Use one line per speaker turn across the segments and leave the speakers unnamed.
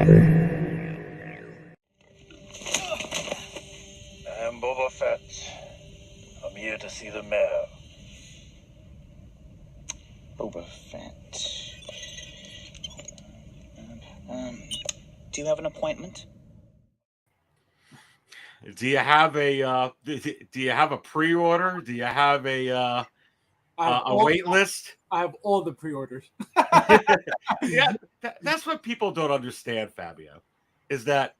I'm Boba Fett. I'm here to see the mayor.
Boba Fett. Do you have an appointment?
Do you have a pre-order? Do you have a wait list?
I have all the pre-orders.
Yeah, that's what people don't understand, Fabio, is that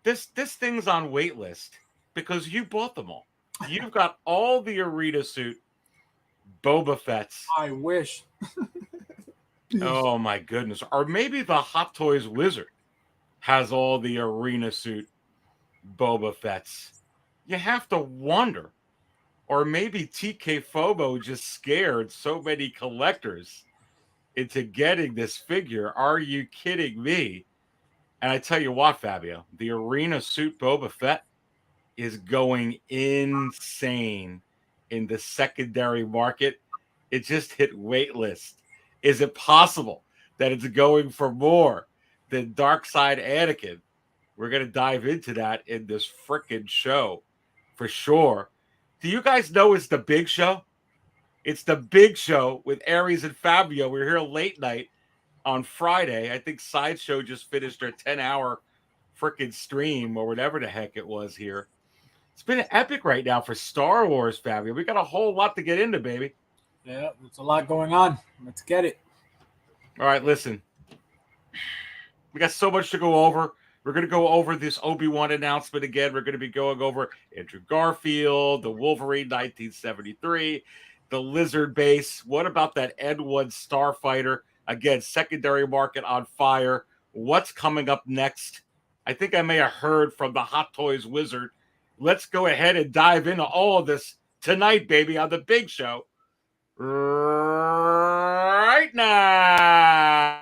this thing's on wait list because you bought them all. You've got all the arena suit Boba Fett's.
I wish.
Oh my goodness. Or maybe the Hot Toys Wizard has all the arena suit Boba Fett's. You have to wonder. Or maybe TK Fobo just scared so many collectors into getting this figure. Are you kidding me? And I tell you what, Fabio, the arena suit Boba Fett is going insane in the secondary market. It just hit waitlist. Is it possible that it's going for more than Darkside Anakin? We're going to dive into that in this frickin' show for sure. Do you guys know it's the big show? It's the big show with Aries and Fabio. We're here late night on Friday. I think Sideshow just finished their 10-hour frickin' stream or whatever the heck it was here. It's been epic right now for Star Wars, Fabio. We got a whole lot to get into, baby.
Yeah, there's a lot going on. Let's get it.
All right, listen. We got so much to go over. We're going to go over this Obi-Wan announcement again. We're going to be going over Andrew Garfield, the Wolverine 1973, the Lizard base. What about that N-1 Starfighter? Again, secondary market on fire. What's coming up next? I think I may have heard from the Hot Toys Wizard. Let's go ahead and dive into all of this tonight, baby, on the big show. Right now.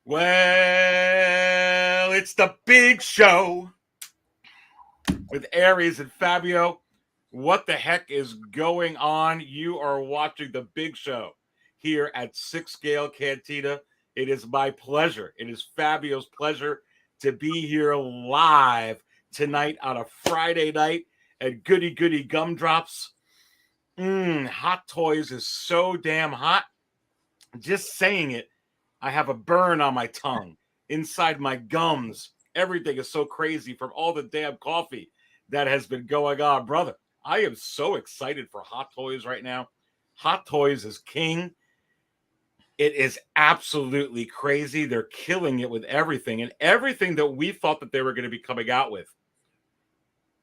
Well, it's the big show with Aries and Fabio. What the heck is going on? You are watching the big show here at Six Scale Cantina. It is my pleasure. It is Fabio's pleasure to be here live tonight on a Friday night at Goody Goody Gumdrops. Hot Toys is so damn hot. Just saying it, I have a burn on my tongue, inside my gums. Everything is so crazy from all the damn coffee that has been going on. Brother, I am so excited for Hot Toys right now. Hot Toys is king. It is absolutely crazy. They're killing it with everything. And everything that we thought that they were going to be coming out with.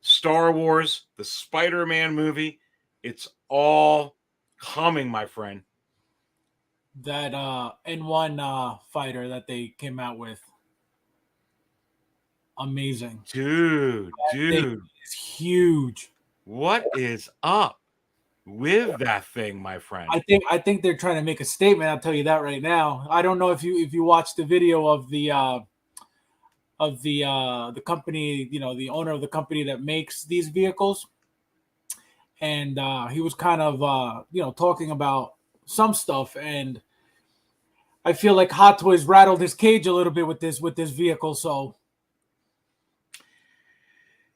Star Wars, the Spider-Man movie, it's all coming, my friend.
That N-1 fighter that they came out with. Amazing.
Dude.
It's huge.
What is up with that thing, my friend?
I think they're trying to make a statement. I'll tell you that right now. I don't know if you watched the video of the company, the owner of the company that makes these vehicles, and he was kind of talking about some stuff, and I feel like Hot Toys rattled his cage a little bit with this vehicle. So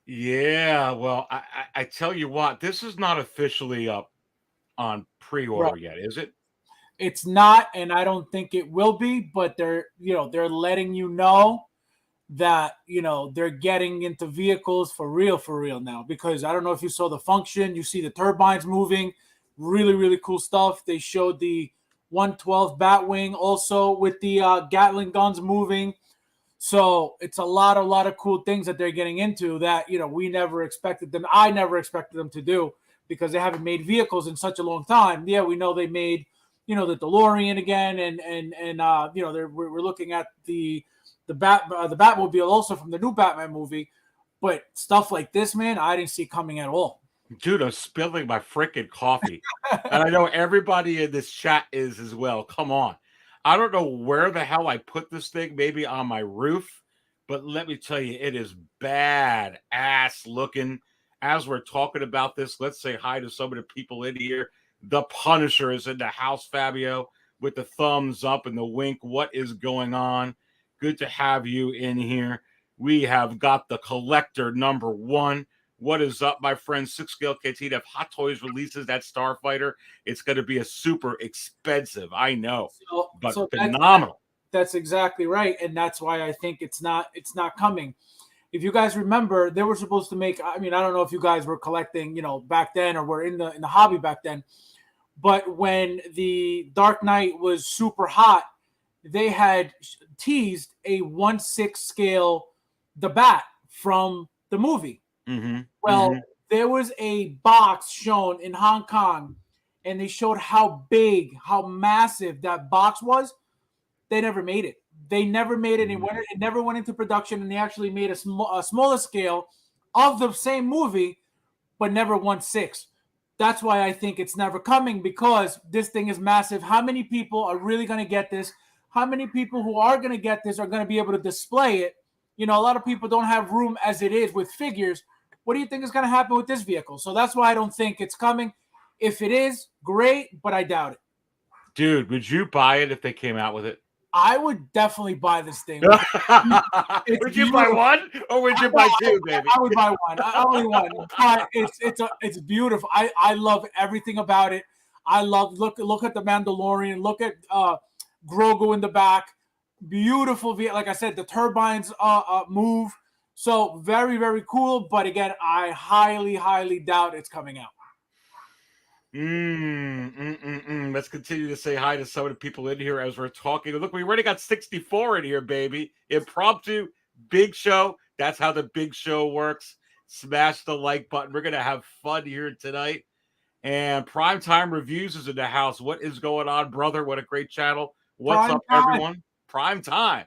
yeah, well, I tell you what, this is not officially up on pre-order yet, is it?
It's not, and I don't think it will be. But they're letting you know that they're getting into vehicles for real now. Because I don't know if you saw the function, you see the turbines moving, really cool stuff. They showed the 112 Batwing, also with the Gatling guns moving. So it's a lot of cool things that they're getting into that, we never expected them. I never expected them to do because they haven't made vehicles in such a long time. Yeah, we know they made, the DeLorean again, and we're looking at the Batmobile also from the new Batman movie, but stuff like this, man, I didn't see coming at all.
Dude, I'm spilling my freaking coffee. And I know everybody in this chat is as well. Come on. I don't know where the hell I put this thing, maybe on my roof, but let me tell you, it is bad ass looking. As we're talking about this, let's say hi to some of the people in here. The Punisher is in the house, Fabio, with the thumbs up and the wink. What is going on? Good to have you in here. We have got the Collector number 1. What is up, my friend? 6-scale canteen. If Hot Toys releases that Starfighter, it's going to be a super expensive. I know, but phenomenal.
That's exactly right, and that's why I think it's not coming. If you guys remember, they were supposed to make. I mean, I don't know if you guys were collecting, back then, or were in the hobby back then. But when the Dark Knight was super hot, they had teased a 1/6 scale the Bat from the movie.
Mm-hmm.
Well, there was a box shown in Hong Kong, and they showed how big, how massive that box was. They never made it. They never made it. It never went into production, and they actually made a smaller scale of the same movie, but never 1/6. That's why I think it's never coming, because this thing is massive. How many people are really going to get this? How many people who are going to get this are going to be able to display it? A lot of people don't have room as it is with figures. What do you think is going to happen with this vehicle? So that's why I don't think it's coming. If it is, great, but I doubt it.
Dude, would you buy it if they came out with it?
I would definitely buy this thing.
Would you buy one, or would you buy two, baby?
I would buy one. Only one. But it's beautiful. I love everything about it. I love look at the Mandalorian. Look at Grogu in the back. Beautiful. Like I said, the turbines move. So very, very cool. But again, I highly doubt it's coming out.
Let's continue to say hi to some of the people in here as we're talking. Look, we already got 64 in here, baby. Impromptu, big show. That's how the big show works. Smash the like button. We're going to have fun here tonight. And Primetime Reviews is in the house. What is going on, brother? What a great channel. What's up, everyone? Prime Time.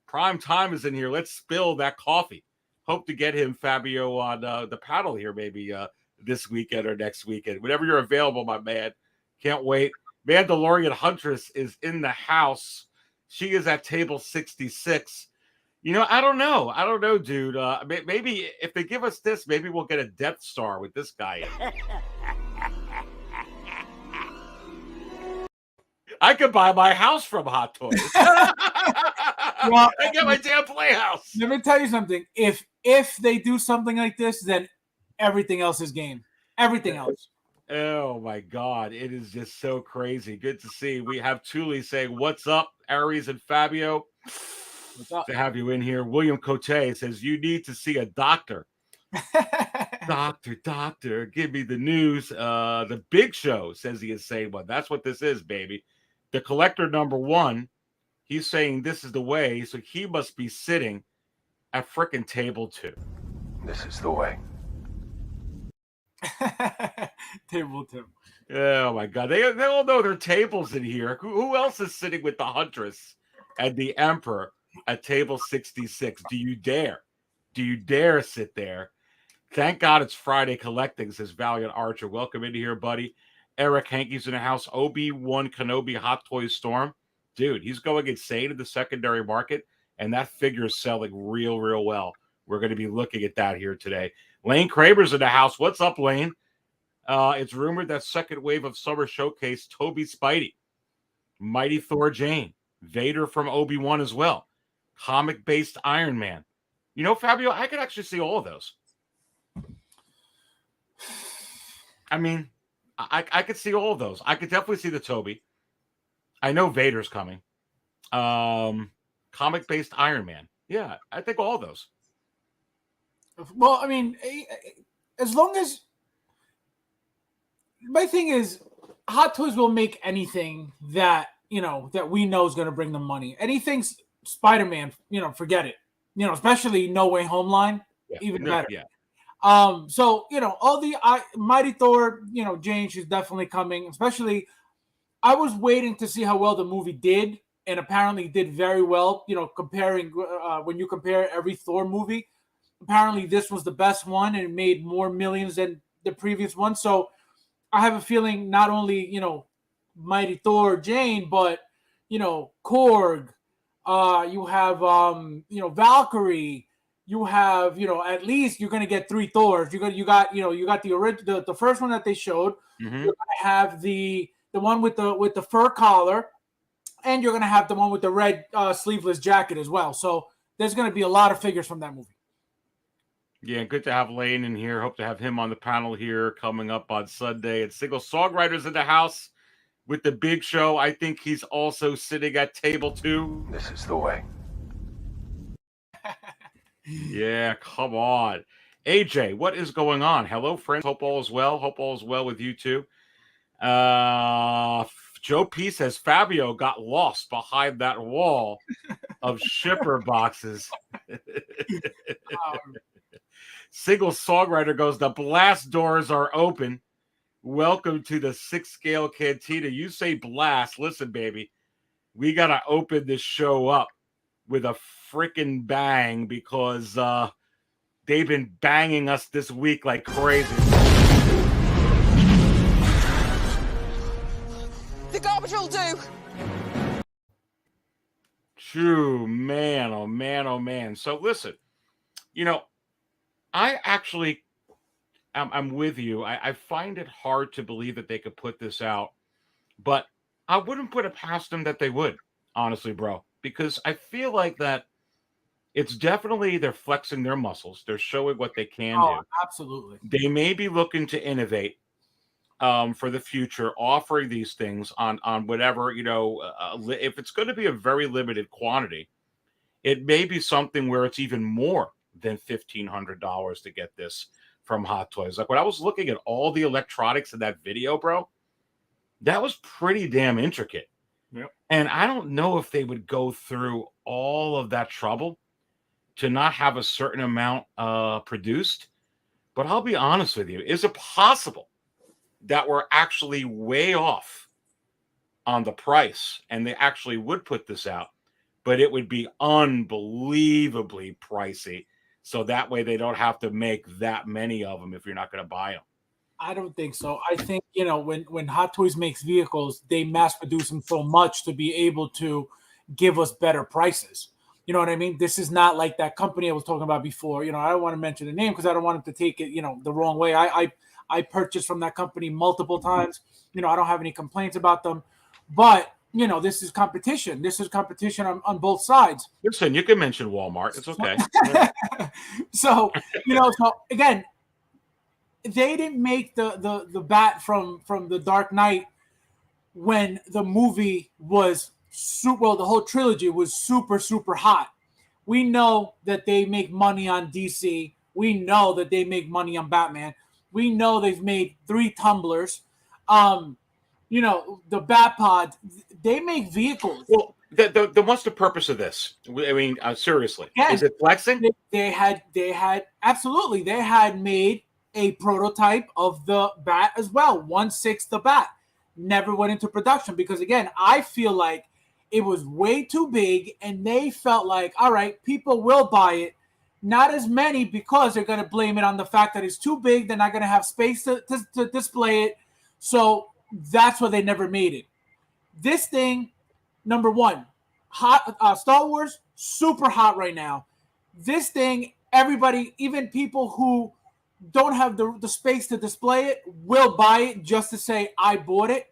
Prime Time is in here. Let's spill that coffee. Hope to get him, Fabio, on the paddle here, maybe this weekend or next weekend. Whenever you're available, my man. Can't wait. Mandalorian Huntress is in the house. She is at table 66. I don't know. I don't know, dude. Maybe if they give us this, maybe we'll get a Death Star with this guy in. I could buy my house from Hot Toys.
Well,
I get my damn playhouse.
Let me tell you something. If they do something like this, then everything else is game. Everything else.
Oh my God. It is just so crazy. Good to see. We have Thule saying, "What's up, Aries and Fabio?"
What's up?
To have you in here. William Cote says, "You need to see a doctor." Doctor, give me the news. The Big Show says he is saying, "Well, that's what this is, baby." The Collector number 1, he's saying this is the way, so he must be sitting at frickin' table 2.
This is the way.
Table 2.
Oh my God, they all know their tables in here. Who else is sitting with the Huntress and the Emperor at table 66? Do you dare? Do you dare sit there? Thank God it's Friday collecting, says Valiant Archer. Welcome into here, buddy. Eric Hankey's in the house. Obi-Wan Kenobi Hot Toys Storm. Dude, he's going insane in the secondary market, and that figure is selling real well. We're going to be looking at that here today. Lane Kramer's in the house. What's up, Lane? It's rumored that second wave of Summer Showcase, Toby Spidey, Mighty Thor Jane, Vader from Obi-Wan as well, comic-based Iron Man. Fabio, I could actually see all of those. I mean, I could see all of those. I could definitely see the Toby. I know Vader's coming. Comic-based Iron Man. Yeah, I think all of those.
Well, I mean, as long as... My thing is, Hot Toys will make anything that that we know is going to bring them money. Anything Spider-Man, forget it. Especially No Way Home line, even better.
Yeah.
So all the Mighty Thor, Jane, she's definitely coming. Especially, I was waiting to see how well the movie did, and apparently did very well. Comparing when you compare every Thor movie, apparently this was the best one, and it made more millions than the previous one. So I have a feeling not only Mighty Thor, Jane, but Korg. You have Valkyrie. You have at least you're gonna get 3 Thors. You got the original, the first one that they showed.
Mm-hmm.
You're gonna have the one with the fur collar, and you're gonna have the one with the red sleeveless jacket as well. So there's gonna be a lot of figures from that movie.
Yeah, good to have Lane in here. Hope to have him on the panel here coming up on Sunday. And Single Songwriters in the house with the big show. I think he's also sitting at table 2.
This is the way.
Yeah, come on. AJ, what is going on? Hello, friends. Hope all is well. Hope all is well with you too. Joe P says Fabio got lost behind that wall of shipper boxes. Single Songwriter goes, the blast doors are open. Welcome to the 6-scale cantina. You say blast. Listen, baby, we got to open this show up with a freaking bang because they've been banging us this week like crazy.
The garbage will do.
True, man, oh man, oh man. So listen, I actually, I'm with you. I find it hard to believe that they could put this out, but I wouldn't put it past them that they would, honestly, bro, because I feel like that it's definitely they're flexing their muscles. They're showing what they can do.
Absolutely.
They may be looking to innovate for the future, offering these things on whatever, if it's going to be a very limited quantity, it may be something where it's even more than $1,500 to get this from Hot Toys. Like when I was looking at all the electronics in that video, bro, that was pretty damn intricate.
Yep.
And I don't know if they would go through all of that trouble to not have a certain amount produced. But I'll be honest with you, is it possible that we're actually way off on the price and they actually would put this out, but it would be unbelievably pricey? So that way they don't have to make that many of them if you're not going to buy them.
I don't think so. I think, when Hot Toys makes vehicles, they mass produce them so much to be able to give us better prices. You know what I mean? This is not like that company I was talking about before. I don't want to mention the name because I don't want them to take it, the wrong way. I purchased from that company multiple times. I don't have any complaints about them. But, this is competition. This is competition on both sides.
Listen, you can mention Walmart. It's okay.
So, so again, they didn't make the bat from the Dark Knight when the movie was the whole trilogy was super, super hot. We know that they make money on DC. We know that they make money on Batman. We know they've made 3 tumblers. The Batpod, they make vehicles.
Well, what's the purpose of this? I mean, seriously,
Again,
is it flexing?
They had absolutely. They had made a prototype of the bat as well. 1/6 the bat. Never went into production because, again, I feel like it was way too big and they felt like, all right, people will buy it. Not as many because they're going to blame it on the fact that it's too big. They're not going to have space to display it. So that's why they never made it. This thing, number one, hot. Star Wars, super hot right now. This thing, everybody, even people who don't have the space to display it, will buy it just to say, I bought it.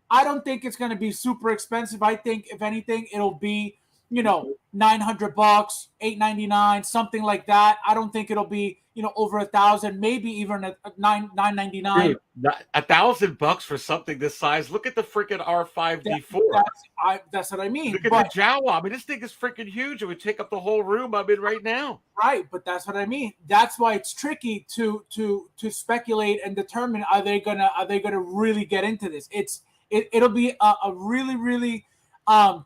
I don't think it's going to be super expensive. I think, if anything, it'll be, $900, $899, something like that. I don't think it'll be, over $1,000, maybe even at $999.
$1,000 for something this size. Look at the freaking R5D4.
That's what I mean.
Look at the Jawa. I mean, this thing is freaking huge. It would take up the whole room I'm in right now.
Right, but that's what I mean. That's why it's tricky to speculate and determine are they gonna really get into this. it'll be a really, really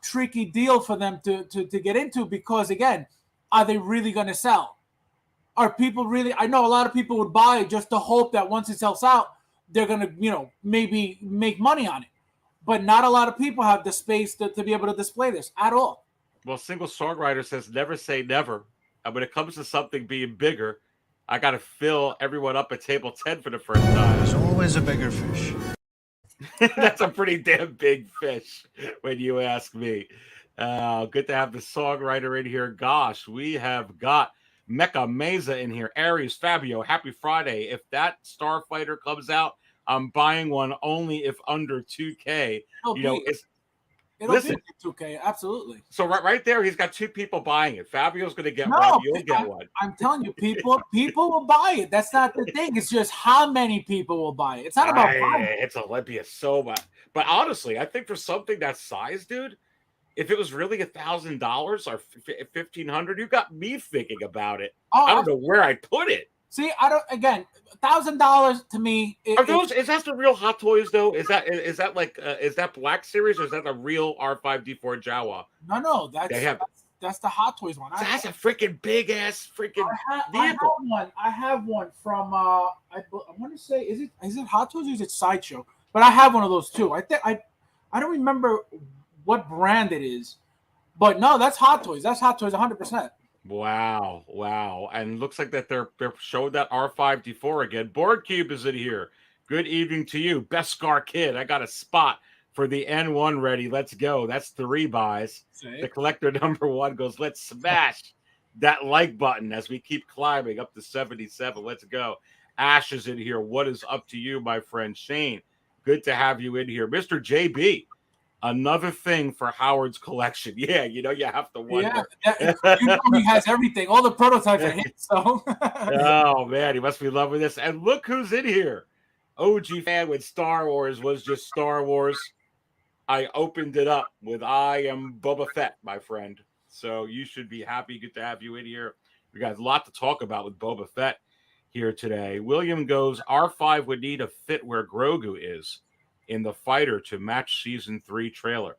tricky deal for them to get into, because again, are they really going to sell? Are people really? I know a lot of people would buy it just to hope that once it sells out, they're going to, maybe make money on it. But not a lot of people have the space to be able to display this at all.
Well, Single Songwriter says never say never. And when it comes to something being bigger, I got to fill everyone up at table 10 for the first time.
There's always a bigger fish.
That's a pretty damn big fish when you ask me. Good to have the songwriter in here. Gosh, we have got Mecha Mesa in here. Aries, Fabio, happy Friday. If that Starfighter comes out, I'm buying one only if under 2K.
It'll be 2K, absolutely.
So right there, he's got two people buying it. Fabio's going to get one. You'll get one.
I'm telling you, people will buy it. That's not the thing. It's just how many people will buy it. It's not about buying it.
It's Olympia so much. But honestly, I think for something that size, dude, if it was really $1,000 or $1,500, you got me thinking about it. I don't know where I'd put it.
See, I don't. Again, $1,000 to me.
Is that the real Hot Toys though? Is that Black Series or is that the real R5D4 Jawa?
No, that's the Hot Toys one.
That's a freaking big ass freaking vehicle.
I have one from I want to say, is it Hot Toys or is it Sideshow? But I have one of those too. I think I don't remember what brand it is, but no, that's Hot Toys. That's Hot Toys 100%.
Wow. And looks like that they're showing that R5D4 again. Board Cube is in here. Good evening to you. Beskar Kid. I got a spot for the N1 ready. Let's go. That's 3 buys. The collector number 1 goes, let's smash that like button as we keep climbing up to 77. Let's go. Ash is in here. What is up to you, my friend Shane? Good to have you in here. Mr. JB. Another thing for Howard's collection. Yeah, you have to wonder.
Yeah, he has everything. All the prototypes are hit. So.
Oh, man, he must be loving this. And look who's in here. OG fan when Star Wars was just Star Wars. I opened it up with I am Boba Fett, my friend. So you should be happy. Good to have you in here. We got a lot to talk about with Boba Fett here today. William goes, R5 would need to fit where Grogu is in the fighter to match season 3 trailer.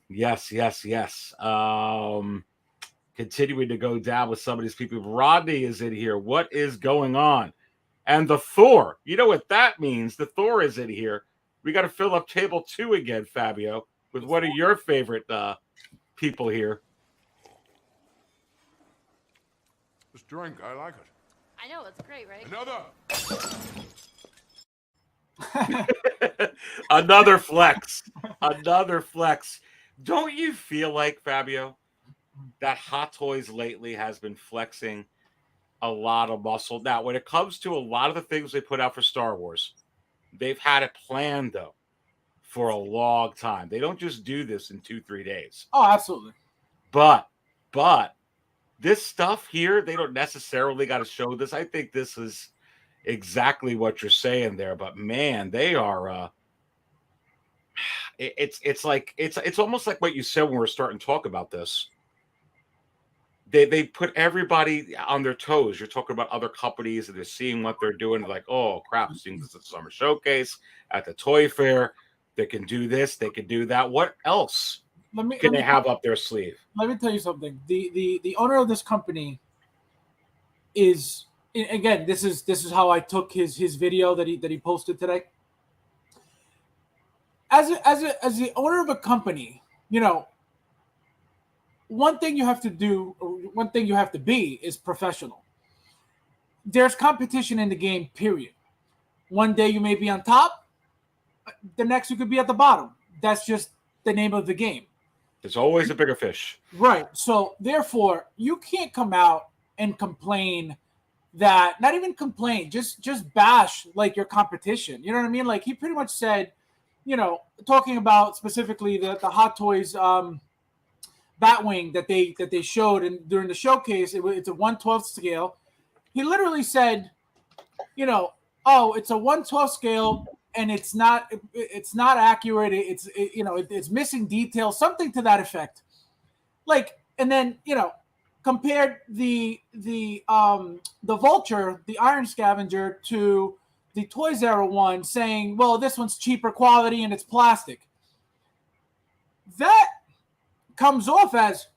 Yes. Continuing to go down with some of these people. Rodney is in here. What is going on? And the Thor. You know what that means? The Thor is in here. We got to fill up table 2 again, Fabio, with one of your favorite people here.
This drink, I like it.
I know, it's great, right?
Another flex. Don't you feel like, Fabio, that Hot Toys lately has been flexing a lot of muscle? Now, when it comes to a lot of the things they put out for Star Wars, they've had it planned, though, for a long time. They don't just do this in 2-3 days.
Oh, absolutely.
But this stuff here, they don't necessarily got to show this. I think this is exactly what you're saying there, but man, they are it's almost like what you said when we were starting to talk about this. They put everybody on their toes. You're talking about other companies and they're seeing what they're doing, like, oh crap, seeing this at the summer showcase, at the toy fair, they can do this, they can do that. What else can they have up their sleeve?
Let me tell you something. The owner of this company is, again, this is how I took his video that he posted today. As the owner of a company, one thing you have to do, or one thing you have to be, is professional. There's competition in the game, period. One day you may be on top, the next you could be at the bottom. That's just the name of the game.
There's always a bigger fish.
Right. So therefore, you can't come out and complain that, not even complain, just bash like your competition. You know what I mean? Like he pretty much said, talking about specifically the Hot Toys Batwing that they showed and during the showcase, it's a 1/12 scale. He literally said, oh, it's a 1/12 scale and it's not accurate. It's missing details, something to that effect. Like, and then compared the Vulture, the Iron Scavenger, to the Toys Era one saying, well, this one's cheaper quality and it's plastic. That comes off as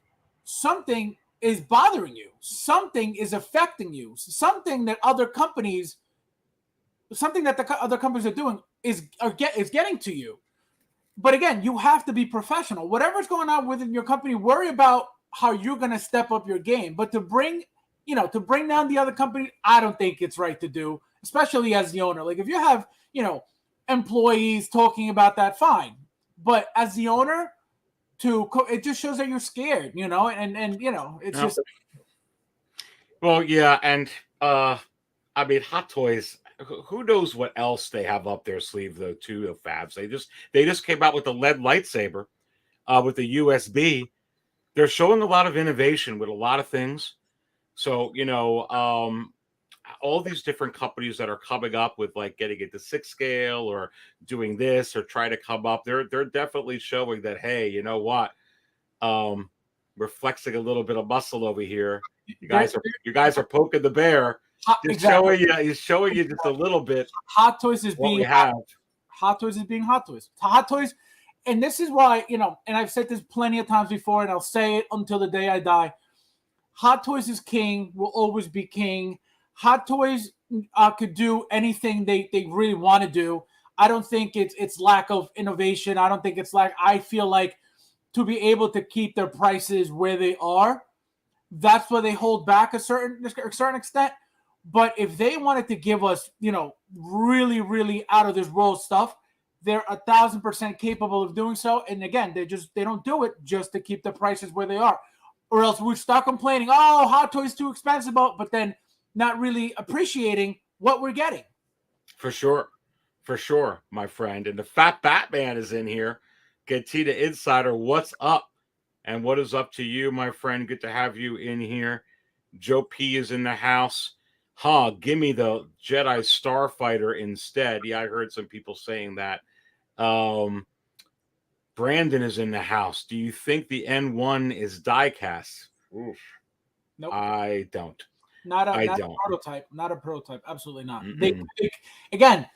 something is bothering you. Something is affecting you. Something that the other companies are doing is getting to you. But again, you have to be professional. Whatever's going on within your company, worry about how you're going to step up your game. But to bring down the other company, I don't think it's right to do, especially as the owner. Like if you have, employees talking about that, fine. But as the owner, it just shows that you're scared, it's just.
Well, yeah, and I mean, Hot Toys. Who knows what else they have up their sleeve though? Too of Fabs. They just came out with the LED lightsaber, with the USB. They're showing a lot of innovation with a lot of things. So all these different companies that are coming up with like getting into 6 scale or doing this or trying to come up, they're definitely showing that, hey, you know what? We're flexing a little bit of muscle over here. You guys are poking the bear.
Exactly.
He's showing you just a little bit.
Hot Toys is being Hot Toys is being Hot Toys. Hot Toys, and this is why, and I've said this plenty of times before, and I'll say it until the day I die. Hot Toys is king, will always be king. Hot Toys could do anything they really want to do. I don't think it's lack of innovation. I don't think it's I feel like to be able to keep their prices where they are, that's where they hold back a certain extent. But if they wanted to give us, really, really out of this world stuff, they're 1,000% capable of doing so. And again, they don't do it just to keep the prices where they are. Or else we start complaining, oh, Hot Toys too expensive, but then not really appreciating what we're getting.
For sure, my friend. And the Fat Batman is in here. Gatita Insider, what's up? And what is up to you, my friend? Good to have you in here. Joe P is in the house. Give me the Jedi Starfighter instead. Yeah, I heard some people saying that. Brandon is in the house. Do you think the N1 is die-cast? Oof.
Nope.
I don't.
Not a prototype. Not a prototype. Absolutely not. Again,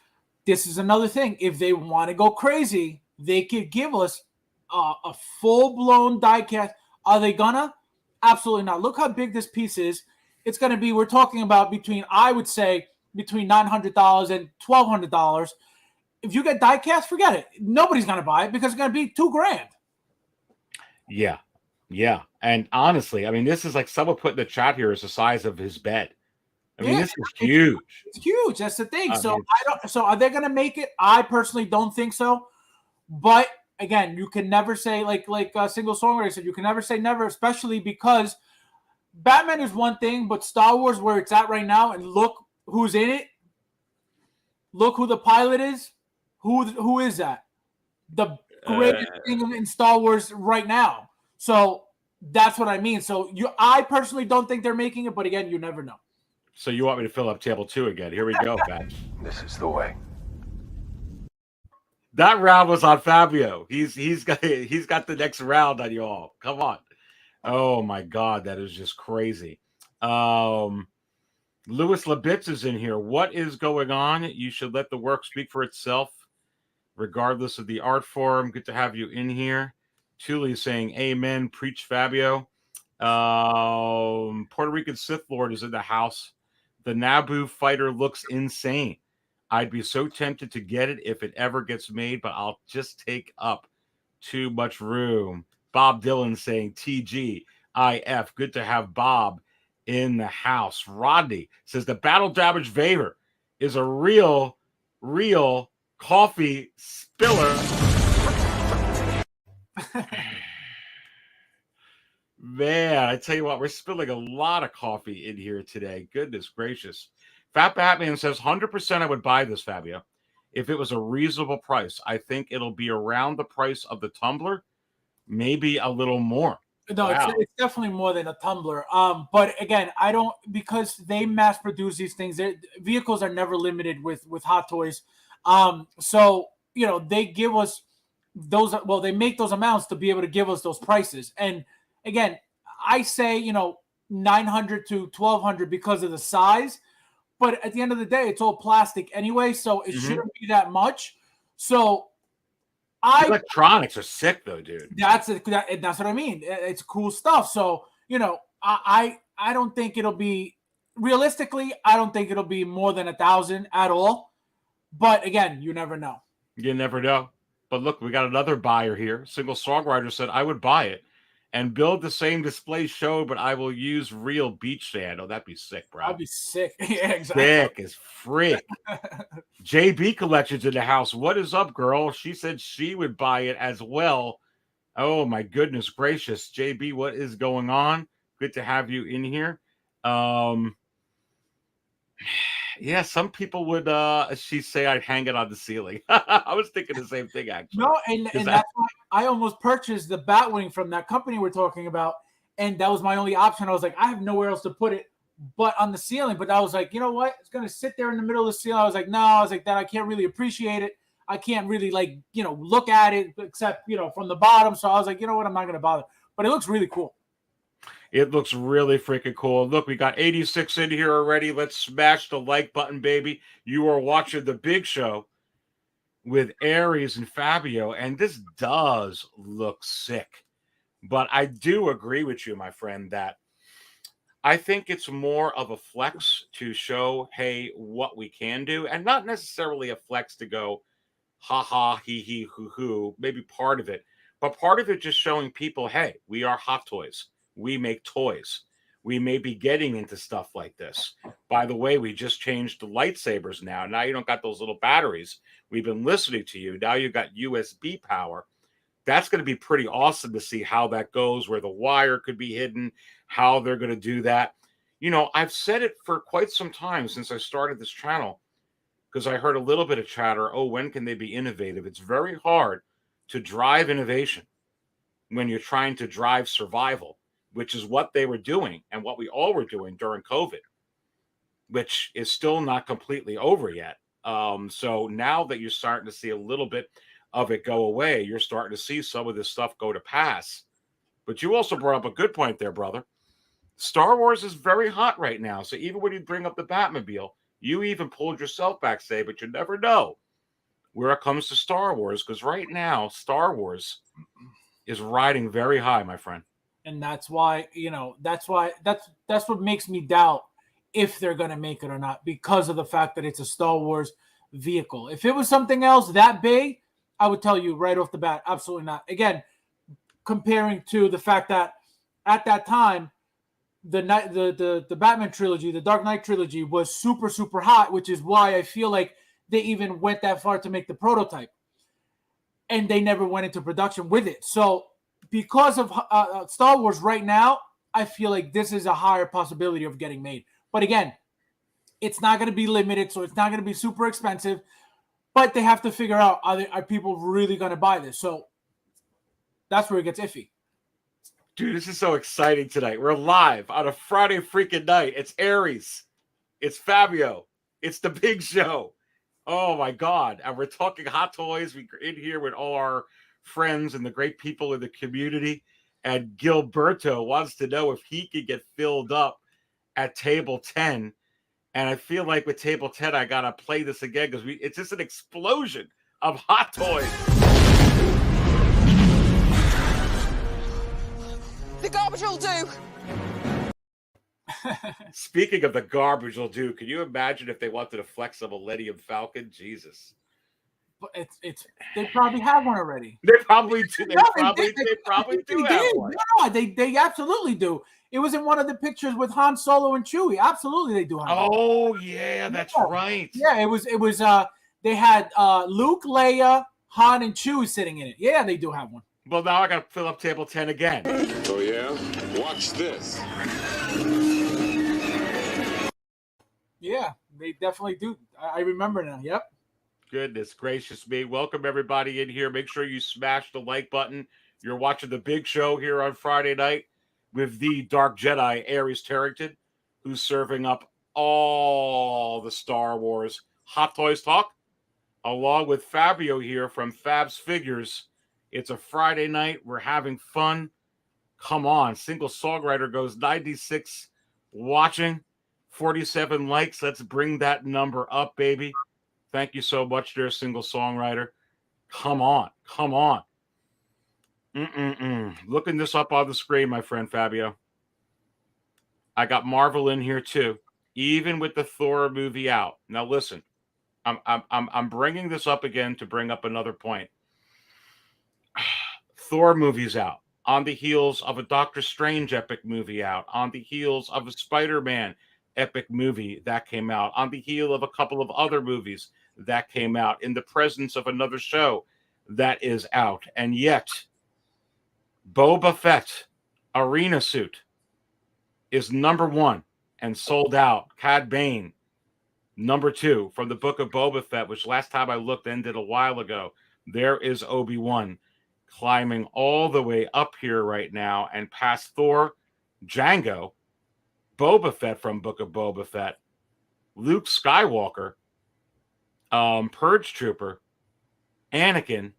this is another thing. If they want to go crazy, they could give us a full-blown die-cast. Are they gonna? Absolutely not. Look how big this piece is. It's going to be, we're talking about I would say between $900 and $1,200. If you get die-cast, forget it. Nobody's going to buy it because it's going to be $2,000.
Yeah. And honestly, I mean, this is like someone put in the chat here is the size of his bed. I mean, this is huge. It's
huge. That's the thing. So are they going to make it? I personally don't think so. But again, you can never say like Single Songwriter said, you can never say never, especially because Batman is one thing, but Star Wars, where it's at right now, and look who's in it. Look who the pilot is. Who is that? The greatest thing in Star Wars right now. So that's what I mean. So I personally don't think they're making it, but again, you never know.
So you want me to fill up table 2 again? Here we go, Fab.
This is the way.
That round was on Fabio. He's got the next round on you all. Come on. Oh my God, that is just crazy. Louis Labitz is in here. What is going on? You should let the work speak for itself, regardless of the art form. Good to have you in here. Thule saying, "Amen." Preach, Fabio. Puerto Rican Sith Lord is in the house. The Naboo fighter looks insane. I'd be so tempted to get it if it ever gets made, but I'll just take up too much room. Bob Dylan saying TGIF. Good to have Bob in the house. Rodney says the battle damage Vader is a real coffee spiller. Man, I tell you what, we're spilling a lot of coffee in here today. Goodness gracious. Fat Batman says 100% I would buy this, Fabio, if it was a reasonable price. I think it'll be around the price of the tumbler. Maybe a little more.
No, wow. It's definitely more than a tumbler. But again, I don't, because they mass produce these things. Vehicles are never limited with Hot Toys. So they give us those. Well, they make those amounts to be able to give us those prices. And again, I say $900 to $1,200 because of the size. but at the end of the day, it's all plastic anyway, so it shouldn't be that much. So
The electronics are sick though, dude.
that's what I mean. It's cool stuff. So, you know, I don't think it'll be realistically, I don't think it'll be more than 1,000 at all. But again, you never know.
You never know. But look, we got another buyer here. Single songwriter said, I would buy it and build the same display show, but I will use real beach sand. Oh, that'd be sick, bro.
That'd be sick. Yeah, exactly.
Sick as freak. JB Collections in the house. What is up, girl? She said she would buy it as well. Oh, my goodness gracious. JB, what is going on? Good to have you in here. Yeah, some people would, she say I'd hang it on the ceiling. I was thinking the same thing, actually.
No, and that's why I almost purchased the Batwing from that company we're talking about, and that was my only option. I was like, I have nowhere else to put it but on the ceiling. But I was like, you know what? It's going to sit there in the middle of the ceiling. I was like, no, I was like, that I can't really appreciate it. I can't really, like, you know, look at it except, you know, from the bottom. So I was like, you know what? I'm not going to bother. But it looks really cool.
It looks really freaking cool. Look, we got 86 in here already. Let's smash the like button, baby. You are watching The Big Show with Aries and Fabio, and this does look sick. But I do agree with you, my friend, that I think it's more of a flex to show, hey, what we can do, and not necessarily a flex to go, ha ha, hee hee, hoo hoo, maybe part of it. But part of it just showing people, hey, we are Hot Toys. We make toys. We may be getting into stuff like this. By the way, we just changed the lightsabers now. Now you don't got those little batteries. We've been listening to you. Now you've got USB power. That's going to be pretty awesome to see how that goes, where the wire could be hidden, how they're going to do that. You know, I've said it for quite some time since I started this channel, because I heard a little bit of chatter, oh, when can they be innovative? It's very hard to drive innovation when you're trying to drive survival, which is what they were doing and what we all were doing during COVID, which is still not completely over yet. So now that you're starting to see a little bit of it go away, you're starting to see some of this stuff go to pass. But you also brought up a good point there, brother. Star Wars is very hot right now. So even when you bring up the Batmobile, you even pulled yourself back, say, but you never know where it comes to Star Wars, because right now Star Wars is riding very high, my friend.
And that's why, you know, that's what makes me doubt if they're going to make it or not, because of the fact that it's a Star Wars vehicle. If it was something else that big, I would tell you right off the bat, absolutely not. Again, comparing to the fact that at that time, the Batman trilogy, the Dark Knight trilogy was super, super hot, which is why I feel like they even went that far to make the prototype. And they never went into production with it. So because of Star Wars right now, I feel like this is a higher possibility of getting made. But again, it's not going to be limited, so it's not going to be super expensive. But they have to figure out, are people really going to buy this? So that's where it gets iffy.
Dude, this is so exciting tonight. We're live on a Friday freaking night. It's Aries. It's Fabio. It's The Big Show. Oh, my God. And we're talking Hot Toys. We're in here with all our friends and the great people in the community. And Gilberto wants to know if he could get filled up at table 10. And I feel like with table 10, I got to play this again because it's just an explosion of Hot Toys.
The garbage will do.
Speaking of the garbage will do, can you imagine if they wanted to flex a Millennium Falcon? Jesus.
But they probably have one already.
They probably do. They probably do have one.
No, they absolutely do. It was in one of the pictures with Han Solo and Chewie. Absolutely, they do have one.
Oh yeah, that's right.
Yeah, it was. They had Luke, Leia, Han, and Chewie sitting in it. Yeah, they do have one.
Well, now I got to fill up table 10 again.
Oh yeah? Watch this.
Yeah, they definitely do. I remember now. Yep.
Goodness gracious me. Welcome everybody in here. Make sure you smash the like button. You're watching The Big Show here on Friday night with the Dark Jedi, Aries Tarrington, who's serving up all the Star Wars Hot Toys talk, along with Fabio here from Fabsfigures. It's a Friday night. We're having fun. Come on. Single Songwriter goes 96 watching. 47 likes. Let's bring that number up, baby. Thank you so much, dear single songwriter. Come on. Come on. Looking this up on the screen, my friend Fabio. I got Marvel in here too, even with the Thor movie out. Now listen, I'm bringing this up again to bring up another point. Thor movie's out on the heels of a Doctor Strange epic movie out, on the heels of a Spider-Man epic movie that came out, on the heel of a couple of other movies that came out, in the presence of another show that is out, and yet Boba Fett arena suit is number 1 and sold out. Cad Bane, number 2 from the Book of Boba Fett, which last time I looked ended a while ago. There is Obi-Wan climbing all the way up here right now and past Thor, Django, Boba Fett from Book of Boba Fett, Luke Skywalker, Purge Trooper, Anakin.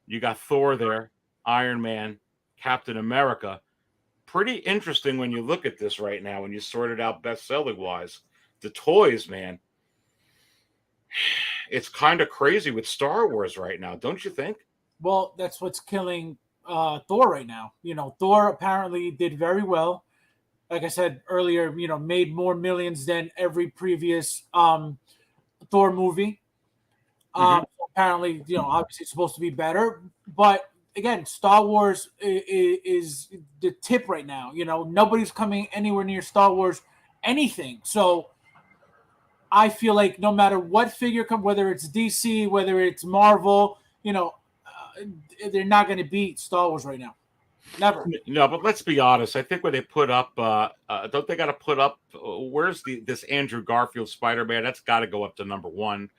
You got Thor there, Iron Man, Captain America. Pretty interesting when you look at this right now, when you sort it out best-selling wise. The toys, man. It's kind of crazy with Star Wars right now, don't you think?
Well, that's what's killing Thor right now. Thor apparently did very well. Like I said earlier, made more millions than every previous Thor movie. Apparently, obviously it's supposed to be better. But again, Star Wars is the tip right now. Nobody's coming anywhere near Star Wars anything. So I feel like no matter what figure comes, whether it's DC, whether it's Marvel, they're not going to beat Star Wars right now. Never.
No, but let's be honest. I think when they put up, don't they got to put up? Where's this Andrew Garfield Spider-Man? That's got to go up to number 1.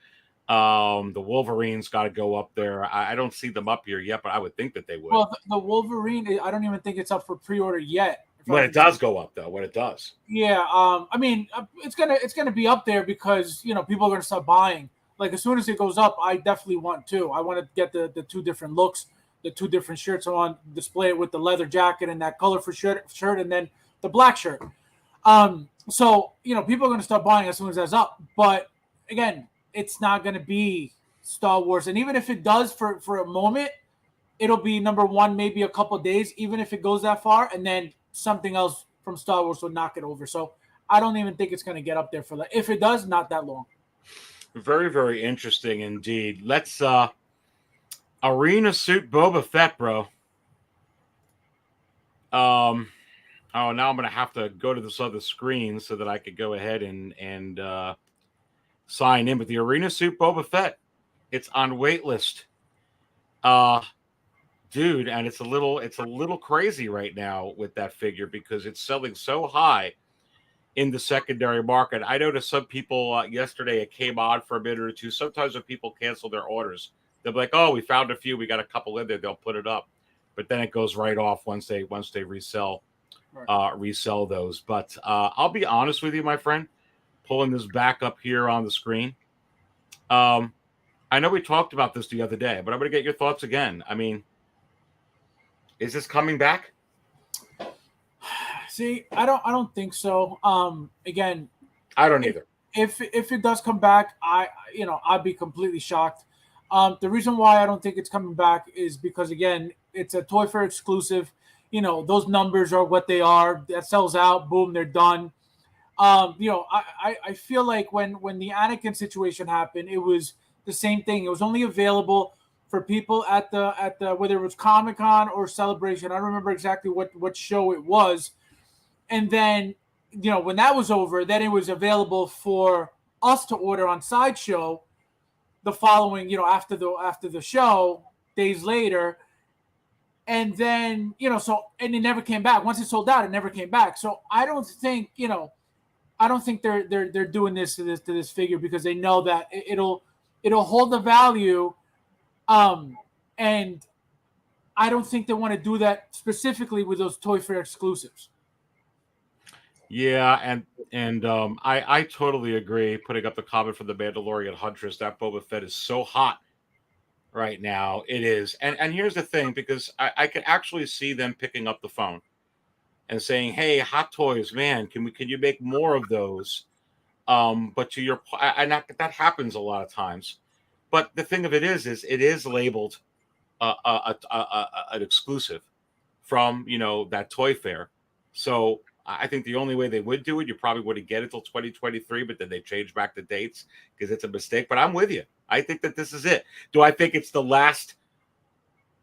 The Wolverine's got to go up there. I don't see them up here yet, but I would think that they would.
Well, the Wolverine, I don't even think it's up for pre-order yet.
When it does go up, though, when it does.
Yeah, I mean, it's gonna be up there because people are gonna start buying. Like as soon as it goes up, I definitely want to. I want to get the 2 different looks, the 2 different shirts on display it with the leather jacket and that colorful shirt, and then the black shirt. So people are gonna start buying as soon as that's up. But again, it's not gonna be Star Wars, and even if it does for a moment, it'll be number 1 maybe a couple of days, even if it goes that far, and then something else from Star Wars will knock it over. So I don't even think it's gonna get up there for that. If it does, not that long.
Very, very interesting indeed. Let's arena suit Boba Fett, bro. Now I'm gonna have to go to this other screen so that I could go ahead and sign in. But the arena suit Boba Fett, it's on waitlist. Dude, and it's a little crazy right now with that figure because it's selling so high in the secondary market. I noticed some people yesterday, it came on for a minute or two. Sometimes when people cancel their orders, they'll be like, "Oh, we found a few. We got a couple in there." They'll put it up, but then it goes right off once they resell those. But I'll be honest with you, my friend. Pulling this back up here on the screen. I know we talked about this the other day, but I'm going to get your thoughts again. I mean, is this coming back?
See, I don't think so. Again,
I don't either.
If it does come back, I'd be completely shocked. The reason why I don't think it's coming back is because again, it's a Toy Fair exclusive. Those numbers are what they are. That sells out, boom, they're done. I feel like when the Anakin situation happened, it was the same thing. It was only available for people at the whether it was Comic-Con or Celebration. I don't remember exactly what show it was. And then, when that was over, then it was available for us to order on Sideshow the following, after the show, days later. And then, and it never came back. Once it sold out, it never came back. So I don't think, they're doing this to this figure because they know that it'll hold the value. And I don't think they want to do that specifically with those Toy Fair exclusives.
Yeah, and I totally agree. Putting up the comment from the Mandalorian Huntress, that Boba Fett is so hot right now. It is. And here's the thing, because I can actually see them picking up the phone and saying, "Hey, Hot Toys, man, can you make more of those? But to your and that happens a lot of times. But the thing of it is it is labeled an exclusive from that toy fair. So I think the only way they would do it, you probably wouldn't get it till 2023, but then they changed back the dates because it's a mistake. But I'm with you. I think that this is it. Do I think it's the last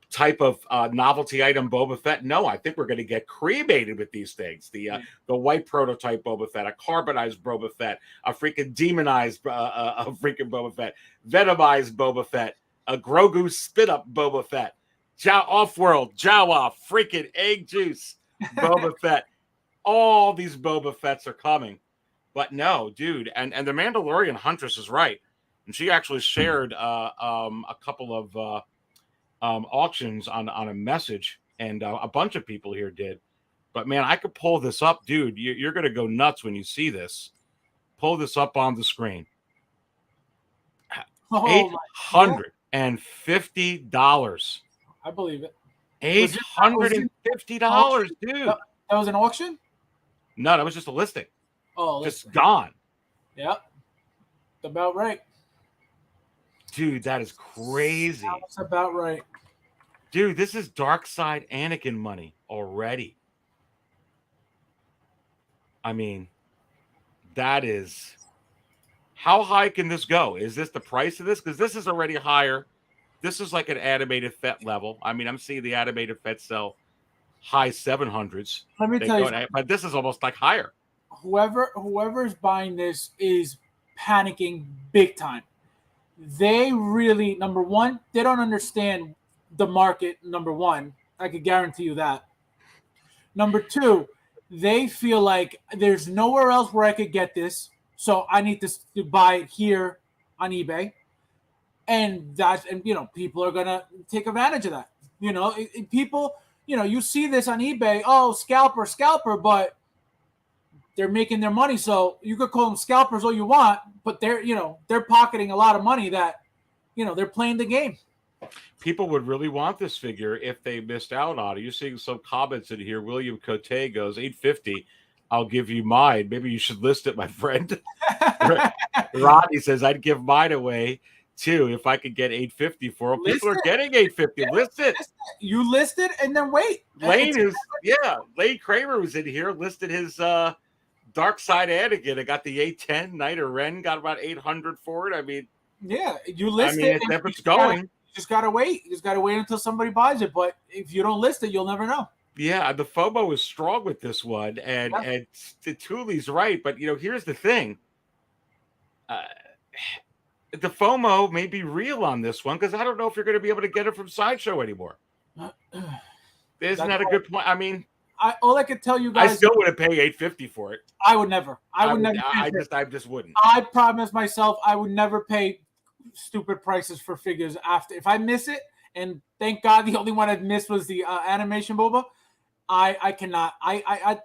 type of novelty item Boba Fett? No, I think we're going to get cremated with these things. The white prototype Boba Fett, a carbonized Boba Fett, a freaking demonized a freaking Boba Fett, venomized Boba Fett, a Grogu spit up Boba Fett, off-world Jawa freaking egg juice Boba Fett. All these Boba Fetts are coming. But no, dude, and the Mandalorian Huntress is right. And she actually shared a couple of auctions on a message, and a bunch of people here did. But man, I could pull this up, dude. You're going to go nuts when you see this. Pull this up on the screen. $850.
I believe it.
$850, dude.
That was an auction?
No, that was just a listing.
Oh,
just gone.
Yep. About right.
Dude, that is crazy.
That's about right.
Dude, this is Dark Side Anakin money already. I mean, that is... How high can this go? Is this the price of this? Because this is already higher. This is like an animated Fett level. I mean, I'm seeing the animated Fett sell high 700s.
Let me tell you,
but this is almost like higher.
Whoever's buying this is panicking big time. They really, number one, they don't understand the market. Number one, I could guarantee you that. Number two, they feel like there's nowhere else where I could get this, so I need to buy it here on eBay. And people are gonna take advantage of that. People, you see this on eBay. Oh, scalper, but they're making their money. So you could call them scalpers all you want, but they're pocketing a lot of money that, they're playing the game.
People would really want this figure if they missed out on it. You're seeing some comments in here. William Cote goes, $850. I'll give you mine. Maybe you should list it, my friend. Rodney says, I'd give mine away too if I could get $850 for it. People are getting $850. Yeah, list it.
You list it and then wait.
Lane Kramer was in here, listed his Dark Side Anakin. I got the A10 Knight of Ren, got about $800 for it. I mean,
yeah, you list it.
If it's going.
You just gotta wait. You just gotta wait until somebody buys it. But if you don't list it, you'll never know.
Yeah, the FOMO is strong with this one, and Tully's right. But here's the thing: the FOMO may be real on this one because I don't know if you're going to be able to get it from Sideshow anymore. Isn't that a good point? I mean,
all I could tell you guys,
I still wouldn't pay $850 for it.
I would never. I would never.
I just wouldn't.
I promised myself I would never pay stupid prices for figures after. If I miss it, and thank God the only one I missed was the animation Boba. I cannot.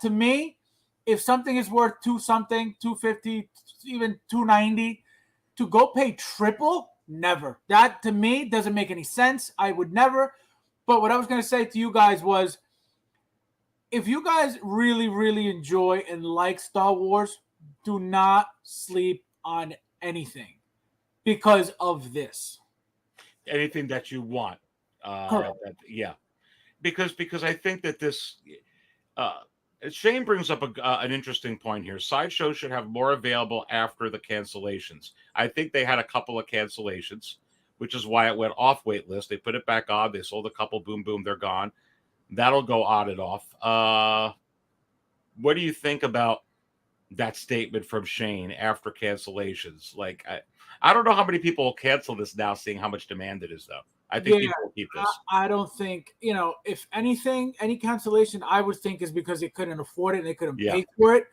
To me, if something is worth $250, even $290, to go pay triple, never. That to me doesn't make any sense. I would never. But what I was going to say to you guys was, if you guys really, really enjoy and like Star Wars, do not sleep on anything because of this.
Anything that you want.
Correct.
Because I think that this Shane brings up an interesting point here. Sideshow should have more available after the cancellations. I think they had a couple of cancellations, which is why it went off wait list. They put it back on. They sold a couple. Boom, boom. They're gone. That'll go on and off. What do you think about that statement from Shane after cancellations? Like, I don't know how many people will cancel this now, seeing how much demand it is, though. I think people will keep this.
I don't think, if anything, any cancellation, I would think is because they couldn't afford it and they couldn't pay for it.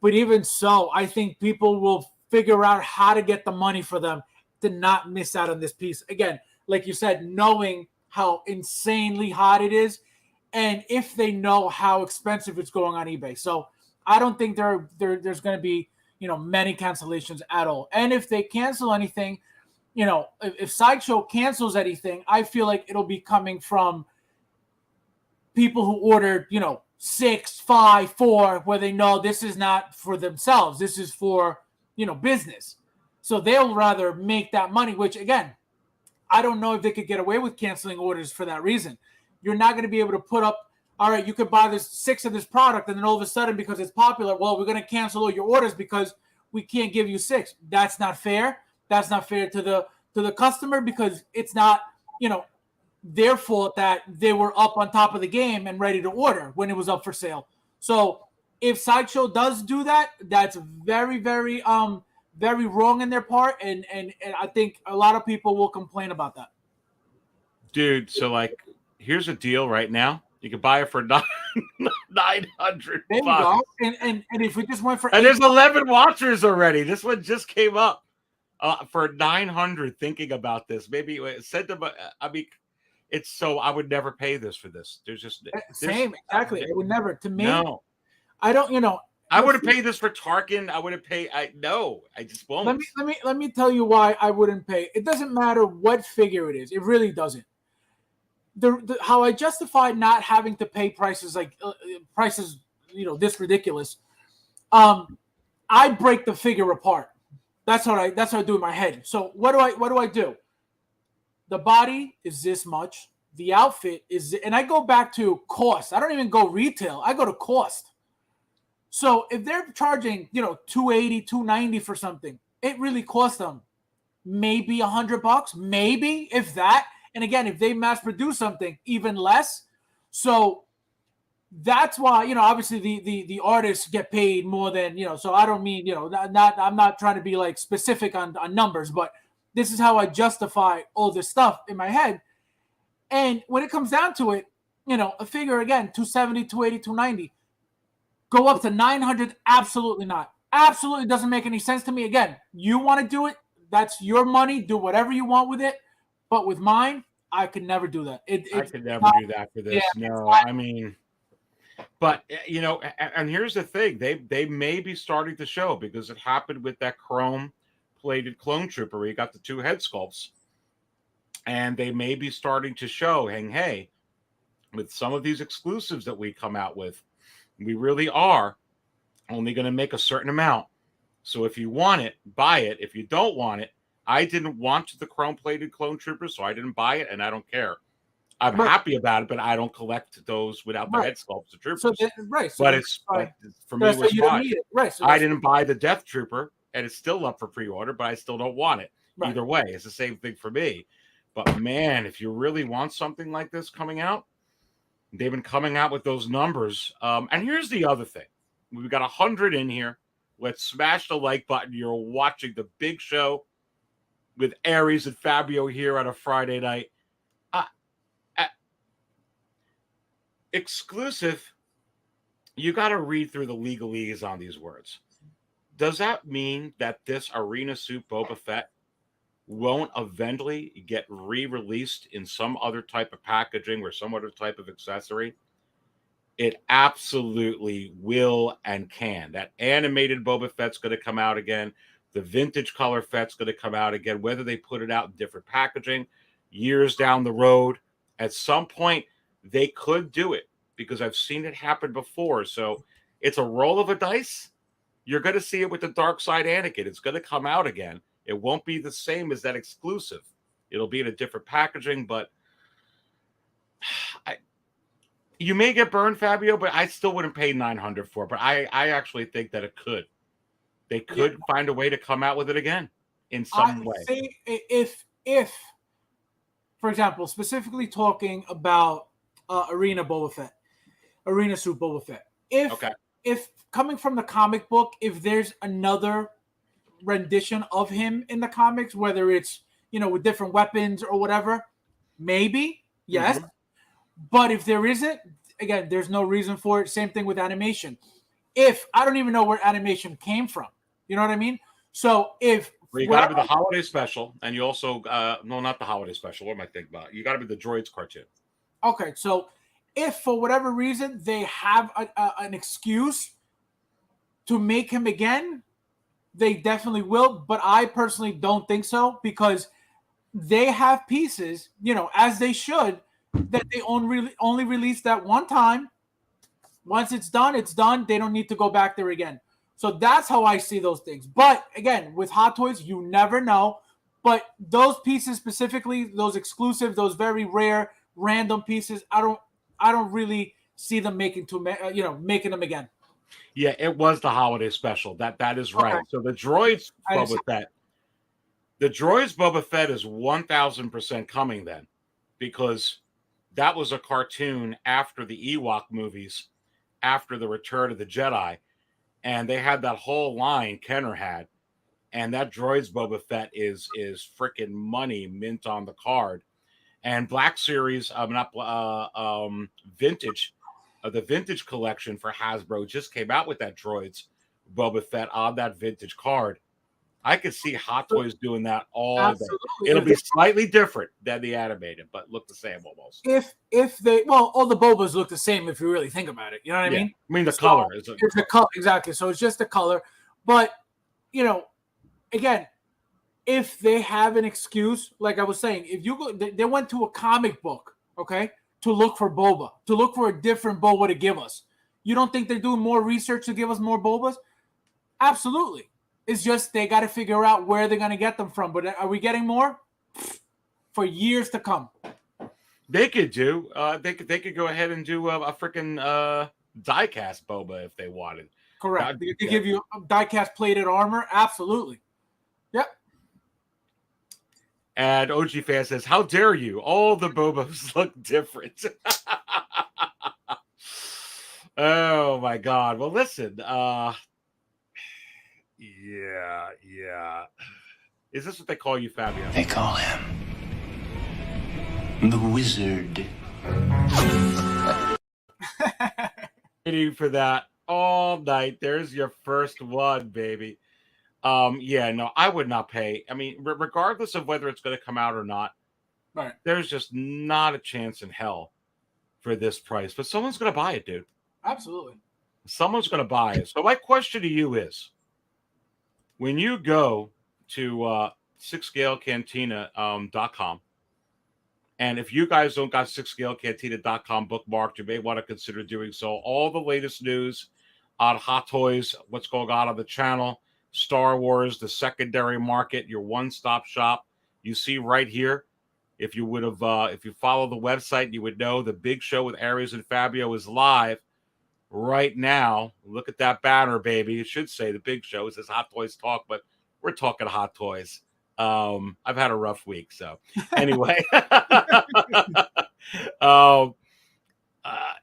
But even so, I think people will figure out how to get the money for them to not miss out on this piece. Again, like you said, knowing how insanely hot it is, and if they know how expensive it's going on eBay. So I don't think there's going to be, many cancellations at all. And if they cancel anything, if Sideshow cancels anything, I feel like it'll be coming from people who ordered, 6, 5, 4, where they know this is not for themselves. This is for business. So they'll rather make that money, which again, I don't know if they could get away with canceling orders for that reason. You're not going to be able to put up, all right, you could buy this 6 of this product, and then all of a sudden, because it's popular, well, we're going to cancel all your orders because we can't give you 6. That's not fair. That's not fair to the customer, because it's not, their fault that they were up on top of the game and ready to order when it was up for sale. So if Sideshow does do that, that's very, very, very wrong in their part, and I think a lot of people will complain about that.
Dude, so like, here's a deal right now. You can buy it for $900.
There you go. And if we just went for,
and there's 11 watchers already. This one just came up for $900. Thinking about this, maybe send them. I mean, it's so I would never pay this for this. There's
same exactly. I would never. To me,
no.
I don't.
I wouldn't pay this for Tarkin. I wouldn't pay. I just won't.
Let me tell you why I wouldn't pay. It doesn't matter what figure it is. It really doesn't. How I justify not having to pay prices this ridiculous. I break the figure apart. That's what I do in my head. So what do I do? The body is this much. The outfit is, and I go back to cost. I don't even go retail. I go to cost. So if they're charging, $280, $290 for something, it really costs them maybe $100, maybe if that. And again, if they mass produce something, even less. So that's why, obviously the artists get paid more than, so I don't mean, I'm not trying to be like specific on numbers, but this is how I justify all this stuff in my head. And when it comes down to it, a figure again, 270, 280, 290, go up to 900. Absolutely not. Absolutely doesn't make any sense to me. Again, you want to do it. That's your money. Do whatever you want with it. But with mine, I could never do that.
I could never do that for this. Yeah, no, I mean, but and here's the thing: they may be starting to show, because it happened with that chrome-plated clone trooper where you got the 2 head sculpts, and they may be starting to show, hey, with some of these exclusives that we come out with, we really are only going to make a certain amount. So if you want it, buy it. If you don't want it, I didn't want the chrome-plated clone troopers, so I didn't buy it, and I don't care. I'm happy about it, but I don't collect those without the head sculpts of troopers. So but for me, it was fine. Right. So I didn't buy the Death Trooper, and it's still up for pre-order, but I still don't want it. Right. Either way, it's the same thing for me. But man, if you really want something like this coming out, they've been coming out with those numbers. And here's the other thing. We've got 100 in here. Let's smash the like button. You're watching the big show with Aries and Fabio here on a Friday night. Exclusive, you got to read through the legalese on these words. Does that mean that this arena suit Boba Fett won't eventually get re-released in some other type of packaging or some other type of accessory? It absolutely will and can. That animated Boba Fett's going to come out again. The vintage color Fett's going to come out again, whether they put it out in different packaging years down the road. At some point, they could do it, because I've seen it happen before. So it's a roll of a dice. You're going to see it with the Dark Side Anakin. It's going to come out again. It won't be the same as that exclusive. It'll be in a different packaging, but you may get burned, Fabio, but I still wouldn't pay $900 for it. But I actually think that it could. They could find a way to come out with it again in some way.
Say if, for example, specifically talking about Arena suit Boba Fett. If coming from the comic book, if there's another rendition of him in the comics, whether it's with different weapons or whatever, maybe yes. Mm-hmm. But if there isn't, again, there's no reason for it. Same thing with animation. If I don't even know where animation came from, you know what I mean? So if
you got to be the holiday special, and you also no, not the holiday special. What am I thinking about? You got to be the Droids cartoon.
Okay, so if for whatever reason they have an excuse to make him again, they definitely will. But I personally don't think so, because they have pieces, as they should, that they only release that one time. Once it's done, it's done. They don't need to go back there again. So that's how I see those things. But again, with Hot Toys, you never know. But those pieces specifically, those exclusive, those very rare, random pieces, I don't really see them making them again.
Yeah, it was the holiday special. That is right.
Okay.
So the droids Boba Fett is 1,000% coming then, because that was a cartoon after the Ewok movies, after the Return of the Jedi, and they had that whole line Kenner had, and that droids Boba Fett is freaking money mint on the card. And Black Series, vintage. The vintage collection for Hasbro just came out with that droids Boba Fett on that vintage card. I could see Hot Toys doing that all
Absolutely.
day. It'll be slightly different than the animated, but look the same almost.
If they all the Bobas look the same if you really think about it. You know what I mean?
I mean the color is
it's the color exactly. So it's just the color. But again, if they have an excuse, like I was saying, if you go, they went to a comic book, okay, to look for Boba, to look for a different Boba to give us. You don't think they're doing more research to give us more Bobas? Absolutely. It's just they got to figure out where they're going to get them from. But are we getting more? For years to come.
They could do. They could go ahead and do a freaking diecast Boba if they wanted.
Correct. They could give you diecast plated armor. Absolutely. Yep.
And OG Fan says, "How dare you? All the Bobas look different." Oh my God. Well, listen. Yeah. Is this what they call you, Fabio?
They call him the Wizard.
Waiting for that all night. There's your first one, baby. No, I would not pay. I mean, regardless of whether it's going to come out or not,
right?
There's just not a chance in hell for this price. But someone's going to buy it, dude.
Absolutely.
Someone's going to buy it. So my question to you is, when you go to 6scalecantina.com, and if you guys don't got 6scalecantina.com bookmarked, you may want to consider doing so. All the latest news on Hot Toys, what's going on the channel, Star Wars, the secondary market, your one-stop shop. You see right here. If you would have, if you follow the website, you would know the big show with Aries and Fabio is live right now. Look at that banner, baby. It should say the big show. It says Hot Toys Talk, but we're talking Hot Toys. I've had a rough week, so anyway,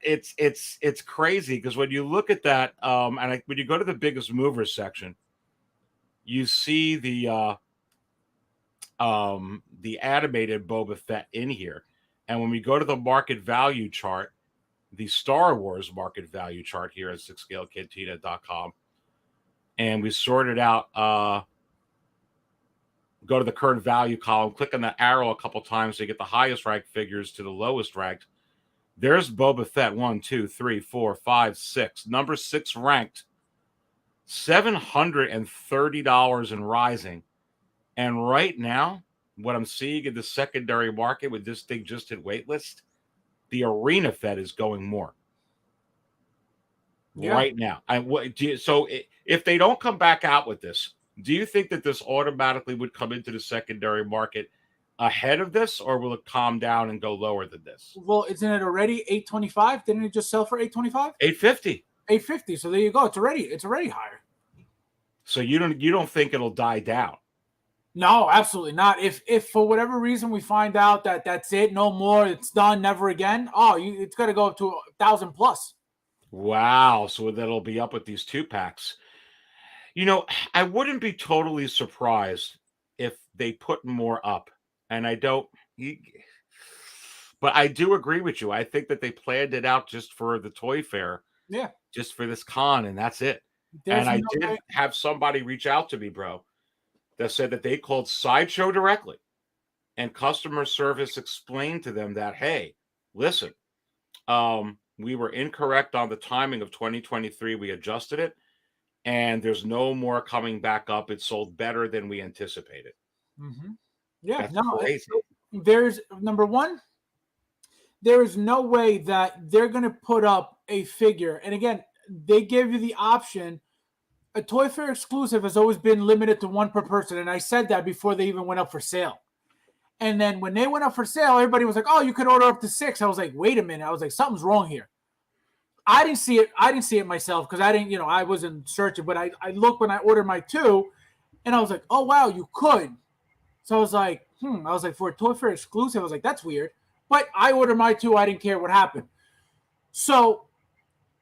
it's crazy because when you look at that, when you go to the biggest movers section, you see the animated Boba Fett in here, and when we go to the market value chart, the Star Wars market value chart here at 6scalecantina.com, and we sorted out. Go to the current value column, click on the arrow a couple times to get the highest ranked figures to the lowest ranked. There's Boba Fett, 1, 2, 3, 4, 5, 6. Number 6 ranked, $730 and rising. And right now, what I'm seeing in the secondary market with this thing just hit waitlist, the Arena Fett is going more. Yeah. Right now. So if they don't come back out with this, do you think that this automatically would come into the secondary market ahead of this, or will it calm down and go lower than this?
Well, isn't it already $825? Didn't it just sell for $825?
$850.
$850. So there you go. It's already higher.
So you don't think it'll die down?
No, absolutely not. If for whatever reason we find out that that's it, no more, it's done, never again. It's got to go up to 1,000 plus.
Wow. So that'll be up with these 2-packs. I wouldn't be totally surprised if they put more up, and but I do agree with you. I think that they planned it out just for the toy fair, just for this con, and that's it. I did have somebody reach out to me, bro, that said that they called Sideshow directly, and customer service explained to them that, hey, listen, we were incorrect on the timing of 2023. We adjusted it. And there's no more coming back up. It sold better than we anticipated.
Mm-hmm. Yeah,
that's crazy.
There's number one. There is no way that they're going to put up a figure. And again, they give you the option a Toy Fair exclusive has always been limited to one per person, and I said that before they even went up for sale. And then when they went up for sale, everybody was like, "Oh, you can order up to 6." I was like, "Wait a minute!" I was like, "Something's wrong here." I didn't see it. I didn't see it myself because I didn't, I wasn't searching. But I looked when I ordered my 2, and I was like, "Oh wow, you could." So I was like, I was like, for a Toy Fair exclusive, I was like, "That's weird." But I ordered my 2. I didn't care what happened. So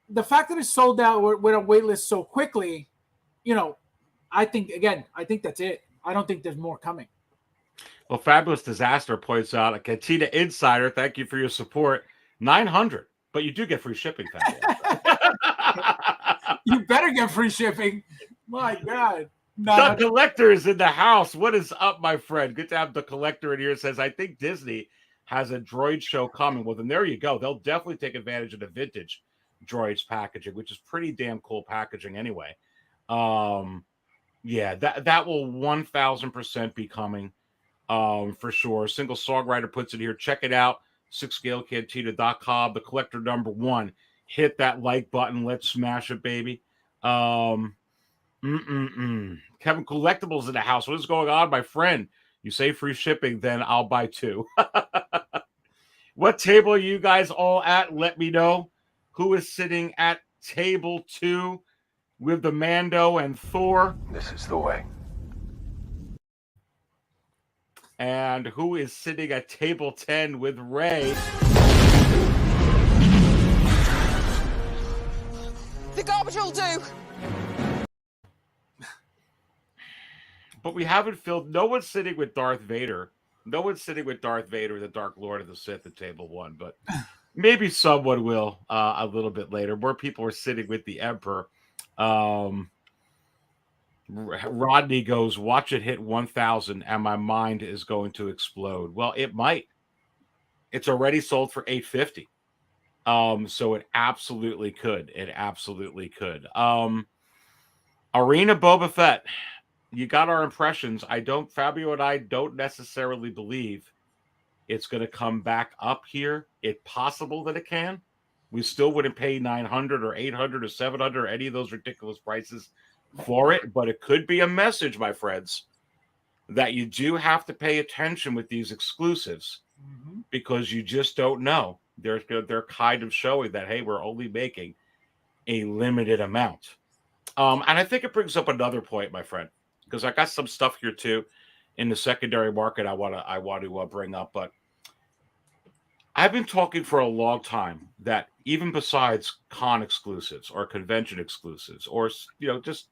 the fact that it sold out with a wait list so quickly, I think that's it. I don't think there's more coming.
Well, Fabulous Disaster points out, a Cantina Insider, thank you for your support. 900, but you do get free shipping, Fabulous.
You better get free shipping. My God.
The Collector is in the house. What is up, my friend? Good to have the Collector in here. Says, I think Disney has a droid show coming. Well, then there you go. They'll definitely take advantage of the vintage droids packaging, which is pretty damn cool packaging anyway. Yeah, that will 1000% be coming. For sure. Single Songwriter puts it here. Check it out. 6scalecantina.com. The Collector #1. Hit that like button. Let's smash it, baby. Kevin Collectibles in the house. What is going on, my friend? You say free shipping, then I'll buy 2. What table are you guys all at? Let me know. Who is sitting at table 2 with the Mando and Thor?
This is the way.
And who is sitting at table 10 with Ray?
The garbage will do.
But we haven't filled. No one's sitting with Darth Vader. No one's sitting with Darth Vader, the Dark Lord of the Sith, at table 1. But maybe someone will a little bit later. More people are sitting with the Emperor. Rodney goes, watch it hit 1,000 and my mind is going to explode. Well, it might. It's already sold for $850. So it absolutely could. It absolutely could. Arena Boba Fett. You got our impressions. Fabio and I don't necessarily believe it's going to come back up here. It's possible that it can. We still wouldn't pay 900 or 800 or 700 or any of those ridiculous prices for it, but it could be a message, my friends, that you do have to pay attention with these exclusives because you just don't know. They're kind of showing that, hey, we're only making a limited amount. And I think it brings up another point, my friend, because I got some stuff here too in the secondary market I want to bring up. But I've been talking for a long time that even besides con exclusives or convention exclusives or just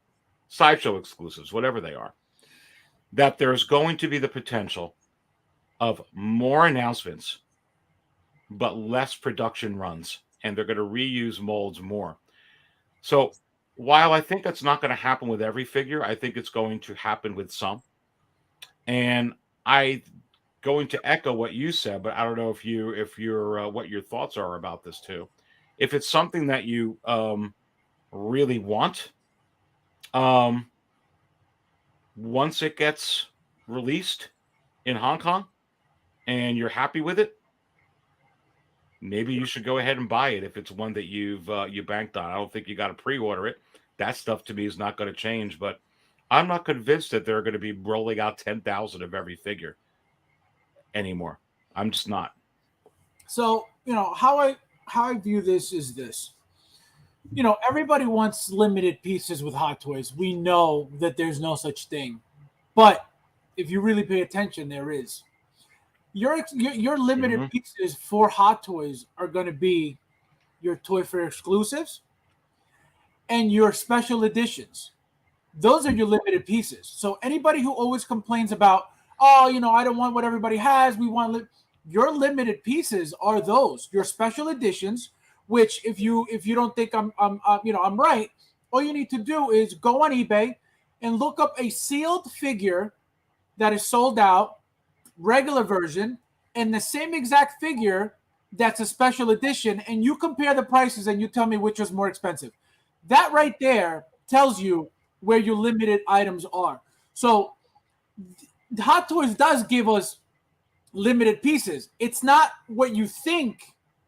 sideshow exclusives, whatever they are, that there's going to be the potential of more announcements, but less production runs, and they're going to reuse molds more. So while I think that's not going to happen with every figure, I think it's going to happen with some. And I going to echo what you said, but I don't know if you're what your thoughts are about this too. If it's something that you really want, once it gets released in Hong Kong and you're happy with it, maybe you should go ahead and buy it if it's one that you banked on. I don't think you got to pre-order it. That stuff to me is not going to change, but I'm not convinced that they're going to be rolling out 10,000 of every figure anymore. I'm just not.
So, how I view this is this. Everybody wants limited pieces with Hot Toys. We know that there's no such thing. But if you really pay attention, there is. Your limited pieces for Hot Toys are going to be your Toy Fair exclusives and your special editions. Those are your limited pieces. So anybody who always complains about, I don't want what everybody has. We want your limited pieces are those, your special editions, which if you don't think I'm right, all you need to do is go on eBay and look up a sealed figure that is sold out, regular version, and the same exact figure that's a special edition, and you compare the prices and you tell me which is more expensive. That right there tells you where your limited items are. So Hot Toys does give us limited pieces. It's not what you think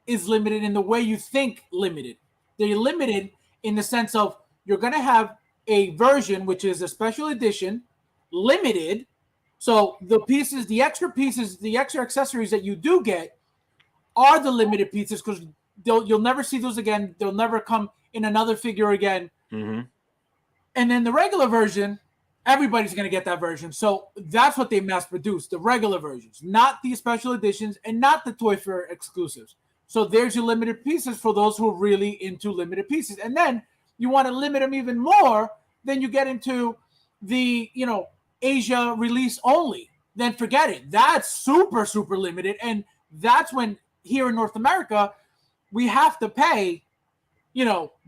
is limited in the way you think limited. They're limited in the sense of you're going to have a version which is a special edition, limited. So the pieces, the extra accessories that you do get are the limited pieces because you'll never see those again. They'll never come in another figure again.
Mm-hmm.
And then the regular version, everybody's going to get that version. So that's what they mass produce, the regular versions, not the special editions and not the Toy Fair exclusives. So there's your limited pieces for those who are really into limited pieces. And then you want to limit them even more, then you get into the, Asia release only. Then forget it. That's super, super limited. And that's when here in North America, we have to pay,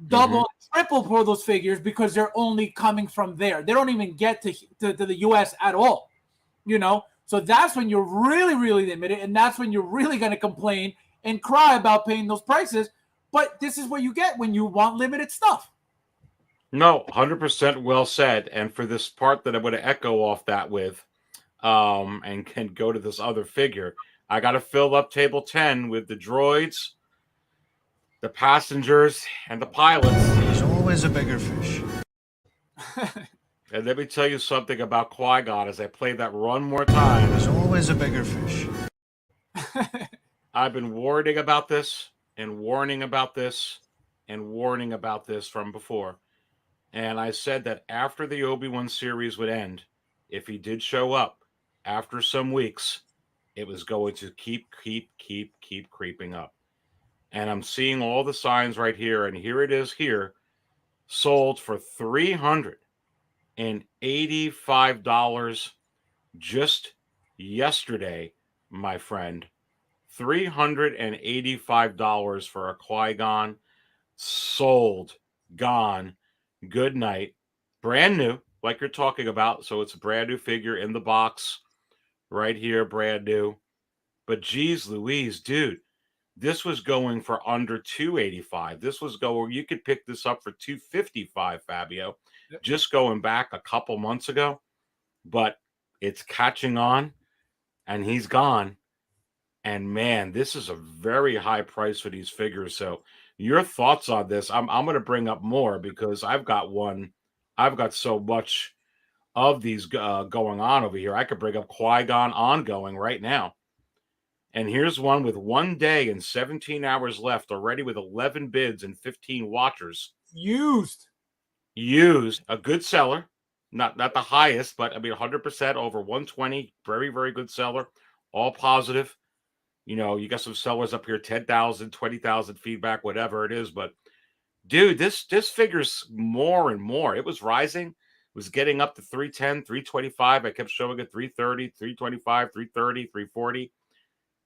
double, triple for those figures because they're only coming from there. They don't even get to the US at all, So that's when you're really, really limited. And that's when you're really going to complain and cry about paying those prices. But this is what you get when you want limited stuff.
No, 100% well said. And for this part that I'm going to echo off that with, and can go to this other figure, I got to fill up table 10 with the droids, the passengers, and the pilots.
There's always a bigger fish.
And let me tell you something about Qui-Gon as I play that one more time.
There's always a bigger fish.
I've been warning about this and warning about this and warning about this from before. And I said that after the Obi-Wan series would end, if he did show up after some weeks, it was going to keep creeping up. And I'm seeing all the signs right here. And here it is here, sold for $385 just yesterday, my friend. $385 for a Qui-Gon. Sold. Gone. Good night. Brand new, like you're talking about. So it's a brand new figure in the box. Right here, brand new. But geez Louise, dude, this was going for under $285. This was going, you could pick this up for $255, Fabio. Yep. Just going back a couple months ago. But it's catching on, and he's gone. And man, this is a very high price for these figures. So your thoughts on this? I'm going to bring up more because I've got so much of these going on over here. I could bring up Qui-Gon ongoing right now. And here's one with 1 day and 17 hours left already with 11 bids and 15 watchers.
Used.
A good seller. Not the highest, but I mean 100% over 120. Very, very good seller. All positive. You got some sellers up here, 10,000, 20,000 feedback, whatever it is. But, dude, this figure's more and more. It was rising. It was getting up to 310, 325. I kept showing it 330, 325, 330, 340.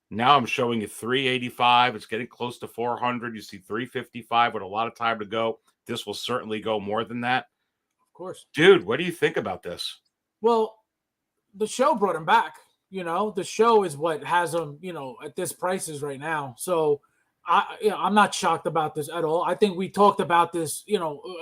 Now I'm showing you 385. It's getting close to 400. You see 355 with a lot of time to go. This will certainly go more than that.
Of course.
Dude, what do you think about this?
Well, the show brought him back. The show is what has them, at this prices right now. So I'm not shocked about this at all. I think we talked about this,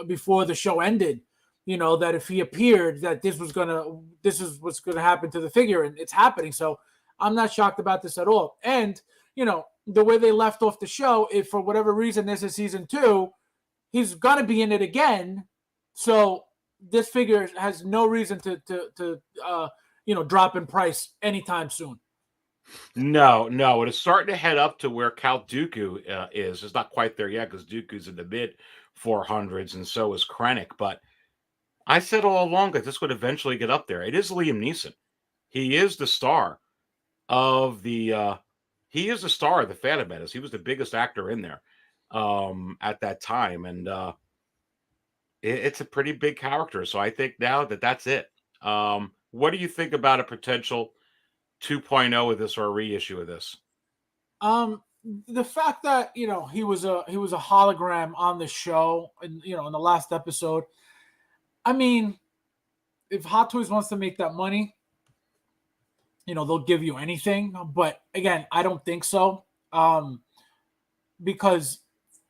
before the show ended, that if he appeared, that this is what's going to happen to the figure, and it's happening. So I'm not shocked about this at all. And, the way they left off the show, if for whatever reason this is season 2, he's going to be in it again. So this figure has no reason to drop in price anytime soon.
No. It is starting to head up to where Count Dooku is. It's not quite there yet because Dooku's in the mid 400s and so is Krennic. But I said all along that this would eventually get up there. It is Liam Neeson. He is the star of the Phantom Menace. He was the biggest actor in there at that time. And it's a pretty big character. So I think now that's it. What do you think about a potential 2.0 of this or a reissue of this?
The fact that he was a hologram on the show, and in the last episode. I mean, if Hot Toys wants to make that money, they'll give you anything. But again, I don't think so, because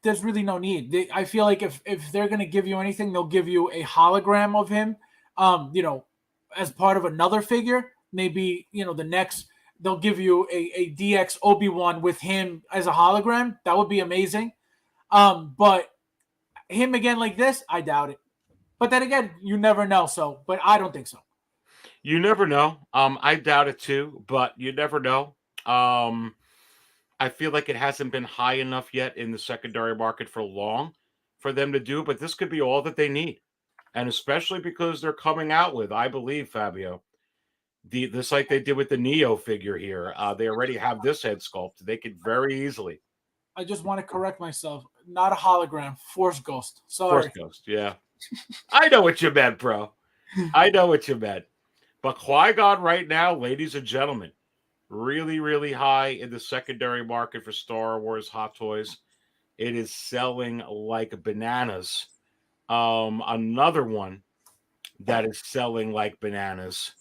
there's really no need. I feel like if they're going to give you anything, they'll give you a hologram of him. As part of another figure, maybe, the next, they'll give you a DX Obi-Wan with him as a hologram. That would be amazing. But him again like this, I doubt it. But then again, you never know. So, but I don't think so.
You never know. I doubt it too, but you never know. I feel like it hasn't been high enough yet in the secondary market for long for them to do, but this could be all that they need. And especially because they're coming out with, I believe, Fabio, this like they did with the Neo figure here. They already have this head sculpt. They could very easily.
I just want to correct myself. Not a hologram, Force Ghost. Sorry.
Force Ghost, yeah. I know what you meant, bro. I know what you meant. But Qui-Gon right now, ladies and gentlemen, really, really high in the secondary market for Star Wars Hot Toys. It is selling like bananas. Another one that is selling like bananas.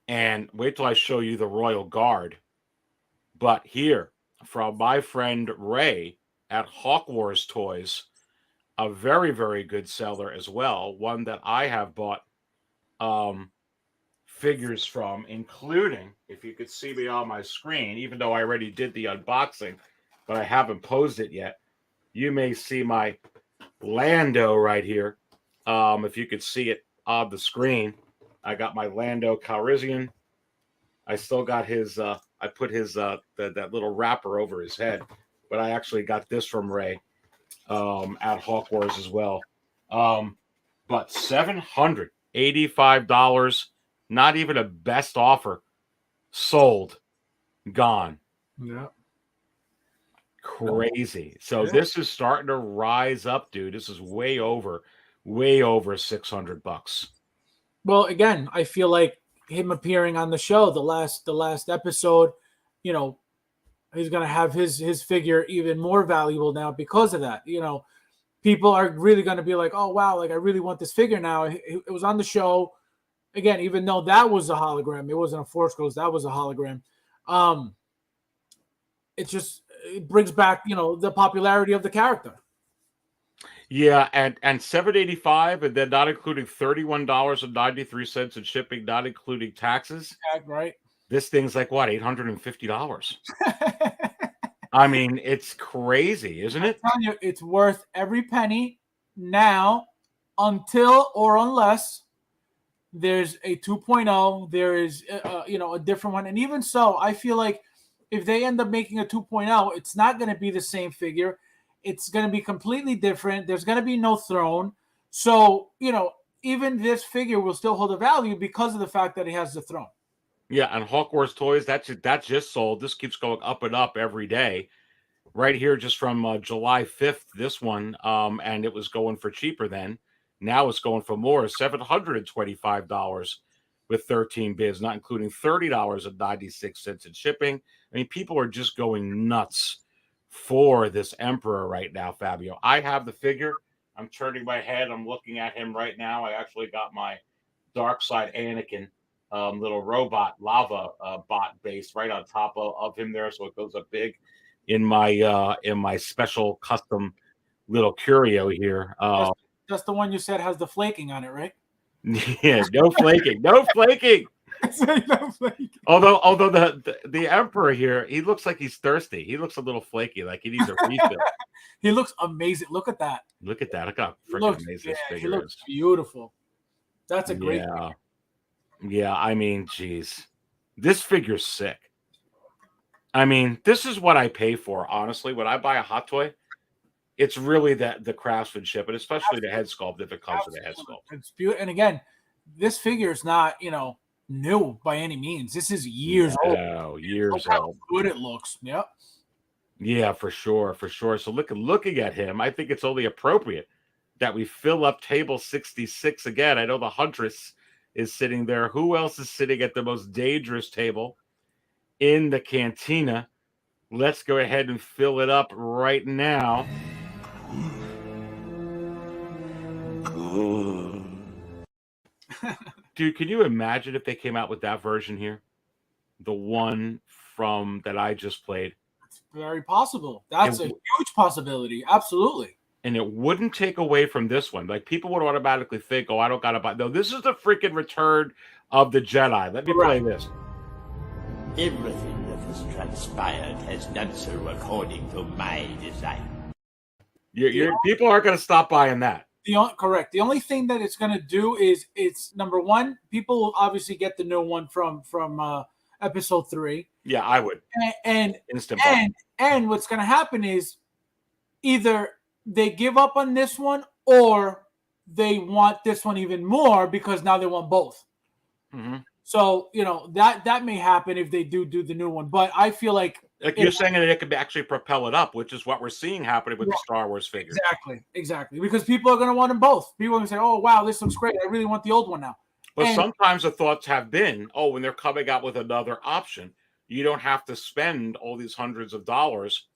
And wait till I show you the Royal Guard. But here, from my friend Ray at Hawk Wars Toys, a very, very good seller as well. One that I have bought figures from, including, if you could see me on my screen, even though I already did the unboxing, but I haven't posed it yet, you may see my Lando right here. If you could see it on the screen, I got my Lando Calrissian. I still got his, I put his, that little wrapper over his head, but I actually got this from Ray at Hawk Wars as well. But $785, not even a best offer, sold, gone.
Yeah.
Crazy. So this is starting to rise up, dude. This is way over $600.
Well, again, I feel like him appearing on the show, the last episode, you know, he's gonna have his figure even more valuable now because of that. You know, people are really gonna be like, oh wow, like I really want this figure now. It was on the show. Again, even though that was a hologram, it wasn't a Force Ghost, that was a hologram. It brings back, you know, the popularity of the character.
Yeah, and $785, and then not including $31.93 in shipping, not including taxes.
Right.
This thing's like what, $850? I mean, it's crazy, isn't it?
I'm telling you, it's worth every penny now until or unless there's a 2.0, there is a different one. And even so, I feel like if they end up making a 2.0, it's not going to be the same figure. It's going to be completely different. There's going to be no throne. So, you know, even this figure will still hold a value because of the fact that it has the throne.
Yeah, and Hawk Wars Toys, that just sold. This keeps going up and up every day. Right here, just from July 5th, this one, and it was going for cheaper then. Now it's going for more, $725 with 13 bids, not including $30.96 in shipping. I mean, people are just going nuts for this Emperor right now, Fabio. I have the figure. I'm turning my head. I'm looking at him right now. I actually got my Dark Side Anakin little robot lava bot base right on top of him there, so it goes up big in my special custom little curio here.
That's the one you said has the flaking on it, right?
Yeah, no flaking, no flaking.
No flaking.
Although the Emperor here, he looks like he's thirsty. He looks a little flaky, like he needs a refill.
He looks amazing. Look at that.
Look at that. Look how freaking amazing this figure
he looks beautiful. That's a great figure.
Yeah, I mean, geez. This figure's sick. I mean, this is what I pay for, honestly. When I buy a Hot Toy, it's really the craftsmanship, and especially the head sculpt if it comes with a head sculpt.
It's beautiful. And again, this figure is not, new by any means. This is years old.
Oh, years
Look how
old.
good it looks. Yep. So
for sure. So looking at him, I think it's only appropriate that we fill up table 66 again. I know the Huntress is sitting there. Who else is sitting at the most dangerous table in the cantina? Let's go ahead and fill it up right now. Dude, can you imagine if they came out with that version here? The one from that I just played.
It's very possible. That's a huge possibility. Absolutely.
And it wouldn't take away from this one. Like, people would automatically think, oh, I don't got to buy. No, this is the freaking Return of the Jedi. Let me play this.
Everything that has transpired has done so according to my design.
People aren't going to stop buying that.
Correct. The only thing that it's going to do is it's number one. People will obviously get the new one from episode 3.
Yeah, I would.
And
Instant buy.
and what's going to happen is either they give up on this one or they want this one even more because now they want both.
Mm-hmm.
So that may happen if they do the new one. But I feel like
you're saying that it could actually propel it up, which is what we're seeing happening with the Star Wars figures.
Exactly. Because people are going to want them both. People are going to say, "Oh, wow, this looks great. I really want the old one now."
But sometimes the thoughts have been, when they're coming out with another option, you don't have to spend all these hundreds of dollars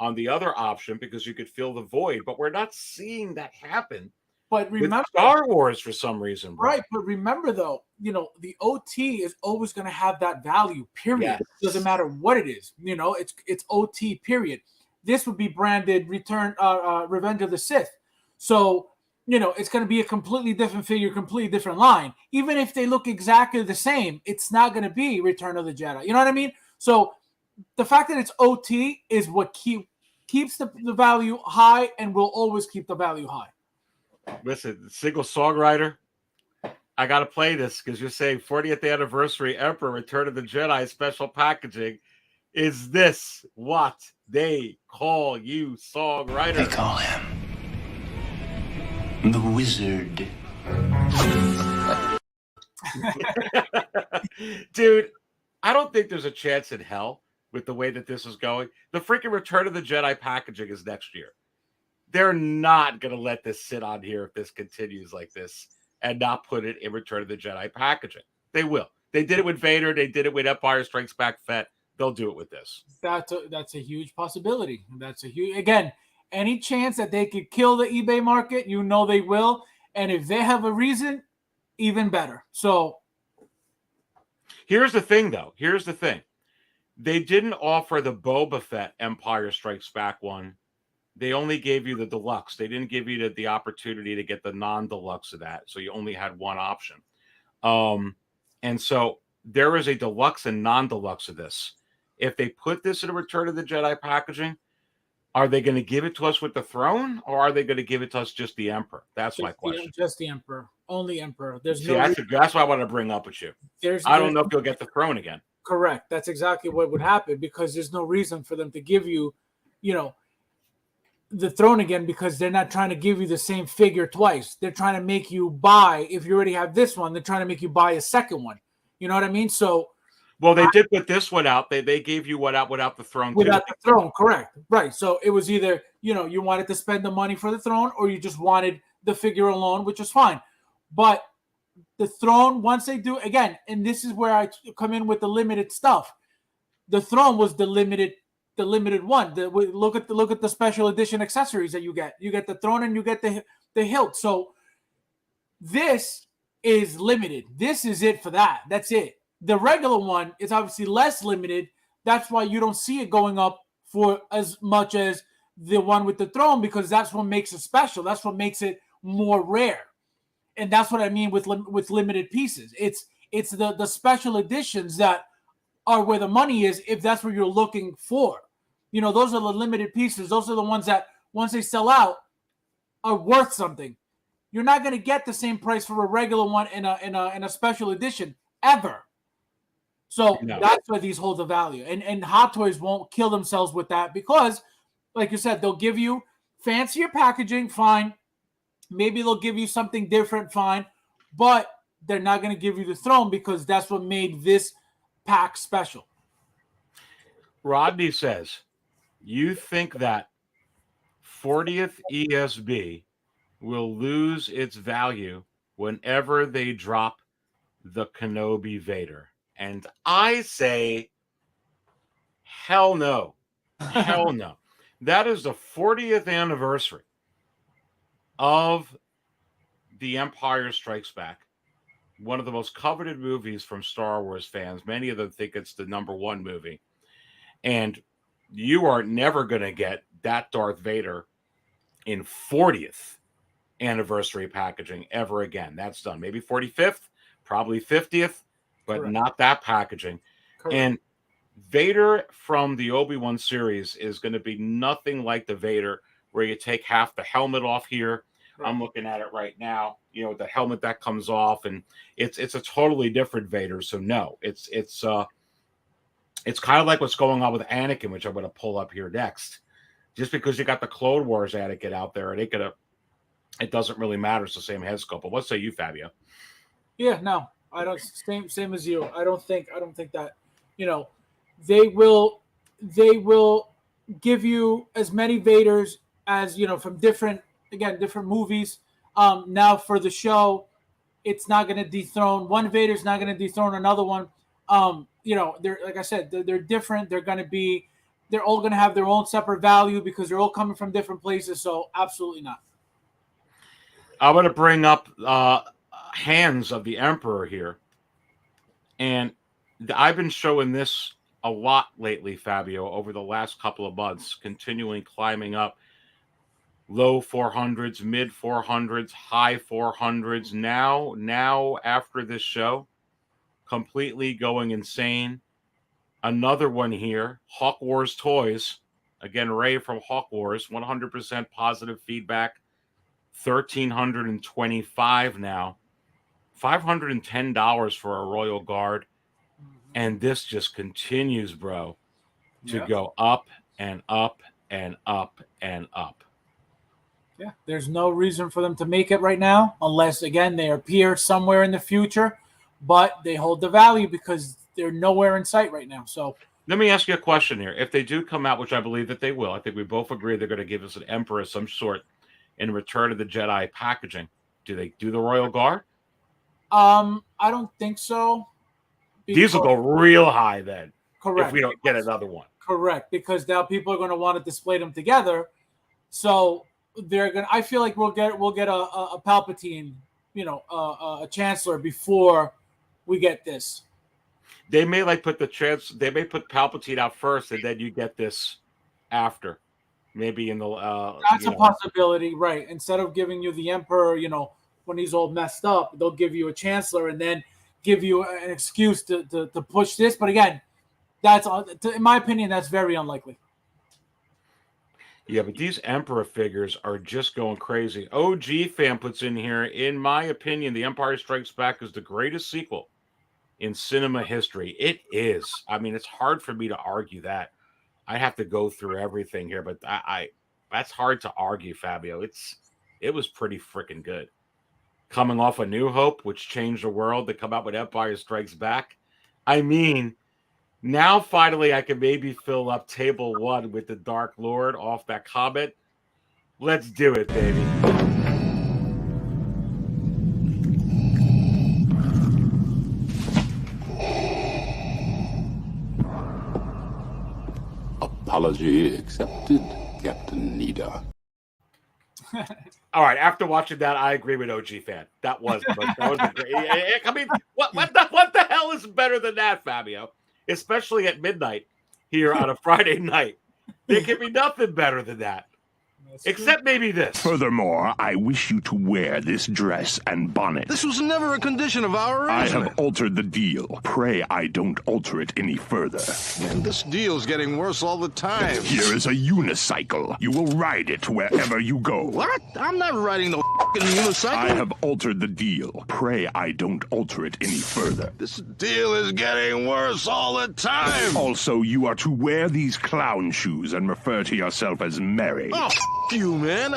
on the other option because you could fill the void. But we're not seeing that happen.
But remember,
with Star Wars for some reason, bro.
Right? But remember, though, the OT is always going to have that value. Period.
Yes.
It doesn't matter what it is. It's OT. Period. This would be branded Revenge of the Sith. So it's going to be a completely different figure, completely different line. Even if they look exactly the same, it's not going to be Return of the Jedi. You know what I mean? So the fact that it's OT is what keeps the value high and will always keep the value high.
Listen, single songwriter, I got to play this because you're saying 40th anniversary Emperor Return of the Jedi special packaging. Is this what they call you, songwriter?
They call him the Wizard.
Dude, I don't think there's a chance in hell with the way that this is going. The freaking Return of the Jedi packaging is next year. They're not going to let this sit on here if this continues like this and not put it in Return of the Jedi packaging. They will. They did it with Vader. They did it with Empire Strikes Back Fett. They'll do it with this.
That's a huge possibility. Again, any chance that they could kill the eBay market, they will. And if they have a reason, even better. So
here's the thing, though. Here's the thing. They didn't offer the Boba Fett Empire Strikes Back one. They only gave you the deluxe. They didn't give you the opportunity to get the non-deluxe of that. So you only had one option. And so there is a deluxe and non-deluxe of this. If they put this in a Return of the Jedi packaging, are they going to give it to us with the throne, or are they going to give it to us just the Emperor? That's my question.
Just the Emperor. Only Emperor. There's
that's what I want to bring up with you. I don't know if you'll get the throne again.
Correct. That's exactly what would happen because there's no reason for them to give you, the throne again because they're not trying to give you the same figure twice. They're trying to make you buy. If you already have this one, they're trying to make you buy a second one. You know what I mean? So,
well, they did put this one out. They gave you one out without the throne.
Without the throne, correct. Right. So it was either, you wanted to spend the money for the throne or you just wanted the figure alone, which is fine. But the throne, once they do, again, and this is where I come in with the limited stuff. The throne was the limited one. Look at the special edition accessories that you get. You get the throne and you get the hilt. So this is limited. This is it for that. That's it. The regular one is obviously less limited. That's why you don't see it going up for as much as the one with the throne because that's what makes it special. That's what makes it more rare. And that's what I mean with limited pieces. It's the special editions that are where the money is if that's what you're looking for. Those are the limited pieces. Those are the ones that once they sell out are worth something. You're not going to get the same price for a regular one in a special edition ever. So that's where these hold the value. And Hot Toys won't kill themselves with that because, like you said, they'll give you fancier packaging, fine. Maybe they'll give you something different, fine. But they're not going to give you the throne because that's what made this pack special.
Rodney says, you think that 40th ESB will lose its value whenever they drop the Kenobi Vader? And I say, hell no. Hell no. That is the 40th anniversary of The Empire Strikes Back, one of the most coveted movies from Star Wars fans. Many of them think it's the #1 movie. And you are never going to get that Darth Vader in 40th anniversary packaging ever again. That's done. Maybe 45th, probably 50th, but
Correct.
Not that packaging.
Correct.
And Vader from the Obi-Wan series is going to be nothing like the Vader where you take half the helmet off here I'm looking at it right now. You know, the helmet that comes off, and it's a totally different Vader. So no, it's kind of like what's going on with Anakin, which I'm going to pull up here next. Just because you got the Clone Wars Anakin out there, it doesn't really matter. It's the same head sculpt. But what say you, Fabio?
Yeah, no, I don't. Same as you. I don't think that, they will give you as many Vaders as from different movies. Now for the show, it's not going to dethrone one Vader's not going to dethrone another one. They're, like I said, they're different. They're all going to have their own separate value because they're all coming from different places. So absolutely not.
I'm going to bring up hands of the Emperor here, and I've been showing this a lot lately, Fabio, over the last couple of months, continuing climbing up. Low 400s, mid 400s, high 400s. Now after this show, completely going insane. Another one here, Hawk Wars Toys. Again, Ray from Hawk Wars, 100% positive feedback. 1,325 now. $510 for a Royal Guard. And this just continues, bro, to go up and up and up and up.
Yeah, there's no reason for them to make it right now, unless, again, they appear somewhere in the future, but they hold the value because they're nowhere in sight right now. So
let me ask you a question here. If they do come out, which I believe that they will, I think we both agree they're going to give us an Emperor of some sort in Return of the Jedi packaging. Do they do the Royal Guard?
I don't think so.
These will go real high then.
Correct.
If we don't get another one.
Correct, because now people are going to want to display them together. So they're going. I feel like we'll get a Palpatine, a Chancellor before we get this.
They may put They may put Palpatine out first, and then you get this after. Maybe in the.
That's a possibility, right? Instead of giving you the Emperor, when he's all messed up, they'll give you a Chancellor, and then give you an excuse to push this. But again, in my opinion, that's very unlikely.
Yeah, but these Emperor figures are just going crazy. OG fan puts in here, in my opinion, The Empire Strikes Back is the greatest sequel in cinema history. It is. I mean, it's hard for me to argue that. I have to go through everything here, but I that's hard to argue, Fabio. It was pretty freaking good. Coming off A New Hope, which changed the world, to come out with Empire Strikes Back. I mean, now finally I can maybe fill up table 1 with the Dark Lord off that comet. Let's do it, baby.
Apology accepted, Captain Nida.
All right, after watching that, I agree with OG fan. That was a great. I mean, what the hell is better than that, Fabio? Especially at midnight here on a Friday night. There can be nothing better than that. Except maybe this.
Furthermore, I wish you to wear this dress and bonnet.
This was never a condition of our
I
arrangement.
have altered the deal. Pray I don't alter it any further.
And this deal's getting worse all the time.
Here is a unicycle. You will ride it wherever you go.
What? I'm not riding the f***ing unicycle.
I have altered the deal. Pray I don't alter it any further.
This deal is getting worse all the time.
Also, you are to wear these clown shoes and refer to yourself as Mary.
Oh, you, man.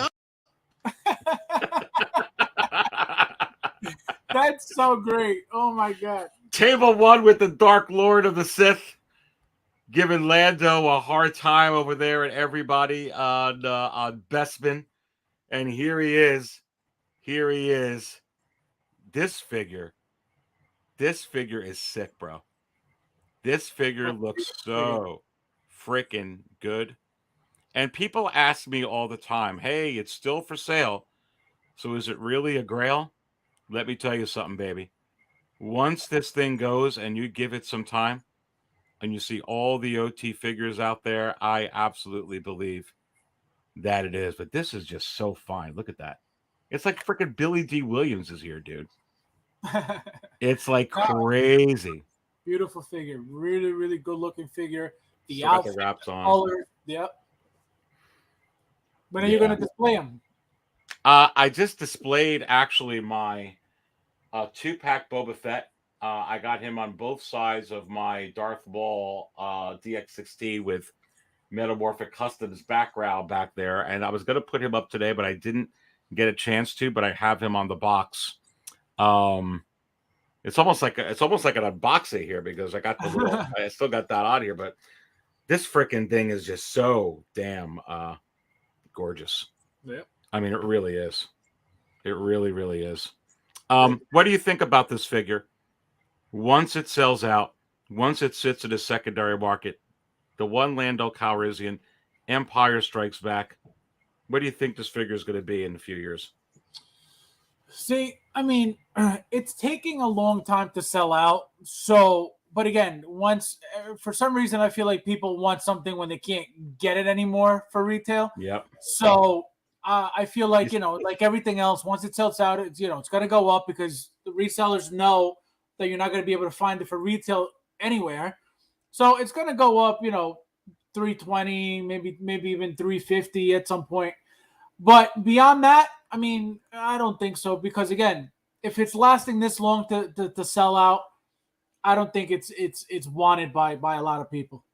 That's so great. Oh, my God.
Table 1 with the Dark Lord of the Sith, giving Lando a hard time over there and everybody on Bespin. And here he is. Here he is. This figure is sick, bro. This figure looks so freaking good. And people ask me all the time, hey, it's still for sale. So is it really a grail? Let me tell you something, baby. Once this thing goes and you give it some time and you see all the OT figures out there, I absolutely believe that it is. But this is just so fine. Look at that. It's like freaking Billy D. Williams is here, dude. It's like crazy.
Beautiful figure. Really, really good looking figure. The
Still got
outfit,
the wraps on.
color. Yep. When are you going to display them?
I just displayed actually my 2-pack Boba Fett. I got him on both sides of my Darth Maul DX6T with Metamorphic Customs background back there, and I was going to put him up today, but I didn't get a chance to. But I have him on the box. It's almost like an unboxing here because I got the little, I still got that on here, but this freaking thing is just so damn gorgeous.
Yeah.
I mean, it really is. It really, really is. What do you think about this figure? Once it sells out, once it sits in a secondary market, the one Lando Calrissian, Empire Strikes Back. What do you think this figure is going to be in a few years?
See, I mean, it's taking a long time to sell out. So, but again, once for some reason, I feel like people want something when they can't get it anymore for retail.
Yep.
So I feel like, like everything else, once it sells out, it's going to go up because the resellers know that you're not going to be able to find it for retail anywhere. So it's going to go up, $320, maybe even $350 at some point. But beyond that, I mean, I don't think so because again, if it's lasting this long to sell out, I don't think it's wanted by a lot of people.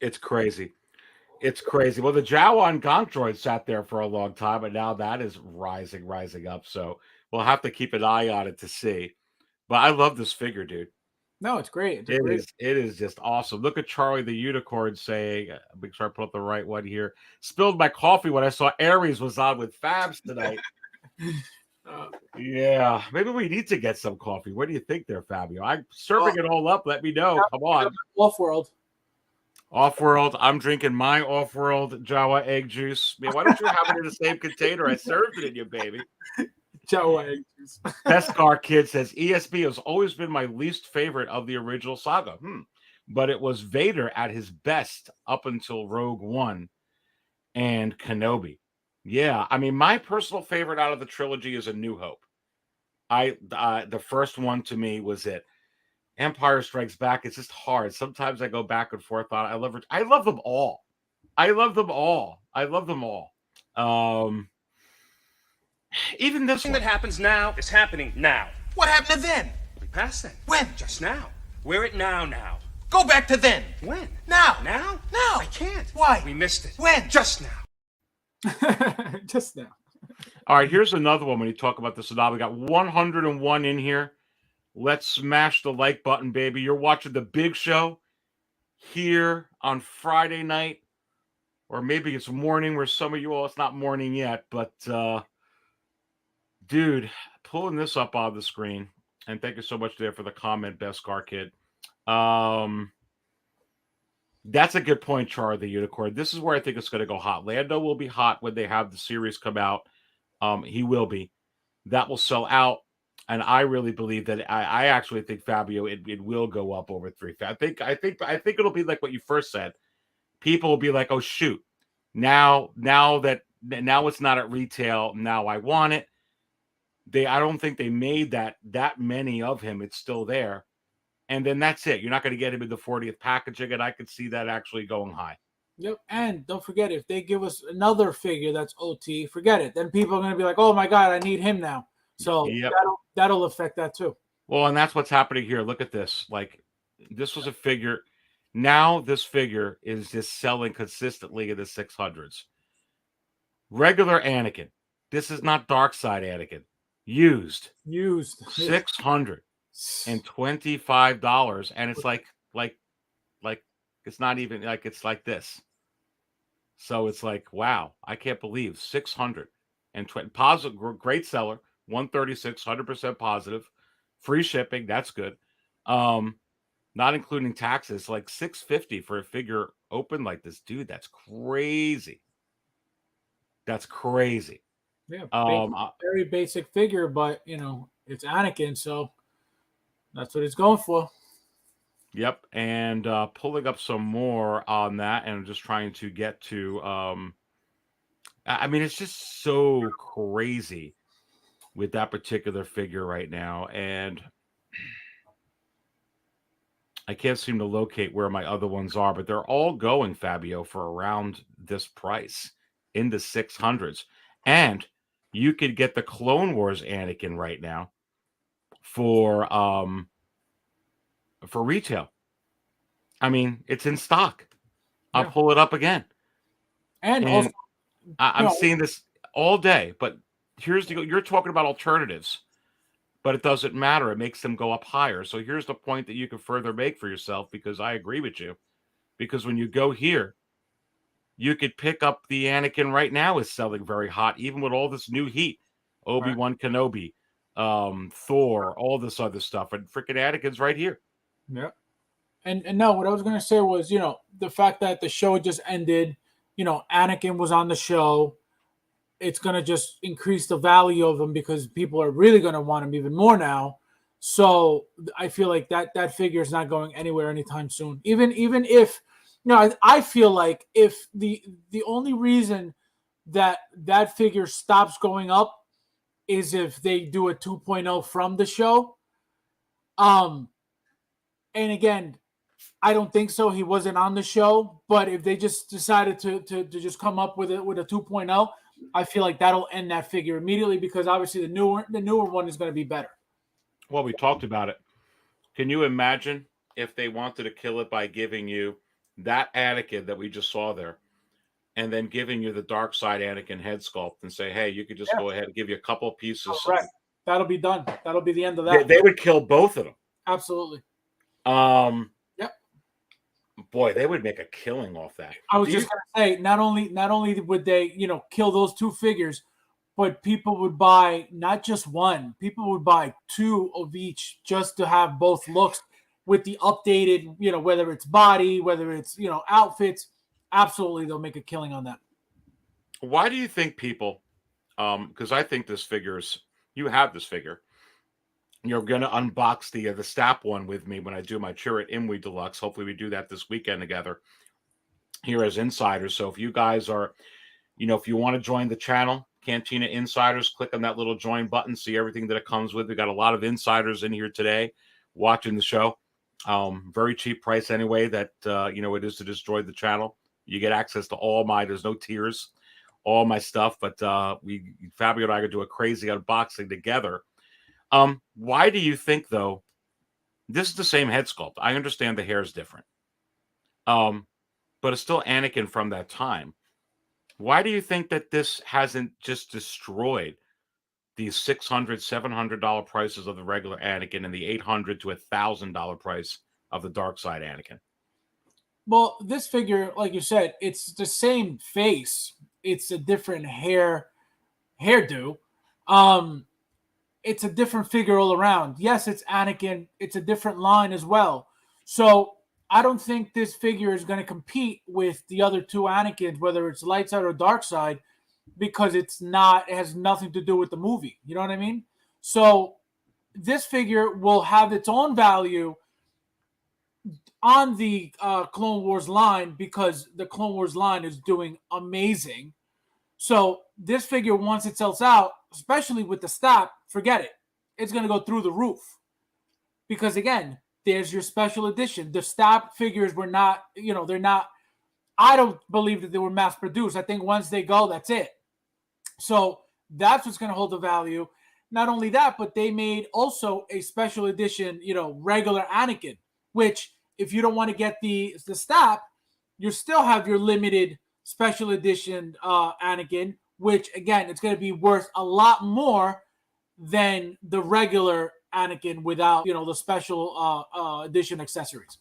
It's crazy. It's crazy. Well, the Jawa and Gontroid sat there for a long time, but now that is rising up. So we'll have to keep an eye on it to see. But I love this figure, dude.
No, it's great.
It is just awesome. Look at Charlie the Unicorn saying, make sure I put up the right one here. Spilled my coffee when I saw Aries was on with Fabs tonight. Yeah, maybe we need to get some coffee. What do you think there, Fabio? I'm serving it all up. Let me know. Come on.
Off-world.
Off-world. I'm drinking my off-world Jawa egg juice. Man, why don't you have it in the same container I served it in, you baby?
Jawa egg juice.
Beskar Kid says, ESB has always been my least favorite of the original saga. But it was Vader at his best up until Rogue One and Kenobi. Yeah, I mean, my personal favorite out of the trilogy is A New Hope. The first one to me was it. Empire Strikes Back, it's just hard. Sometimes I go back and forth on it. I love them all. I love them all. Even this
thing that happens now is happening now.
What happened to then?
We passed then.
When?
Just now. We're at now.
Go back to then.
When?
Now.
Now?
Now.
I can't.
Why?
We missed it.
When?
Just now.
Just now.
All right, here's another one when you talk about this. Now we got 101 in here. Let's smash the like button, baby. You're watching The Big Show here on Friday night, or maybe it's morning where some of you all, it's not morning yet, but dude, pulling this up on the screen, and thank you so much there for the comment, Beskar Kid. That's a good point, Char the Unicorn. This is where I think it's going to go hot. Lando will be hot when they have the series come out. He will be. That will sell out. And I really believe that I actually think, Fabio, it will go up over 3. I think it'll be like what you first said. People will be like, oh shoot, now it's not at retail. Now I want it. I don't think they made that many of him. It's still there. And then that's it. You're not going to get him in the 40th packaging, and I could see that actually going high.
Yep. And don't forget, if they give us another figure that's OT, forget it. Then people are going to be like, oh my God, I need him now. So
yep.
that'll affect that too.
Well, and that's what's happening here. Look at this. Like, this was a figure. Now this figure is just selling consistently in the 600s. Regular Anakin. This is not Dark Side Anakin. Used. $625. And it's like it's not even like, it's like this. So it's like, wow, I can't believe 620 positive, great seller, 136, 100% positive, free shipping. That's good. Not including taxes, like $650 for a figure open like this, dude. That's crazy. That's crazy.
Yeah, very basic figure, but it's Anakin, so that's what it's going for.
Yep, and pulling up some more on that, and just trying to get to. I mean, it's just so crazy with that particular figure right now, and I can't seem to locate where my other ones are, but they're all going, Fabio, for around this price in the 600s. And you could get the Clone Wars Anakin right now for retail. I mean, it's in stock. I'll pull it up again.
And also,
I'm seeing this all day, but you're talking about alternatives, but it doesn't matter. It makes them go up higher. So here's the point that you can further make for yourself, because I agree with you. Because when you go here, you could pick up the Anakin right now is selling very hot, even with all this new heat. Obi-Wan Kenobi, Thor, all this other stuff, and freaking Anakin's right here.
Yeah. And no, what I was gonna say was, the fact that the show just ended, Anakin was on the show. It's gonna just increase the value of him because people are really gonna want him even more now. So I feel like that figure is not going anywhere anytime soon. Even if, I feel like if the only reason that figure stops going up is if they do a 2.0 from the show. And again, I don't think so. He wasn't on the show, but if they just decided to just come up with a 2.0, I feel like that'll end that figure immediately, because obviously the newer one is going to be better.
Well, we talked about it. Can you imagine if they wanted to kill it by giving you that Anakin that we just saw there, and then giving you the dark side Anakin head sculpt and say, hey, you could just go ahead and give you a couple of pieces.
Correct. That'll be done. That'll be the end of that.
They would kill both of them.
Absolutely.
Yep. Boy, they would make a killing off that.
I was just gonna say, not only would they, kill those two figures, but people would buy not just one. People would buy two of each just to have both looks with the updated, whether it's body, whether it's, outfits. Absolutely, they'll make a killing on that.
Why do you think people, because I think you have this figure. You're going to unbox the Stap one with me when I do my Chirrut Imwe Deluxe. Hopefully we do that this weekend together here as insiders. So if you guys are, if you want to join the channel, Cantina Insiders, click on that little join button, see everything that it comes with. We got a lot of insiders in here today watching the show. Very cheap price anyway that, it is to just join the channel. You get access to there's no tiers, all my stuff. But Fabio and I could do a crazy unboxing together. Why do you think, though, this is the same head sculpt? I understand the hair is different. But it's still Anakin from that time. Why do you think that this hasn't just destroyed these $600, $700 prices of the regular Anakin and the $800 to $1,000 price of the dark side Anakin?
Well, this figure, like you said, it's the same face. It's a different hairdo. It's a different figure all around. Yes, it's Anakin. It's a different line as well. So I don't think this figure is going to compete with the other two Anakins, whether it's light side or dark side, because it has nothing to do with the movie. You know what I mean? So this figure will have its own value on the Clone Wars line, because the Clone Wars line is doing amazing. So this figure, once it sells out, especially with the Stap, forget it. It's going to go through the roof. Because again, there's your special edition. The Stap figures were not, they're not, I don't believe that they were mass produced. I think once they go, that's it. So that's what's going to hold the value. Not only that, but they made also a special edition, regular Anakin, which if you don't want to get the Stap, you still have your limited special edition Anakin, which again, it's going to be worth a lot more than the regular Anakin without, the special edition accessories.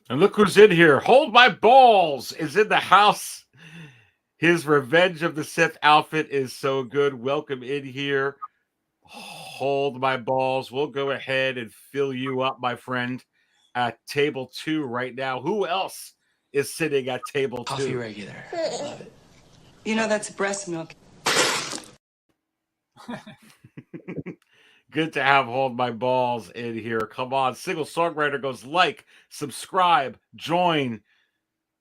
And look who's in here. Hold My Balls is in the house. His Revenge of the Sith outfit is so good. Welcome in here. Hold My Balls. We'll go ahead and fill you up, my friend, at table 2 right now. Who else is sitting at table 2?
Coffee regular. Love it. That's breast milk.
Good to have Hold My Balls in here. Come on. Single Songwriter goes like, subscribe, join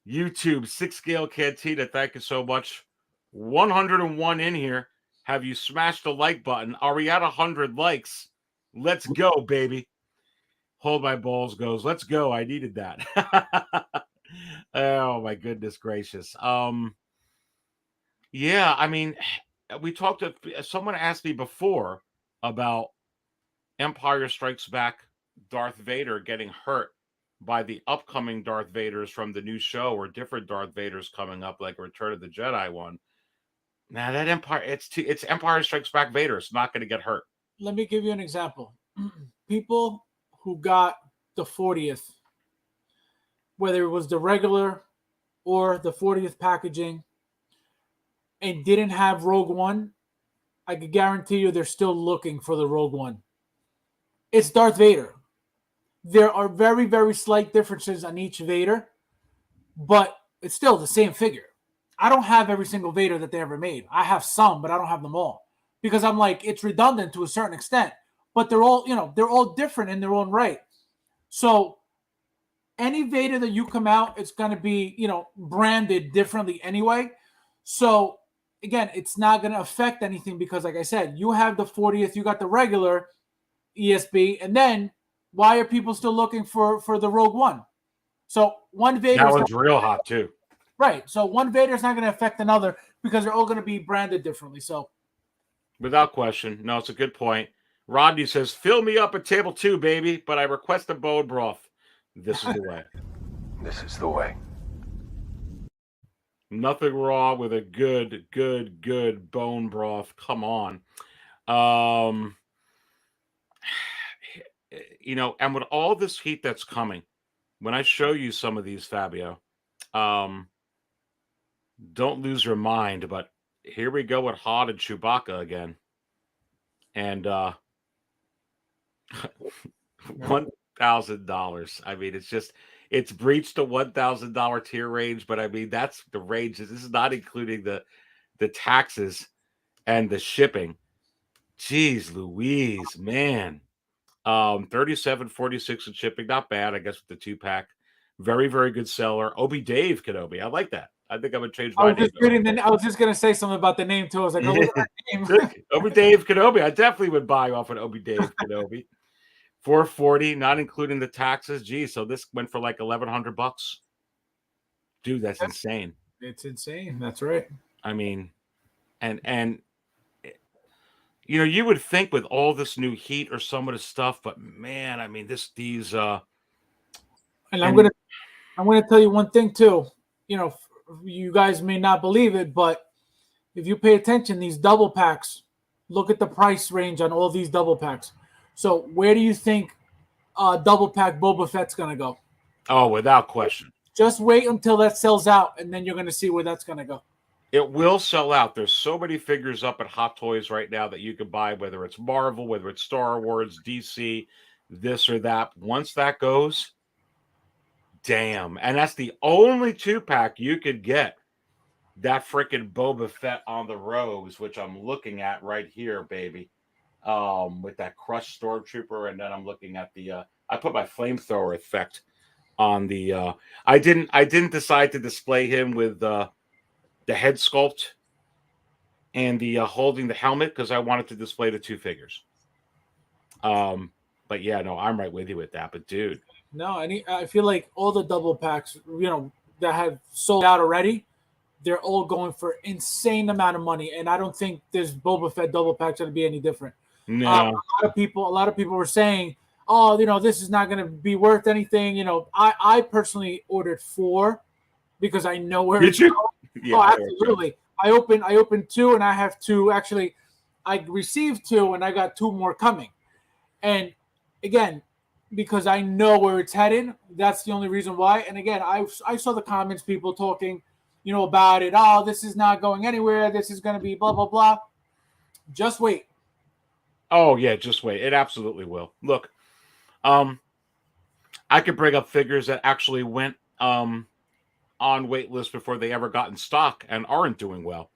YouTube, 6 Scale Cantina. Thank you so much. 101 in here. Have you smashed the like button? Are we at 100 likes? Let's go, baby. Hold My Balls goes, let's go. I needed that. Oh, my goodness gracious. Yeah, I mean, we talked to someone asked me before about Empire Strikes Back Darth Vader getting hurt by the upcoming Darth Vaders from the new show, or different Darth Vaders coming up, like Return of the Jedi one. Now that Empire, it's Empire Strikes Back Vader. It's not going to get hurt.
Let me give you an example. People who got the 40th, whether it was the regular or the 40th packaging, and didn't have Rogue One, I could guarantee you they're still looking for the Rogue One. It's Darth Vader. There are very, very slight differences on each Vader, but it's still the same figure. I don't have every single Vader that they ever made. I have some, but I don't have them all. Because I'm like, it's redundant to a certain extent. But they're all, they're all different in their own right. So any Vader that you come out, it's going to be, branded differently anyway. So again, it's not going to affect anything because, like I said, you have the 40th, you got the regular ESB, and then why are people still looking for the Rogue One? So one Vader,
that one's real hot too,
right? So one Vader is not going to affect another because they're all going to be branded differently. So,
without question, no, it's a good point. Rodney says, "Fill me up at table 2, baby, but I request a bone broth." This is the way.
This is the way.
Nothing wrong with a good bone broth. Come on. And with all this heat that's coming, when I show you some of these, Fabio, don't lose your mind, but here we go with Hot and Chewbacca again. And $1,000. I mean, it's breached the $1,000 tier range, but I mean, that's the range. This is not including the taxes and the shipping. Jeez Louise, man. $37.46 in shipping, not bad, I guess, with the 2-pack. Very, very good seller. Obi Dave Kenobi, I like that. I think I'm gonna change my name.
I was just gonna say something about the name too. I was like, look at that name.
Obi Dave Kenobi. I definitely would buy off an Obi Dave Kenobi. $440, not including the taxes. Geez, so this went for like $1,100. Dude, that's insane.
It's insane. That's right.
I mean, and you would think with all this new heat or some of the stuff, but man, I mean, these
and I'm gonna tell you one thing too. You guys may not believe it, but if you pay attention, these double packs, look at the price range on all these double packs. So where do you think double pack Boba Fett's gonna go?
Oh, without question.
Just wait until that sells out, and then you're gonna see where that's gonna go.
It will sell out. There's so many figures up at Hot Toys right now that you can buy, whether it's Marvel, whether it's Star Wars, DC, this or that. Once that goes, damn. And that's the only 2-pack you could get. That freaking Boba Fett on the Rose, which I'm looking at right here, baby. With that crushed stormtrooper, and then I'm looking at the I put my flamethrower effect on the I didn't decide to display him with the head sculpt and the holding the helmet because I wanted to display the 2 figures. But yeah, no, I'm right with you with that. But dude,
no, I feel like all the double packs, that have sold out already, they're all going for insane amount of money, and I don't think this Boba Fett double pack going to be any different.
No.
A lot of people were saying, "Oh, this is not going to be worth anything." I personally ordered 4 because I know where it's going. Yeah, absolutely. I opened 2, and I have 2. Actually, I received 2, and I got 2 more coming. And again, because I know where it's headed, that's the only reason why. And again, I saw the comments, people talking, about it. Oh, this is not going anywhere. This is going to be blah blah blah. Just wait.
Oh yeah, just wait. It absolutely will. Look, I could bring up figures that actually went on wait list before they ever got in stock and aren't doing well.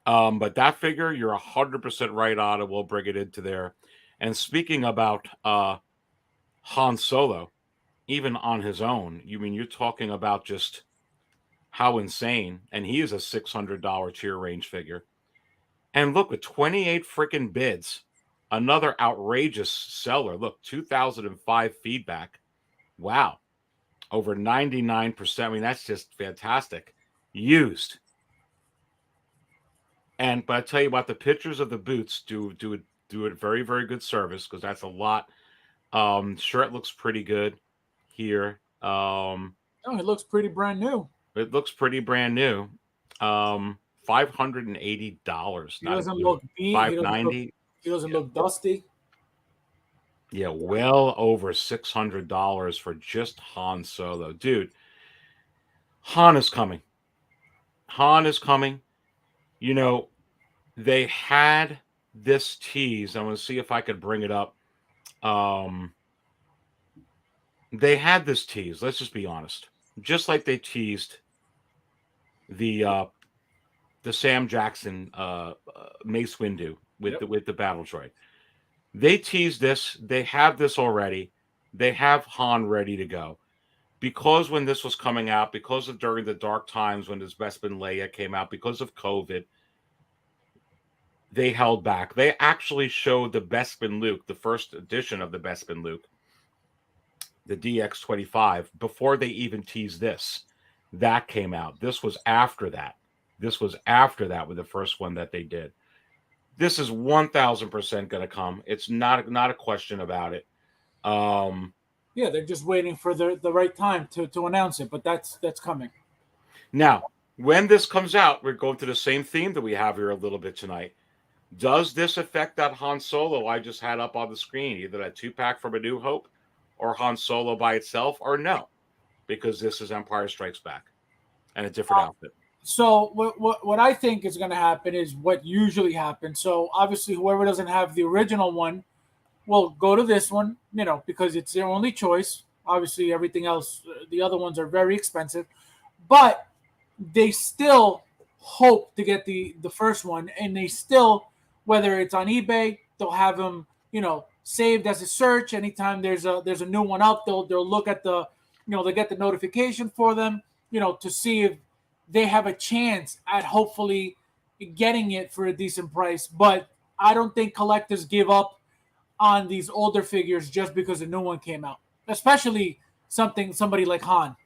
But that figure, you're 100% right on, and we'll bring it into there. And speaking about Han Solo, even on his own, you're talking about just how insane, and he is a $600 tier range figure. And look, with 28 freaking bids, another outrageous seller. Look, 2005 feedback. Wow. Over 99%. That's just fantastic. Used. But I tell you what, the pictures of the boots do it very, very good service, because that's a lot. Shirt looks pretty good here.
Oh, it looks pretty brand new.
It looks pretty brand new. $580.
He doesn't look beat.
$590.
He doesn't look dusty.
Yeah, well over $600 for just Han Solo. Dude, Han is coming. Han is coming. You know, they had this tease. I'm going to see if I could bring it up. They had this tease. Let's just be honest. Just like they teased the Sam Jackson Mace Windu with the battle droid. They teased this. They have this already. They have Han ready to go. Because when this was coming out, because of during the dark times when this Bespin Leia came out, because of COVID, they held back. They actually showed the Bespin Luke, the first edition of the Bespin Luke, the DX25, before they even teased this. That came out. This was after that. This was after that with the first one that they did. This is 1,000% going to come. It's not a question about it.
Yeah, they're just waiting for the right time to announce it, but that's coming.
Now, when this comes out, we're going to the same theme that we have here a little bit tonight. Does this affect that Han Solo I just had up on the screen, either that 2-pack from A New Hope or Han Solo by itself, or no? Because this is Empire Strikes Back and a different outfit.
So what I think is going to happen is what usually happens. So obviously, whoever doesn't have the original one will go to this one, because it's their only choice. Obviously, everything else, the other ones are very expensive, but they still hope to get the first one, and they still, whether it's on eBay, they'll have them, saved as a search. Anytime there's a new one up, they'll look at the, they'll get the notification for them, to see if they have a chance at hopefully getting it for a decent price. But I don't think collectors give up on these older figures just because a new one came out, especially somebody like Han.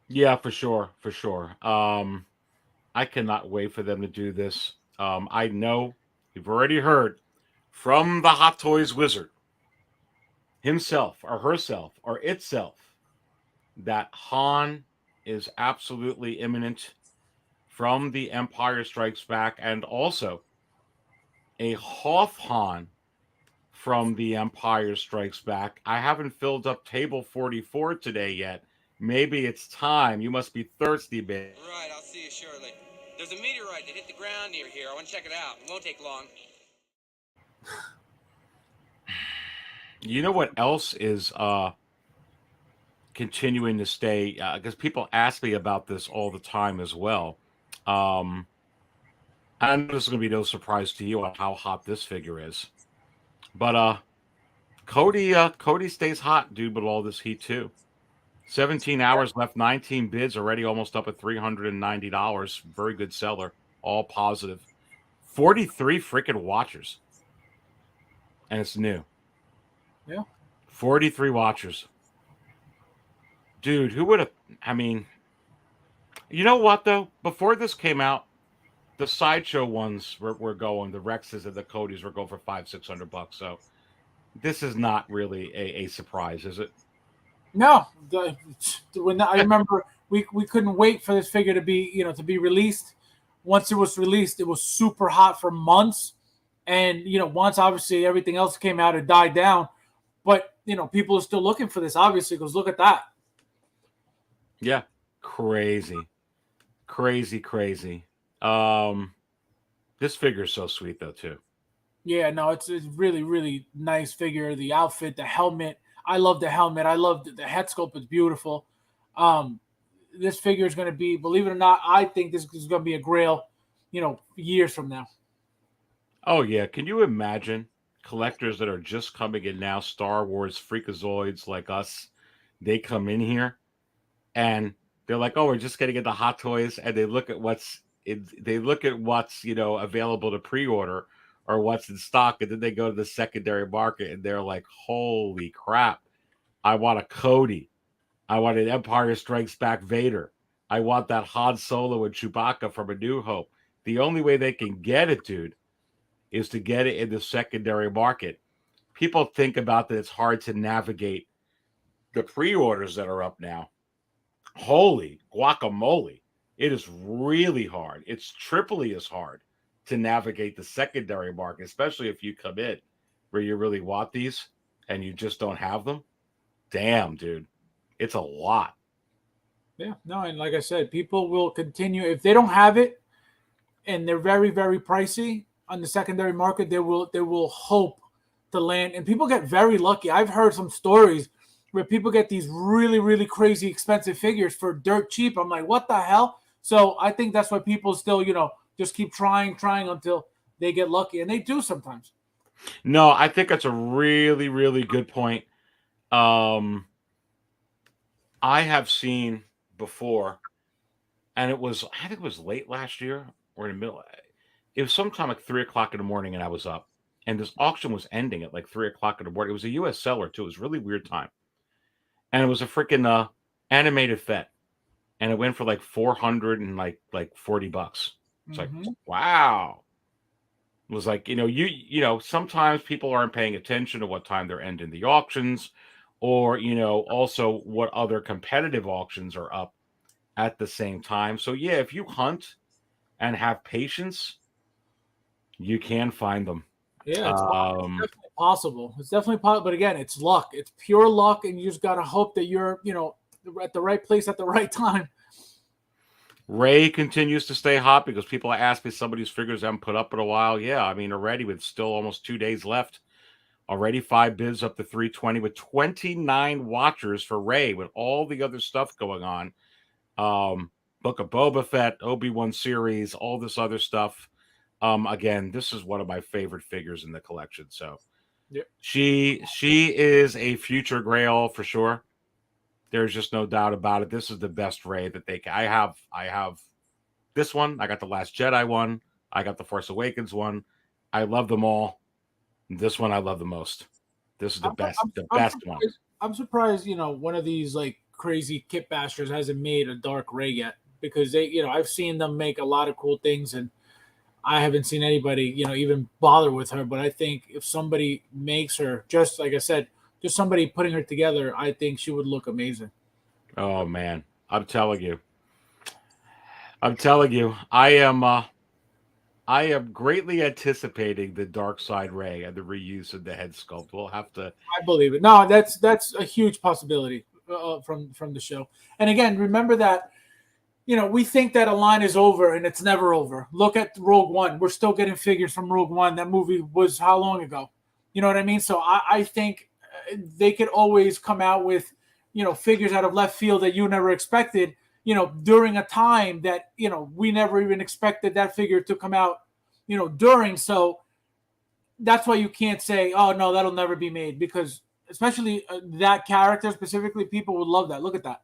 Yeah, for sure. I cannot wait for them to do this. I know you've already heard from the Hot Toys wizard himself or herself or itself that Han is absolutely imminent from the Empire Strikes Back, and also a Hoth Han from the Empire Strikes Back. I haven't filled up table 44 today yet. Maybe it's time. You must be thirsty, babe.
Right, I'll see you shortly. There's a meteorite that hit the ground near here. I want to check it out. It won't take long.
You know what else is continuing to stay? Because people ask me about this all the time as well. I know this is going to be no surprise to you on how hot this figure is. But Cody stays hot, dude, with all this heat too. 17 hours left, 19 bids, already almost up at $390. Very good seller, all positive. 43 freaking watchers. And it's new.
Yeah.
43 watchers. Dude, who would have, you know what though? Before this came out, the Sideshow ones were going, the Rexes and the Codys were going for $500-600. So this is not really a surprise, is it?
No, when I remember we couldn't wait for this figure to be released. Once it was released, it was super hot for months, and once obviously everything else came out, it died down. But people are still looking for this, obviously, because look at that.
Yeah, crazy. This figure is so sweet though too.
Yeah, no, it's a really, really nice figure. The outfit, the helmet. I love the helmet. I love the head sculpt. It's beautiful. This figure is going to be, believe it or not, I think this is going to be a grail, years from now.
Oh, yeah. Can you imagine collectors that are just coming in now, Star Wars freakazoids like us? They come in here and they're like, oh, we're just going to get the Hot Toys. And they look at what's available to pre-order or what's in stock, and then they go to the secondary market and they're like, holy crap, I want a Cody. I want an Empire Strikes Back Vader. I want that Han Solo and Chewbacca from A New Hope. The only way they can get it, dude, is to get it in the secondary market. People think about that it's hard to navigate the pre-orders that are up now. Holy guacamole. It is really hard. It's triply as hard to navigate the secondary market, especially if you come in where you really want these and you just don't have them. Damn, dude. It's a lot.
Yeah, no, and like I said, people will continue. If they don't have it and they're very, very pricey on the secondary market, they will hope to land. And people get very lucky. I've heard some stories where people get these really, really crazy expensive figures for dirt cheap. I'm like, what the hell? So I think that's why people still, just keep trying until they get lucky. And they do sometimes.
No, I think that's a really, really good point. I have seen before, and I think it was late last year or in the middle. It was sometime like 3:00 in the morning, and I was up, and this auction was ending at like 3:00 in the morning. It was a U.S. seller too. It was a really weird time, and it was a freaking animated Fett, and it went for like $440. It's like, wow. It was like, sometimes people aren't paying attention to what time they're ending the auctions, or also what other competitive auctions are up at the same time. So yeah, if you hunt and have patience, you can find them.
Yeah, it's definitely possible. It's definitely possible. But again, it's luck. It's pure luck, and you just got to hope that you're, at the right place at the right time.
Ray continues to stay hot because people ask me some of these figures haven't put up in a while. Yeah, I mean, already with still almost 2 days left, already 5 bids up to 320 with 29 watchers for Ray with all the other stuff going on. Book of Boba Fett, Obi-Wan series, all this other stuff. Again, this is one of my favorite figures in the collection. So
yep.
She is a future Grail for sure. There's just no doubt about it. This is the best Ray that they can. I have this one. I got the Last Jedi one. I got the Force Awakens one. I love them all. This one I love the most. This is the best one.
I'm surprised, one of these like crazy kit bashers hasn't made a dark Ray yet, because they, I've seen them make a lot of cool things, and I haven't seen anybody, even bother with her. But I think if somebody makes her, just like I said, just somebody putting her together, I think she would look amazing.
Oh man, I'm telling you, I am greatly anticipating the Dark Side Ray and the reuse of the head sculpt. We'll have to.
I believe it. No, that's a huge possibility from the show. And again, remember that, we think that a line is over, and it's never over. Look at Rogue One. We're still getting figures from Rogue One. That movie was how long ago? You know what I mean? So I think they could always come out with, figures out of left field that you never expected, during a time that, we never even expected that figure to come out, during. So that's why you can't say, oh, no, that'll never be made, because especially that character specifically, people would love that. Look at that.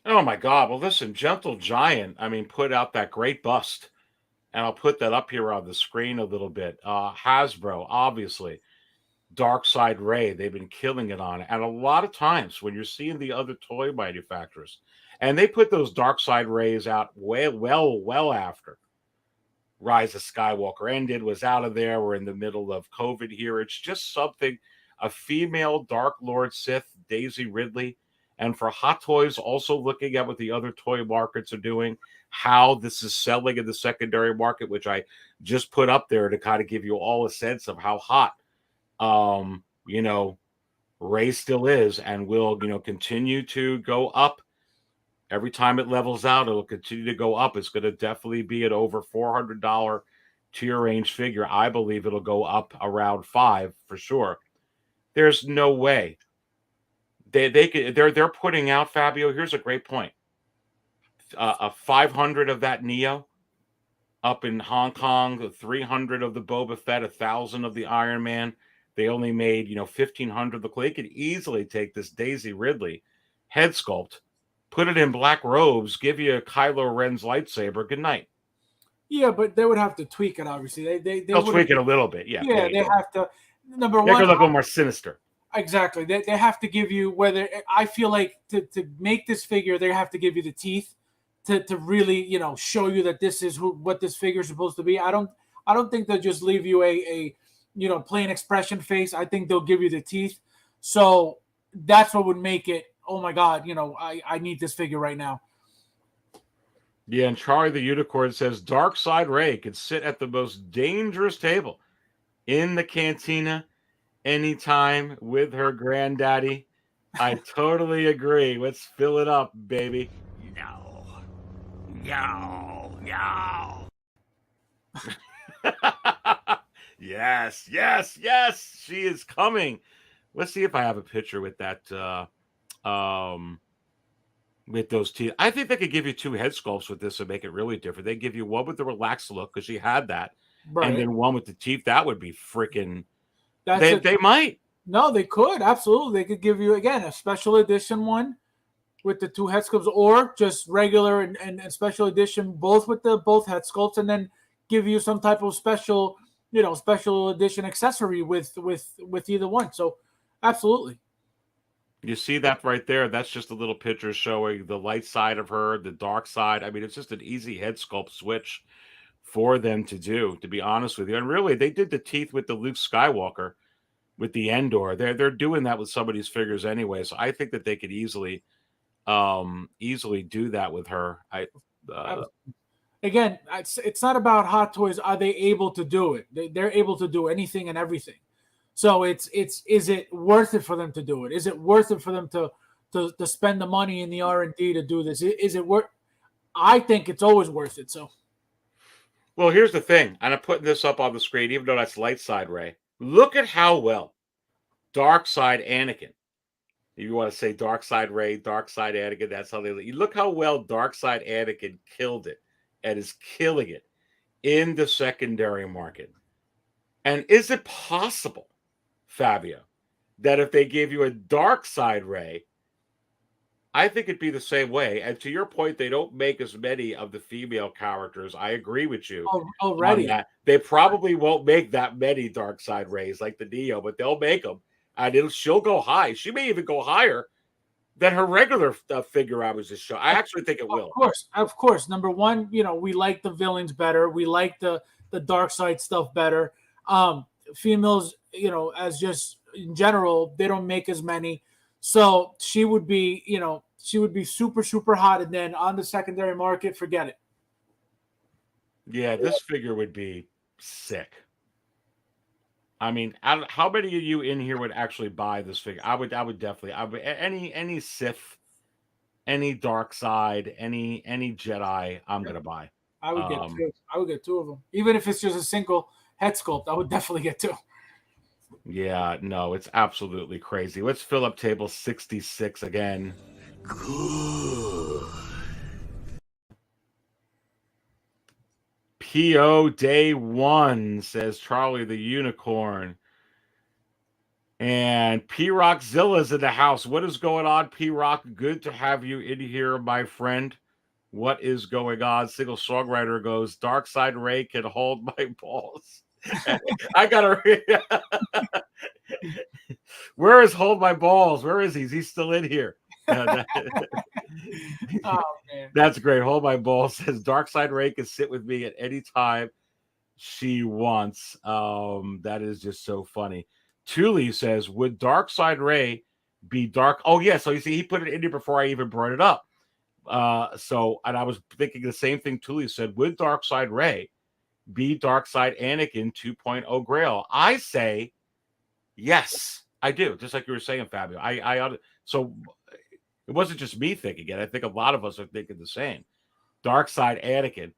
Oh, my God. Well, listen, Gentle Giant, put out that great bust, and I'll put that up here on the screen a little bit. Hasbro, obviously. Dark Side Ray, they've been killing it on it. And a lot of times when you're seeing the other toy manufacturers, and they put those Dark Side Rays out well after Rise of Skywalker ended, was out of there. We're in the middle of COVID here. It's just something, a female Dark Lord Sith, Daisy Ridley. And for Hot Toys, also looking at what the other toy markets are doing, how this is selling in the secondary market, which I just put up there to kind of give you all a sense of how hot Ray still is, and will, continue to go up. Every time it levels out, it'll continue to go up. It's going to definitely be an over $400 tier range figure. I believe it'll go up around $500 for sure. There's no way they're putting out, Fabio. Here's a great point. A 500 of that Neo up in Hong Kong, 300 of the Boba Fett, 1,000 of the Iron Man. They only made, 1,500. They could easily take this Daisy Ridley head sculpt, put it in black robes, give you a Kylo Ren's lightsaber. Good night.
Yeah, but they would have to tweak it, obviously. They'll
tweak it a little bit, yeah.
Yeah, they have to. Number one,
they could look a little more sinister.
Exactly. They have to give you, whether I feel like to make this figure, they have to give you the teeth to really, you know, show you that this is what this figure is supposed to be. I don't think they'll just leave you a you know, plain expression face. I think they'll give you the teeth. So that's what would make it, oh my God, you know, I need this figure right now.
Yeah, and Charlie the Unicorn says Darkseid Ray could sit at the most dangerous table in the cantina anytime with her granddaddy. I totally agree. Let's fill it up, baby.
No. No. No.
Yes, yes, yes. She is coming. Let's see if I have a picture with that with those teeth. I think they could give you 2 head sculpts with this and make it really different. They give you one with the relaxed look because she had that,
Right.
and then one with the teeth. That would be freaking.
That's
They might.
No, they could absolutely. They could give you again a special edition one with the 2 head sculpts, or just regular and special edition, both with the both head sculpts, and then give you some type of special, you know, special edition accessory with either one. So absolutely.
You see that right there? That's just a little picture showing the light side of her, the dark side. I mean, it's just an easy head sculpt switch for them to do, to be honest with you. And really, they did the teeth with the Luke Skywalker with the Endor. They're doing that with some of these figures anyway. So I think that they could easily do that with her.
Again, it's not about Hot Toys. Are they able to do it? They're able to do anything and everything. So is it worth it for them to do it? Is it worth it for them to spend the money in the R&D to do this? Is it worth? I think it's always worth it. So,
well, here's the thing, and I'm putting this up on the screen, even though that's light side Ray. Look at how well Dark Side Anakin. If you want to say Dark Side Ray, Dark Side Anakin, that's how they look. You look how well Dark Side Anakin killed it and is killing it in the secondary market. And is it possible, Fabio, that if they gave you a Dark Side Ray, I think it'd be the same way. And to your point, they don't make as many of the female characters. I agree with you.
Already.
On that. They probably won't make that many Dark Side Rays like the Neo, but they'll make them. And she'll go high. She may even go higher than her regular figure I was just showing. I actually think it will.
Of course. Number one, you know, we like the villains better. We like the dark side stuff better. Females, you know, as just in general, they don't make as many. So she would be, you know, super, super hot. And then on the secondary market, forget it.
Yeah, this figure would be sick. I mean, how many of you in here would actually buy this figure? I would definitely. Any Sith, any dark side, any Jedi, I'm gonna buy.
I would get 2. I would get 2 of them, even if it's just a single head sculpt. I would definitely get 2.
Yeah, no, it's absolutely crazy. Let's fill up table 66 again.
Good.
PO Day 1, says Charlie the Unicorn. And P-Rockzilla's in the house. What is going on, P-Rock? Good to have you in here, my friend. What is going on? Single Songwriter goes, Dark Side Ray can hold my balls. I got to... Where is Hold My Balls? Where is he? Is he still in here?
Oh, man.
That's great. Hold My Balls says Darkseid Ray can sit with me at any time she wants. That is just so funny. Thule says, would Darkseid Ray be dark? Oh, yeah. So you see, he put it in here before I even brought it up. And I was thinking the same thing Thule said. Would Darkseid Ray be Darkseid Anakin 2.0 Grail? I say yes, I do. Just like you were saying, Fabio. So it wasn't just me thinking it. I think a lot of us are thinking the same. Darkseid Anakin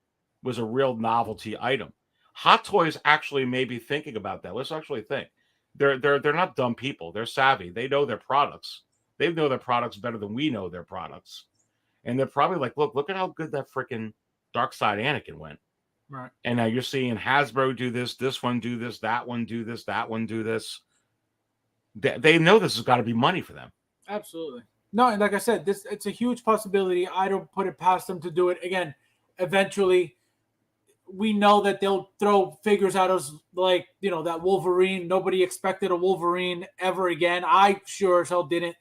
was a real novelty item. Hot Toys actually may be thinking about that. Let's actually think. They're not dumb people. They're savvy. They know their products. They know their products better than we know their products. And they're probably like, look at how good that freaking Darkseid Anakin went.
Right.
And now you're seeing Hasbro do this one do this, that one do this, that one do this. They know this has got to be money for them.
Absolutely. No, and like I said, it's a huge possibility. I don't put it past them to do it. Again, eventually, we know that they'll throw figures at us like, you know, that Wolverine. Nobody expected a Wolverine ever again. I sure as hell didn't.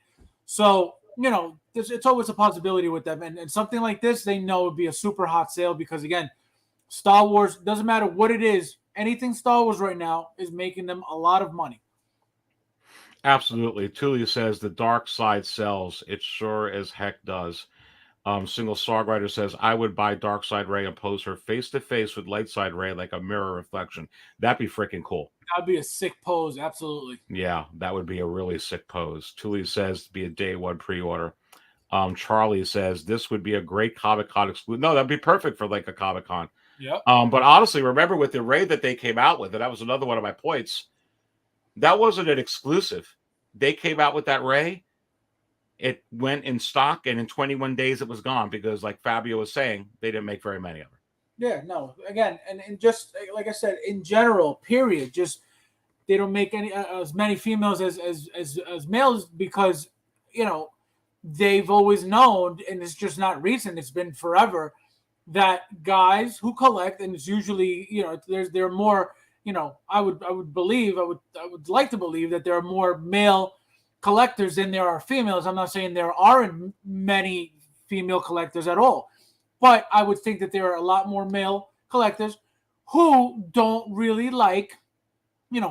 So, you know, it's always a possibility with them. And something like this, they know would be a super hot sale because, again, Star Wars, doesn't matter what it is, anything Star Wars right now is making them a lot of money.
Absolutely. Tulia says the dark side sells. It sure as heck does. Single Songwriter says, I would buy Dark Side Ray and pose her face to face with Light Side Ray like a mirror reflection. That'd be freaking cool.
That'd be a sick pose, absolutely.
Yeah, that would be a really sick pose. Tulia says be a day one pre-order. Charlie says this would be a great Comic-Con exclusive. No, that'd be perfect for like a Comic-Con.
Yep.
But honestly, remember with the Ray that they came out with, and that was another one of my points. That wasn't an exclusive. They came out with that Ray. It went in stock, and in 21 days it was gone because, like Fabio was saying, they didn't make very many of them.
Yeah, no. Again, and just like I said, in general, period. Just they don't make any as many females as males because they've always known, and it's just not recent. It's been forever that guys who collect, and it's usually there are more. I would like to believe that there are more male collectors than there are females. I'm not saying there aren't many female collectors at all, but I would think that there are a lot more male collectors who don't really like,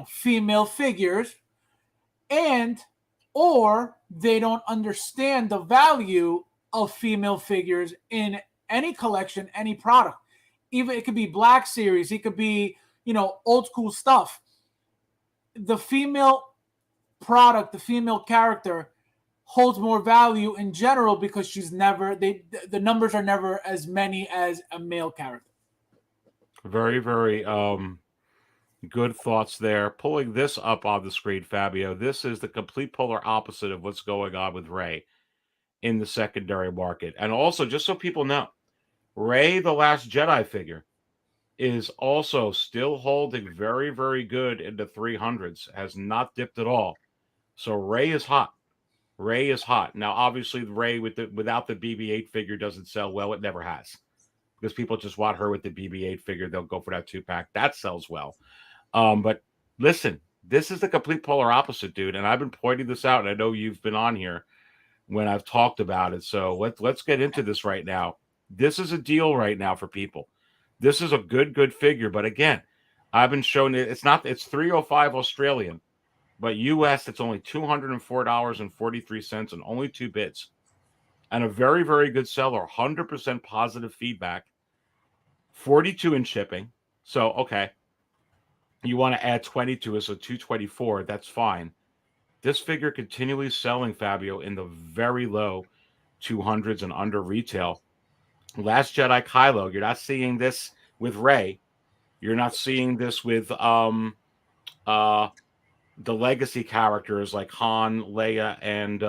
female figures, or they don't understand the value of female figures in any collection, any product. Even it could be Black Series, it could be, old school stuff. The female product, the female character holds more value in general because the numbers are never as many as a male character.
Very, very good thoughts there. Pulling this up on the screen, Fabio, this is the complete polar opposite of what's going on with Ray in the secondary market. And also, just so people know, Ray the Last Jedi figure is also still holding very, very good in the 300s, has not dipped at all. So Ray is hot. Ray is hot. Now, obviously, Ray without the BB-8 figure doesn't sell well. It never has. Because people just want her with the BB-8 figure. They'll go for that 2-pack. That sells well. But listen, this is the complete polar opposite, dude. And I've been pointing this out, and I know you've been on here when I've talked about it. So let's get into this right now. This is a deal right now for people. This is a good figure. But again, I've been showing it. It's $305 Australian. But US, it's only $204.43 and only 2 bids. And a very, very good seller. 100% positive feedback. 42 in shipping. So, okay. You want to add 20 to it, so 224. That's fine. This figure continually selling, Fabio, in the very low 200s and under retail. Last Jedi Kylo, you're not seeing this with Rey. You're not seeing this with the legacy characters like Han, Leia, and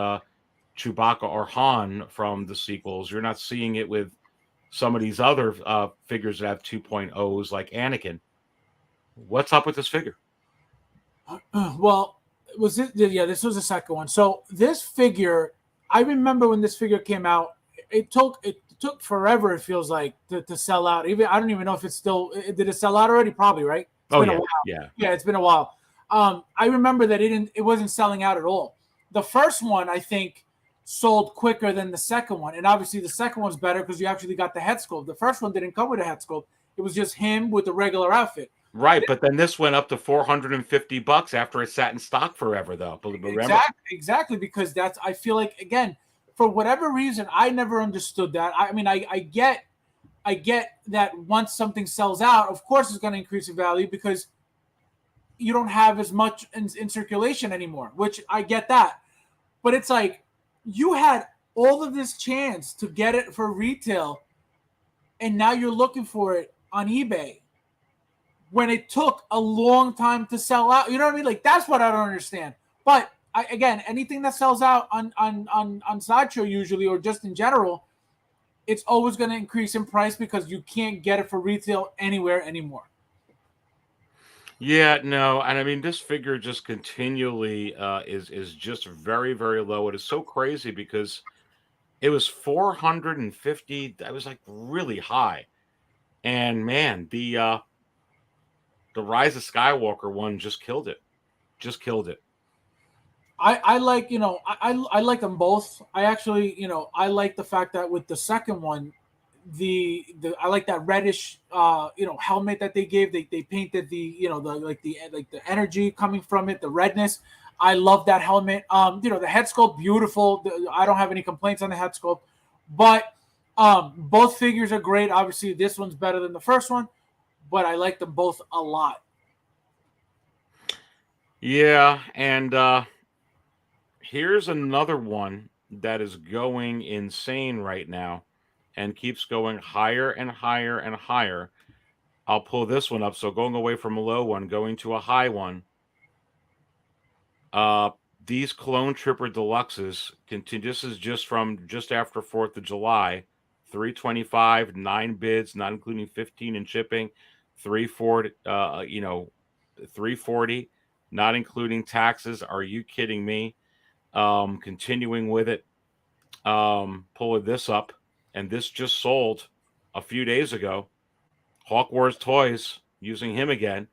Chewbacca or Han from the sequels. You're not seeing it with some of these other figures that have 2.0s like Anakin. What's up with this figure?
Well, was it? Yeah, this was the second one. So this figure, I remember when this figure came out, it took forever. It feels like to sell out. Even I don't even know if it's still. Did it sell out already? Probably, right? It's been a while. Yeah, it's been a while. I remember that it wasn't selling out at all. The first one, I think, sold quicker than the second one. And obviously the second one's better because you actually got the head sculpt. The first one didn't come with a head sculpt. It was just him with the regular outfit.
Right, but then this went up to $450 after it sat in stock forever, though. Remember?
Exactly, because I feel like, again, for whatever reason, I never understood that. I mean, I get that once something sells out, of course it's going to increase in value because you don't have as much in circulation anymore, which I get that. But it's like you had all of this chance to get it for retail, and now you're looking for it on eBay when it took a long time to sell out. You know what I mean? Like, that's what I don't understand. But again, anything that sells out on Sideshow usually, or just in general, it's always going to increase in price because you can't get it for retail anywhere anymore.
Yeah, no, and I mean this figure just continually is just very, very low. It is so crazy because it was 450. That was like really high, and man, the Rise of Skywalker one just killed it.
I like, I like them both. I actually, I like the fact that with the second one, the I like that reddish helmet that they gave. They painted the the energy coming from it, the redness. I love that helmet. The head sculpt, beautiful. I don't have any complaints on the head sculpt, but both figures are great. Obviously, this one's better than the first one, but I like them both a lot.
Yeah, and here's another one that is going insane right now and keeps going higher and higher and higher. I'll pull this one up. So going away from a low one, going to a high one. These Clone Trooper Deluxes continue. This is just from just after 4th of July. $325, 9 bids, not including 15 in shipping. $340, not including taxes. Are you kidding me? Continuing with it, pulling this up, and this just sold a few days ago. Hawk Wars Toys, using him again.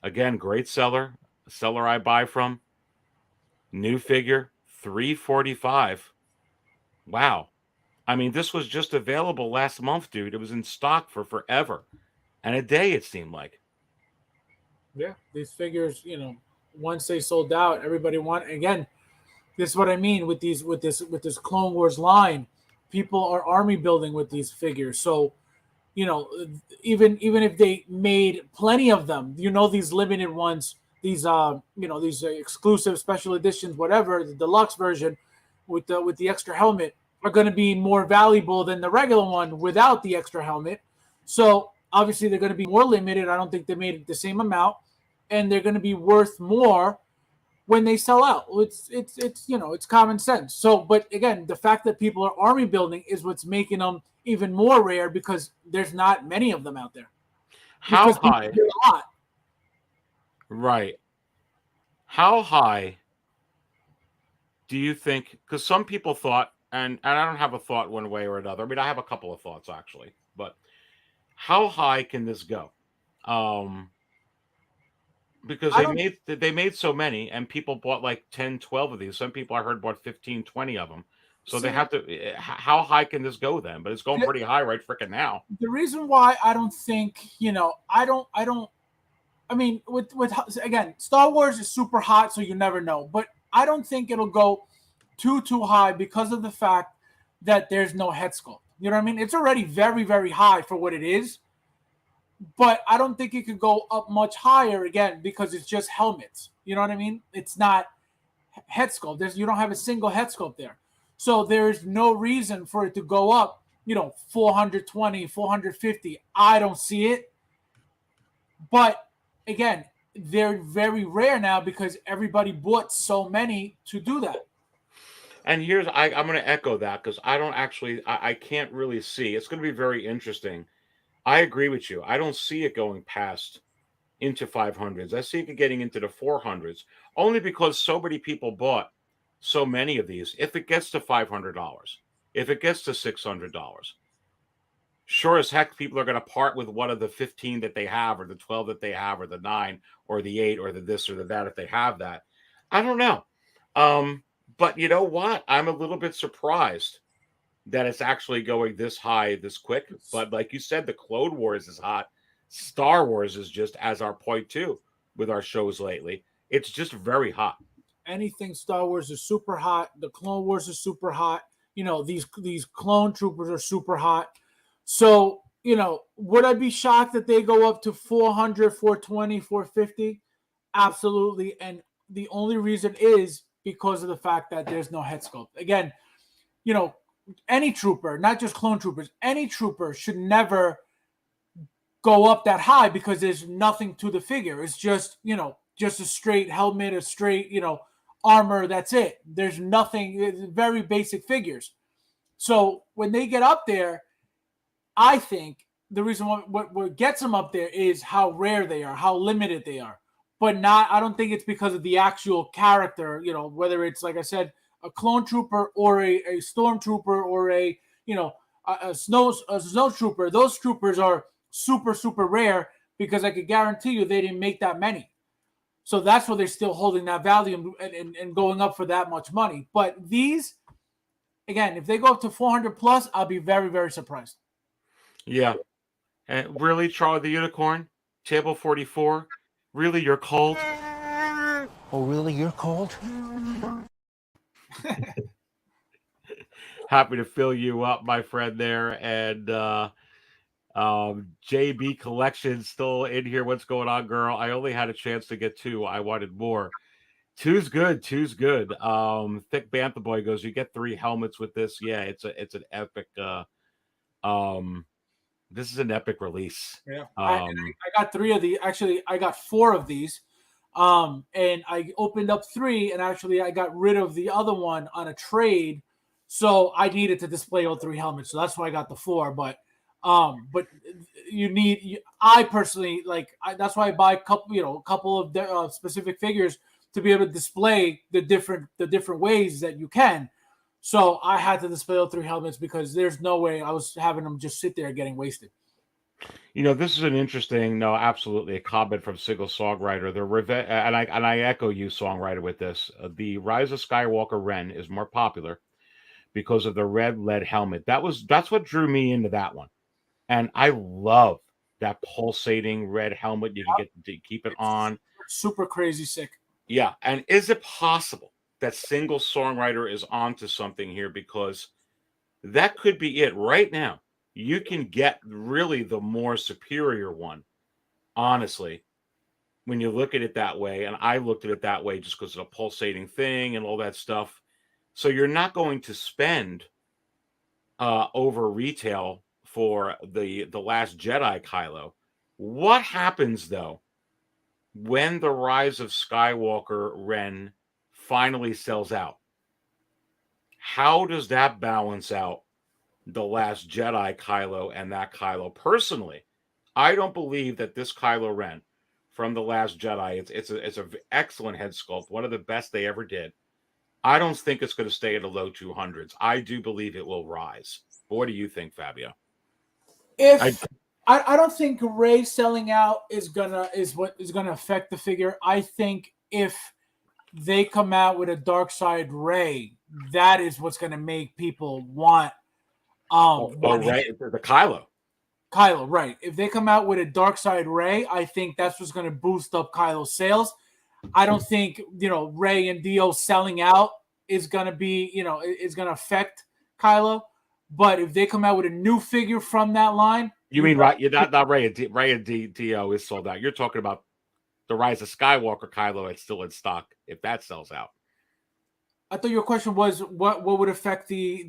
Again, great seller. A seller I buy from. New figure, $345. Wow. I mean, this was just available last month, dude. It was in stock for forever. And a day, it seemed like.
Yeah, these figures, once they sold out, everybody wanted. Again, this is what I mean with this Clone Wars line. People are army building with these figures. So, even if they made plenty of them, these limited ones, these these exclusive special editions, whatever, the deluxe version with the extra helmet are going to be more valuable than the regular one without the extra helmet. So obviously they're going to be more limited. I don't think they made the same amount, and they're going to be worth more when they sell out. It's common sense. So, but again, the fact that people are army building is what's making them even more rare because there's not many of them out there.
How high? Right. How high do you think? Because some people thought, and I don't have a thought one way or another. I mean, I have a couple of thoughts actually, but how high can this go? Because they made so many, and people bought like 10, 12 of these. Some people I heard bought 15, 20 of them. So they have to. How high can this go then? But it's going pretty high right freaking now.
The reason why I don't think I mean, with again, Star Wars is super hot, so you never know. But I don't think it'll go too high because of the fact that there's no head sculpt. You know what I mean? It's already very, very high for what it is. But I don't think it could go up much higher again because it's just helmets. You know what I mean? It's not head sculpt. You don't have a single head sculpt there. So there's no reason for it to go up, 420, 450. I don't see it. But again, they're very rare now because everybody bought so many to do that.
And here's, I'm going to echo that because I don't actually, I can't really see. It's going to be very interesting. I agree with you. I don't see it going past into 500s. I see it getting into the 400s only because so many people bought so many of these. If it gets to $500, if it gets to $600, sure as heck, people are going to part with one of the 15 that they have, or the 12 that they have, or the 9, or the 8, or the this or the that if they have that. I don't know. But you know what? I'm a little bit surprised that it's actually going this high this quick. But like you said, the Clone Wars is hot. Star Wars is just, as our point too, with our shows lately. It's just very hot.
Anything Star Wars is super hot. The Clone Wars is super hot. These clone troopers are super hot. So, would I be shocked that they go up to 400, 420, 450? Absolutely. And the only reason is because of the fact that there's no head sculpt. Again, any trooper, not just clone troopers, any trooper should never go up that high because there's nothing to the figure. It's just, just a straight helmet, a straight, armor. That's it. There's nothing. It's very basic figures. So when they get up there, I think the reason what gets them up there is how rare they are, how limited they are. But I don't think it's because of the actual character, whether it's, like I said, a clone trooper or a stormtrooper or a snow trooper. Those troopers are super, super rare because I could guarantee you they didn't make that many. So that's why they're still holding that value and going up for that much money. But these, again, if they go up to 400 plus, I'll be very, very surprised.
Yeah. And really, Charlie the Unicorn, table 44, really, you're cold?
Oh, really? You're cold?
Happy to fill you up, my friend there. And JB Collection still in here. What's going on, girl? I only had a chance to get 2. I wanted more. Two's good. Thick Bantha Boy goes, you get 3 helmets with this. Yeah, it's an epic this is an epic release.
Yeah. I got 3 of these. Actually, I got 4 of these. And I opened up 3, and actually I got rid of the other one on a trade. So I needed to display all 3 helmets. So that's why I got the 4. But I personally that's why I buy a couple of specific figures to be able to display the different ways that you can. So I had to display all 3 helmets because there's no way I was having them just sit there getting wasted.
This is an interesting, absolutely a comment from Single Songwriter. And I echo you, Songwriter, with this. The Rise of Skywalker Ren is more popular because of the red lead helmet. That's what drew me into that one. And I love that pulsating red helmet. You can get to keep it on.
Super crazy sick.
Yeah. And is it possible that Single Songwriter is onto something here? Because that could be it right now. You can get really the more superior one, honestly, when you look at it that way. And I looked at it that way just because of the pulsating thing and all that stuff. So you're not going to spend over retail for the Last Jedi Kylo. What happens, though, when the Rise of Skywalker Ren finally sells out? How does that balance out the Last Jedi Kylo and that Kylo? Personally, I don't believe that this Kylo Ren from the Last Jedi, it's an excellent head sculpt, one of the best they ever did. I don't think it's going to stay at the low 200s. I do believe it will rise. But what do you think, Fabio?
I don't think Rey selling out is gonna affect the figure. I think if they come out with a dark side Rey, that is what's gonna make people want
Rey, the Kylo,
right? If they come out with a dark side Rey, I think that's what's gonna boost up Kylo's sales. I don't think Rey and Dio selling out is gonna be is gonna affect Kylo. But if they come out with a new figure from that line,
you mean right? You're not Rey and Dio is sold out. You're talking about the Rise of Skywalker Kylo that's still in stock. If that sells out,
I thought your question was what would affect the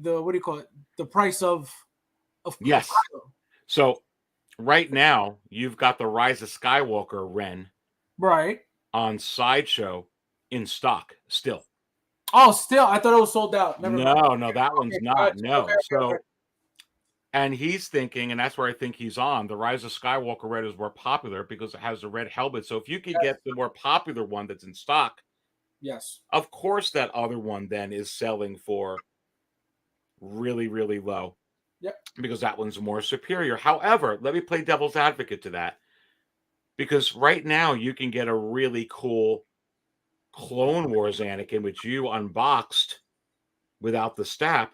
what do you call it? The price of
yes.
Kylo.
So right now you've got the Rise of Skywalker Ren
right
on Sideshow in stock still.
Oh, still? I thought it was sold out.
No, that one's not. No. Okay. And he's thinking, and that's where I think he's on, the Rise of Skywalker Red is more popular because it has the red helmet. So if you could get the more popular one that's in stock,
yes,
of course that other one then is selling for really, really low.
Yep. Because
that one's more superior. However, let me play devil's advocate to that. Because right now you can get a really cool Clone Wars Anakin, which you unboxed without the strap,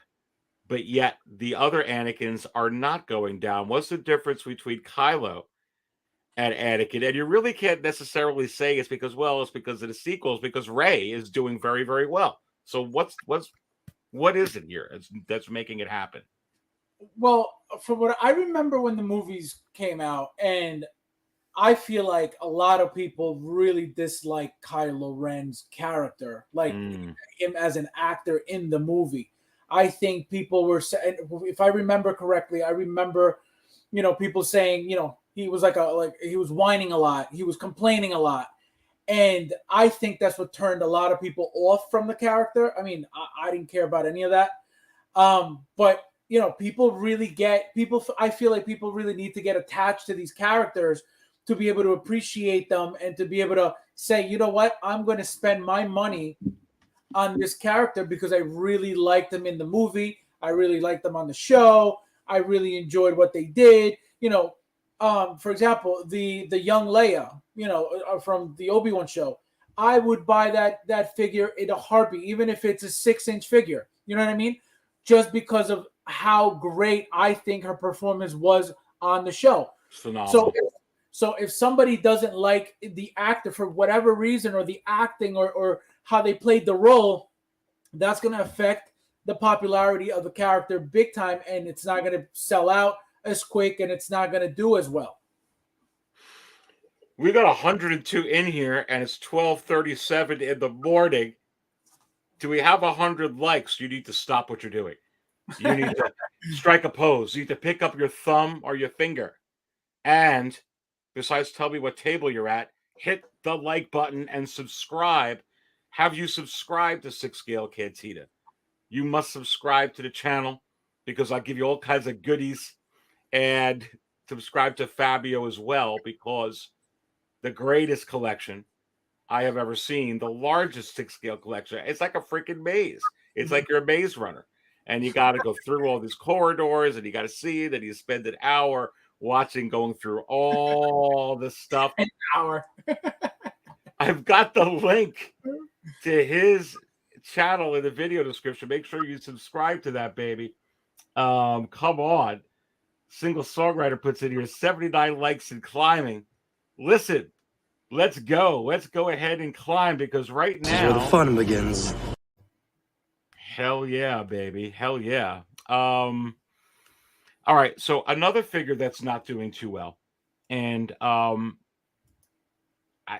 but yet the other Anakins are not going down. What's the difference between Kylo and Anakin? And you really can't necessarily say it's because of the sequels, because Rey is doing very, very well. So what is it here that's making it happen?
Well, from what I remember when the movies came out, and I feel like a lot of people really dislike Kylo Ren's character, like him as an actor in the movie. I think people were saying, if I remember correctly, people saying, he was he was whining a lot, he was complaining a lot, and I think that's what turned a lot of people off from the character. I mean, I didn't care about any of that, but I feel like people really need to get attached to these characters to be able to appreciate them and to be able to say, you know what, I'm going to spend my money on this character because I really liked them in the movie. I really liked them on the show. I really enjoyed what they did. For example, the young Leia, from the Obi-Wan show, I would buy that figure in a heartbeat, even if it's a 6-inch figure. You know what I mean? Just because of how great I think her performance was on the show.
Phenomenal.
So if somebody doesn't like the actor for whatever reason, or the acting, or how they played the role, that's going to affect the popularity of the character big time, and it's not going to sell out as quick, and it's not going to do as well.
We got 102 in here, and it's 12:37 in the morning. Do we have 100 likes? You need to stop what you're doing. You need to strike a pose. You need to pick up your thumb or your finger. And besides, tell me what table you're at. Hit the like button and subscribe. Have you subscribed to Six Scale Cantina? You must subscribe to the channel because I'll give you all kinds of goodies. And subscribe to Fabio as well, because the greatest collection I have ever seen, the largest 6-scale collection. It's like a freaking maze. It's like you're a maze runner. And you got to go through all these corridors, and you got to see that you spend an hour going through all this stuff.
An hour.
I've got the link to his channel in the video description. Make sure you subscribe to that, baby. Come on. Single Songwriter puts in here 79 likes and climbing. Listen, let's go. Let's go ahead and climb, because right now,
this is where the fun begins.
Hell yeah, baby. Hell yeah. All right. So another figure that's not doing too well, and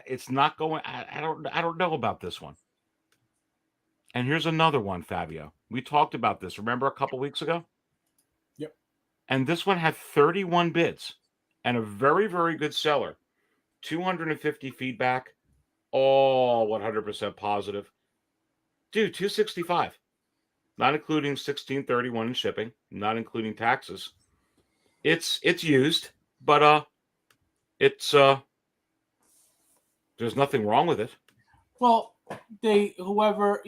it's not going. I don't know about this one. And here's another one, Fabio. We talked about this. Remember a couple weeks ago?
Yep.
And this one had 31 bids and a very, very good seller. 250 feedback, all 100% positive. Dude, 265. Not including 1631 in shipping, not including taxes. It's used, but it's there's nothing wrong with it.
Well, whoever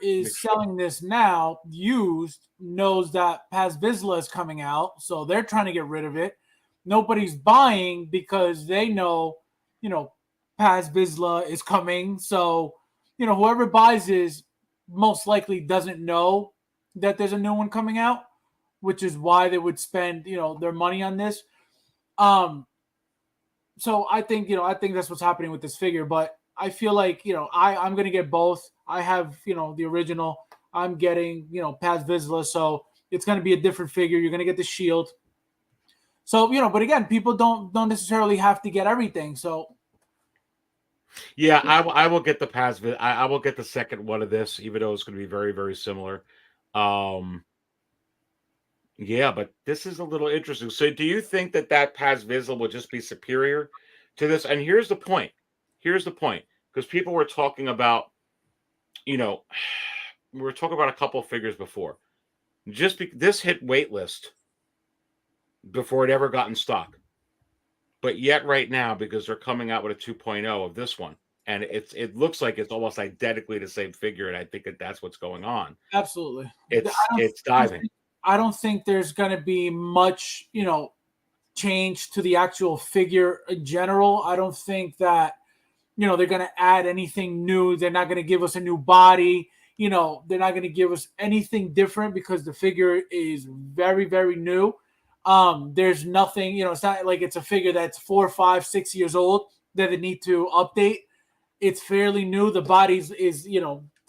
is selling this now used knows that Paz Vizsla is coming out, so they're trying to get rid of it. Nobody's buying because they know, Paz Vizsla is coming. So, whoever buys this most likely doesn't know that there's a new one coming out, which is why they would spend, their money on this. So I think that's what's happening with this figure. But I feel like, I'm going to get both. I have, the original. I'm getting, Paz Vizsla. So it's going to be a different figure. You're going to get the shield. So, but again, people don't necessarily have to get everything. So,
yeah, I will get the Paz. I will get the second one of this, even though it's going to be very, very similar. Yeah, but this is a little interesting. So, do you think that Paz Vizsla will just be superior to this? And here's the point. Because people were talking about, we were talking about a couple of figures before. This hit waitlist before it ever got in stock. But yet right now, because they're coming out with a 2.0 of this one, and it looks like it's almost identically the same figure, and I think that's what's going on.
Absolutely.
It's diving.
I don't think there's going to be much, change to the actual figure in general. I don't think that, they're going to add anything new. They're not going to give us a new body. They're not going to give us anything different because the figure is very, very new. There's nothing, it's not like it's a figure that's 4, 5, 6 years old that they need to update. It's fairly new. The body's is,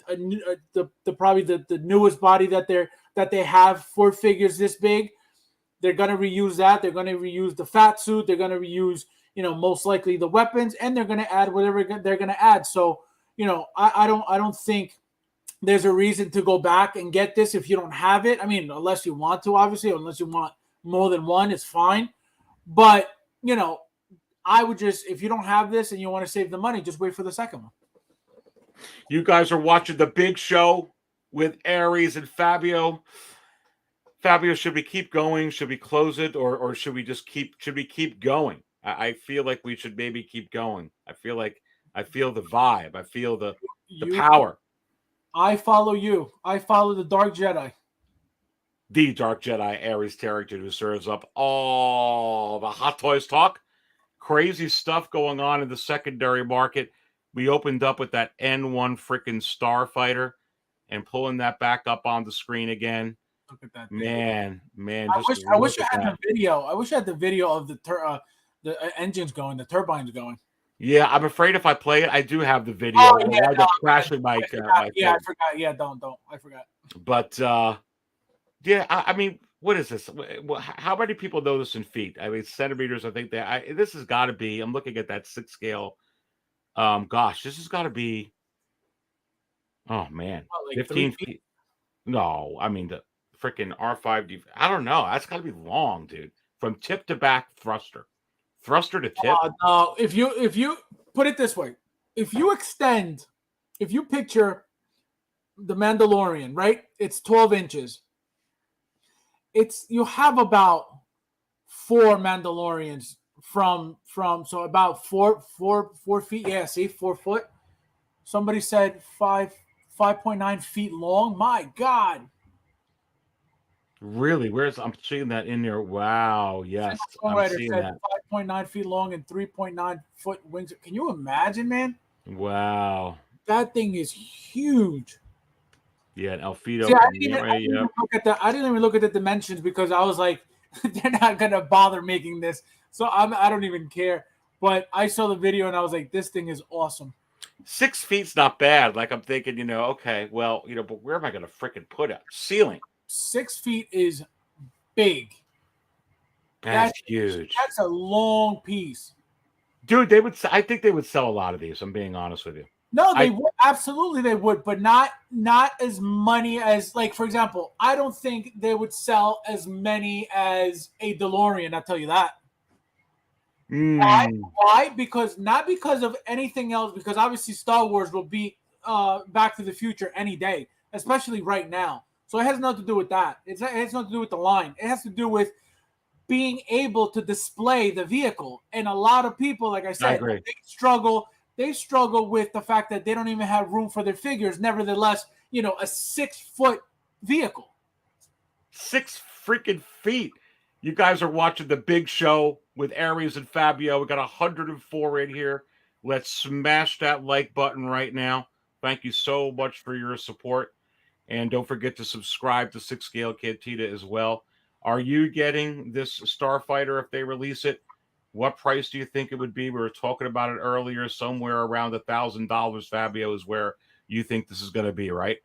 probably the newest body that they have for figures this big. They're going to reuse that. They're going to reuse the fat suit. They're going to reuse, most likely the weapons, and they're going to add whatever they're going to add. So, I don't think there's a reason to go back and get this if you don't have it. I mean, unless you want to, obviously, unless you want more than one, it's fine. But, I would just, if you don't have this and you want to save the money, just wait for the second one.
You guys are watching The Big Show with Aries and Fabio. Fabio, should we keep going? Should we close it? Or should we keep going? I feel like we should maybe keep going. I feel the vibe. I feel the power.
I follow you. I follow the Dark Jedi.
The Dark Jedi Aries character who serves up all the Hot Toys talk. crazy stuff going on in the secondary market. We opened up with that N-1 freaking Starfighter and pulling that back up on the screen again.
Look at that
thing. Man.
I wish I had the video. I wish I had the video of the engines going, the turbines going.
Yeah, I'm afraid if I play it, I do have the video.
Oh,
I end up crashing my
yeah, I forgot. Yeah, don't. I forgot.
But yeah, I mean, what is this? How many people know this in feet? I mean, centimeters. I think that this has got to be. I'm looking at that 6 scale. Gosh, this has got to be. Oh man,
like
15 feet. No, I mean the freaking R5. I don't know. That's got to be long, dude. From tip to back thruster to tip.
No, if you put it this way, if you picture the Mandalorian, right? It's 12 inches. You have about 4 Mandalorians from so about 4 feet. Yeah, see, 4 foot. Somebody said 5.9 feet long. My God.
Really? I'm seeing that in there. Wow. Yes. I'm seeing that.
5.9 feet long and 3.9 foot wings. Can you imagine, man?
Wow.
That thing is huge.
Yeah, an Alfredo.
See, I didn't even look at the dimensions because I was like, they're not gonna bother making this, so I don't even care. But I saw the video and I was like, this thing is awesome.
6 feet's not bad. Like I'm thinking, okay, well, but where am I gonna freaking put it? Ceiling.
6 feet is big.
That's huge.
That's a long piece,
dude. I think they would sell a lot of these. I'm being honest with you.
No, they would. Absolutely they would, but not as many as, like, for example, I don't think they would sell as many as a DeLorean, I'll tell you that. Why? Because not because of anything else, because obviously Star Wars will beat Back to the Future any day, especially right now. So it has nothing to do with that. It has nothing to do with the line. It has to do with being able to display the vehicle. And a lot of people, like I said, they struggle with the fact that they don't even have room for their figures. Nevertheless, a 6 foot vehicle.
6 freaking feet. You guys are watching The Big Show with Aries and Fabio. We got 104 in here. Let's smash that like button right now. Thank you so much for your support. And don't forget to subscribe to 6 Scale Cantina as well. Are you getting this Starfighter if they release it? What price do you think it would be? We were talking about it earlier. Somewhere around $1,000, Fabio, is where you think this is going to be, right?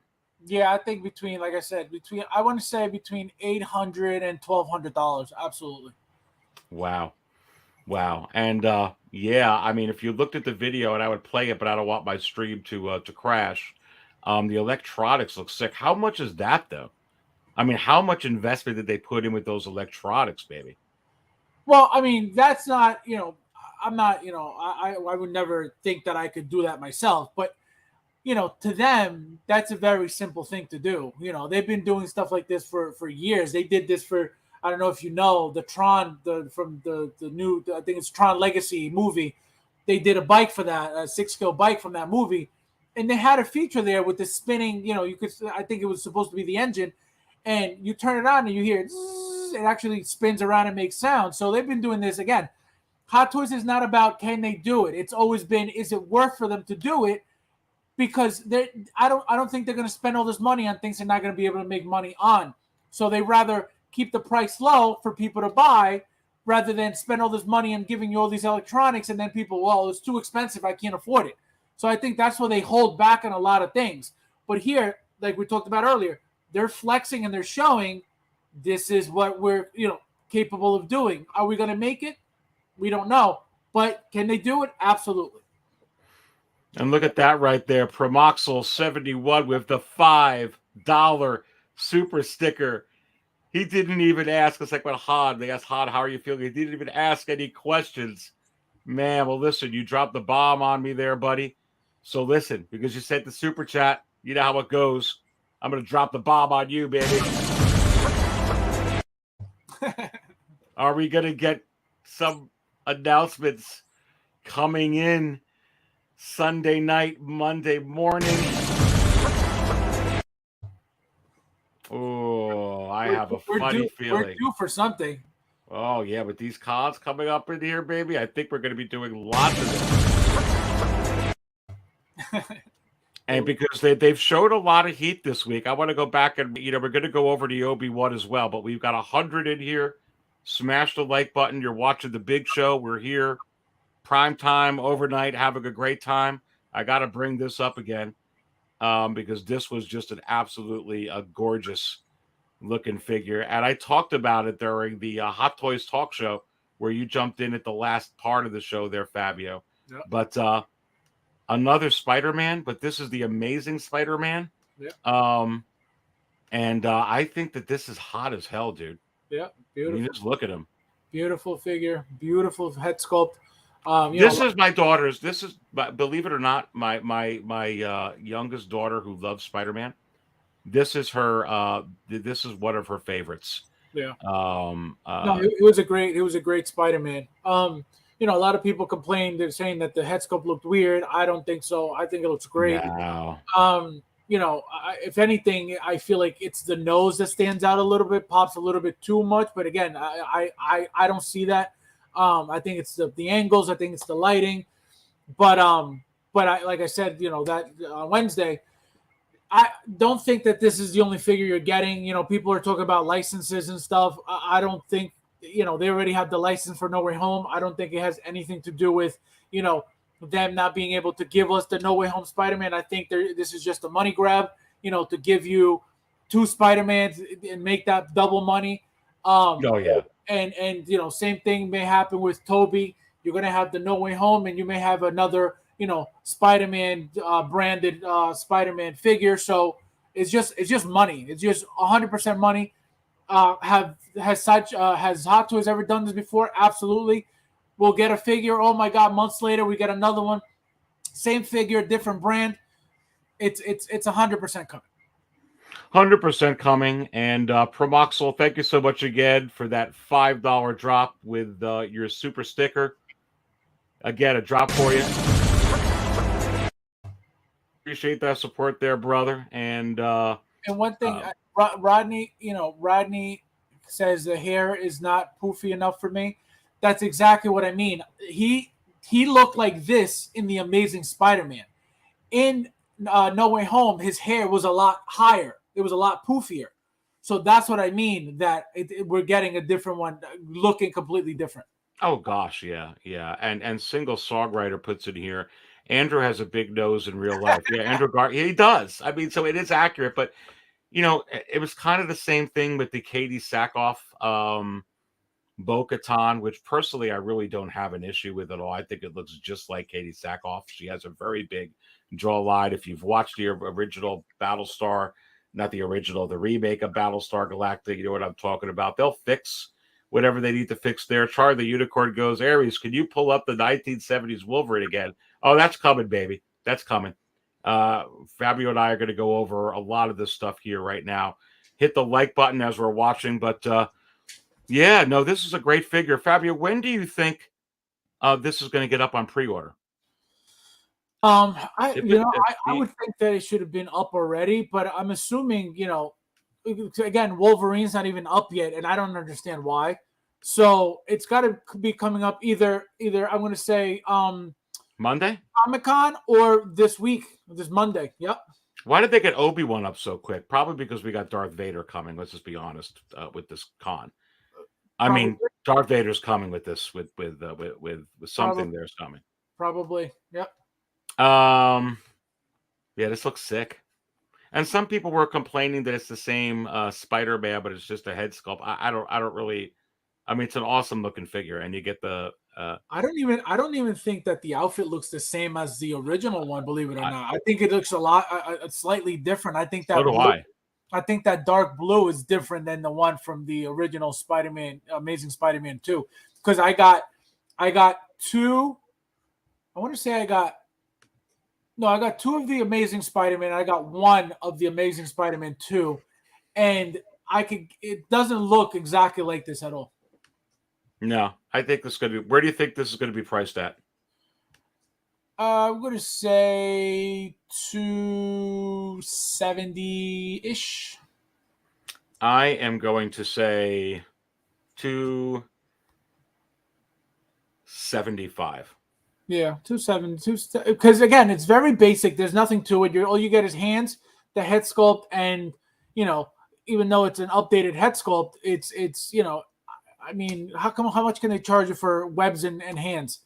Yeah, I think I want to say between $800 and $1,200. Absolutely.
Wow. And yeah, I mean, if you looked at the video, and I would play it, but I don't want my stream to crash. The electronics look sick. How much is that, though? I mean, how much investment did they put in with those electronics, baby?
Well, I mean, that's not, I'm not, I would never think that I could do that myself. But, to them, that's a very simple thing to do. They've been doing stuff like this for years. They did this for, I don't know if you know, the Tron, from the new, I think it's Tron Legacy movie. They did a bike for that, a 6 scale bike from that movie. And they had a feature there with the spinning, I think it was supposed to be the engine. And you turn it on and you hear it, it actually spins around and makes sound. So they've been doing this again. Hot Toys is not about can they do it. It's always been, is it worth for them to do it? Because I don't think they're going to spend all this money on things they're not going to be able to make money on. So they rather keep the price low for people to buy rather than spend all this money on giving you all these electronics and then people, well, it's too expensive, I can't afford it. So I think that's why they hold back on a lot of things. But here, like we talked about earlier, they're flexing and they're showing this is what we're, capable of doing. Are we going to make it? We don't know. But can they do it? Absolutely.
And look at that right there. Promoxel 71 with the $5 super sticker. He didn't even ask. It's like when they asked Hod, how are you feeling? He didn't even ask any questions. Man, well, listen, you dropped the bomb on me there, buddy. So listen, because you sent the super chat, you know how it goes. I'm going to drop the bomb on you, baby. Are we going to get some announcements coming in Sunday night, Monday morning? Oh, I have a funny feeling.
We're due for something.
Oh, yeah, with these cons coming up in here, baby, I think we're going to be doing lots of this. And because they've showed a lot of heat this week, I want to go back and, we're going to go over the Obi-Wan as well, but we've got 100 in here. Smash the like button. You're watching the big show. We're here prime time, overnight, having a great time. I got to bring this up again because this was just an absolutely gorgeous looking figure. And I talked about it during the Hot Toys talk show where you jumped in at the last part of the show there, Fabio.
Yep.
But another Spider-Man, but this is the Amazing Spider-Man.
Yeah.
And I think that this is hot as hell, dude.
Yeah, beautiful.
You just look at him.
Beautiful figure, beautiful head sculpt.
This is my daughter's. This is, believe it or not, my youngest daughter who loves Spider-Man. This is her. This is one of her favorites.
Yeah.
No,
it was a great Spider-Man. A lot of people complained. They're saying that the head sculpt looked weird. I don't think so. I think it looks great.
No.
If anything, I feel like it's the nose that stands out a little bit, pops a little bit too much. But again, I don't see that. I think it's the angles. I think it's the lighting. But like I said, that on Wednesday, I don't think that this is the only figure you're getting. People are talking about licenses and stuff. I don't think, they already have the license for No Way Home. I don't think it has anything to do with, them not being able to give us the No Way Home Spider-Man. I think this is just a money grab, to give you 2 Spider-Mans and make that double money.
Oh, yeah.
And same thing may happen with Toby. You're going to have the No Way Home, and you may have another, Spider-Man branded Spider-Man figure. So it's just money. It's just 100% money. Has Hot Toys ever done this before? Absolutely. We'll get a figure. Oh my God! Months later, we get another one. Same figure, different brand. It's 100% coming.
100% coming. And Promoxel, thank you so much again for that $5 drop with your super sticker. Again, a drop for you. Appreciate that support there, brother. And
one thing, Rodney says the hair is not poofy enough for me. That's exactly what I mean. He looked like this in The Amazing Spider-Man. In No Way Home, his hair was a lot higher. It was a lot poofier. So that's what I mean, that we're getting a different one, looking completely different.
Oh, gosh, yeah. And Single Songwriter puts it here. Andrew has a big nose in real life. Yeah, Andrew he does. I mean, so it is accurate. But, it was kind of the same thing with the Katie Sackhoff Bo-Katan, which personally I really don't have an issue with at all. I think it looks just like Katie Sackhoff. She has a very big jawline. If you've watched the original Battlestar, not the original, the remake of Battlestar Galactica, you know what I'm talking about. They'll fix whatever they need to fix there. Char the Unicorn goes, Aries, can you pull up the 1970s Wolverine again? Oh, that's coming, baby. That's coming. Fabio and I are going to go over a lot of this stuff here right now. Hit the like button as we're watching, but yeah, no, this is a great figure. Fabio, when do you think this is going to get up on pre-order?
I would think that it should have been up already, but I'm assuming, again, Wolverine's not even up yet, and I don't understand why. So it's got to be coming up either I'm going to say
Monday,
Comic-Con, or this Monday. Yep.
Why did they get Obi-Wan up so quick? Probably because we got Darth Vader coming. Let's just be honest with this con. I mean, Darth Vader's coming with this, with something there's coming.
Probably, yep.
Yeah, this looks sick. And some people were complaining that it's the same Spider-Man, but it's just a head sculpt. I don't really. I mean, it's an awesome looking figure, and you get the.
I don't even think that the outfit looks the same as the original one. Believe it or not, I think it looks slightly different. I think that.
So do I.
I think that dark blue is different than the one from the original Spider-Man, Amazing Spider-Man 2. Because I got 2. I want to say I got 2 of the Amazing Spider-Man. I got 1 of the Amazing Spider-Man 2, and it doesn't look exactly like this at all.
No, I think this is going to be. Where do you think this is going to be priced at?
I'm going to say $270-ish.
I am going to say $2 $75.
Yeah, 270, because again, it's very basic. There's nothing to it. All you get is hands, the head sculpt, and even though it's an updated head sculpt, it's I mean, how much can they charge you for webs and hands?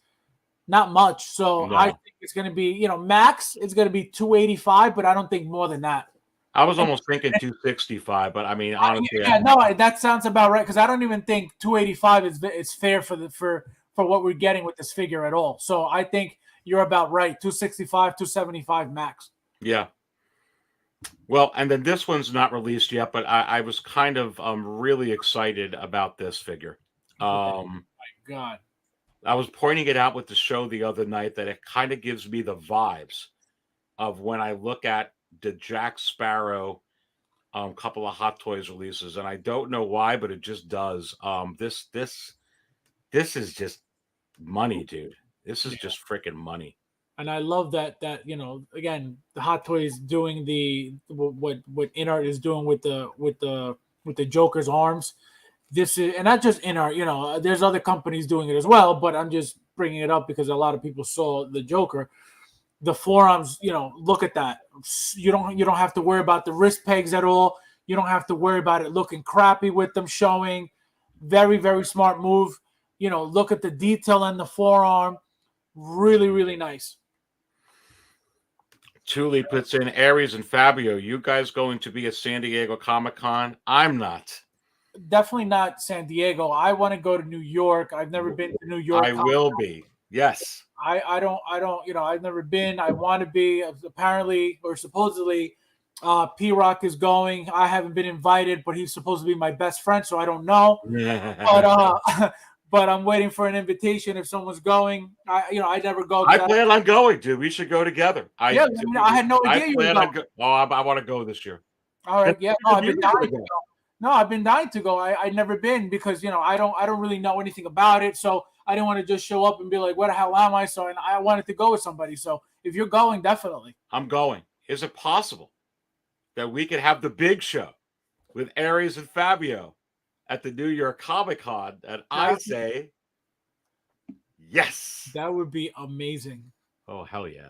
Not much. So
No.
I think it's going to be, max. It's going to be 285, but I don't think more than that.
I was almost thinking 265, but I mean, honestly,
that sounds about right, because I don't even think 285 is fair for what we're getting with this figure at all. So I think you're about right. 265, 275 max.
Yeah. Well, and then this one's not released yet, but I was kind of really excited about this figure.
Oh my God.
I was pointing it out with the show the other night that it kind of gives me the vibes of when I look at the Jack Sparrow couple of Hot Toys releases, and I don't know why, but it just does. This is just money, dude. This is just freaking money. And
I love that again, the Hot Toys doing what InArt is doing with the Joker's arms. This is, and not just InArt, there's other companies doing it as well, but I'm just bringing it up because a lot of people saw the Joker. The forearms, look at that. You don't have to worry about the wrist pegs at all. You don't have to worry about it looking crappy with them showing. Very, very smart move. Look at the detail in the forearm. Really, really nice.
Thule puts in Aries and Fabio. You guys going to be at San Diego Comic-Con? I'm not.
Definitely not San Diego. I want to go to New York. I've never been to New York.
I will be. Yes.
I don't, I've never been. I want to be. Apparently or supposedly, P-Rock is going. I haven't been invited, but he's supposed to be my best friend, so I don't know. But I'm waiting for an invitation if someone's going. I never go.
I plan on going, dude. We should go together. I
had no idea you were going.
I want to go this year.
All right, yeah. No, I've been dying to go. No, I've been dying to go. I've never been because I don't really know anything about it. So I didn't want to just show up and be like, "What the hell am I?" So, and I wanted to go with somebody. So if you're going, definitely.
I'm going. Is it possible that we could have the big show with Aries and Fabio at the New York Comic-Con? And I say, yes.
That would be amazing.
Oh, hell yeah.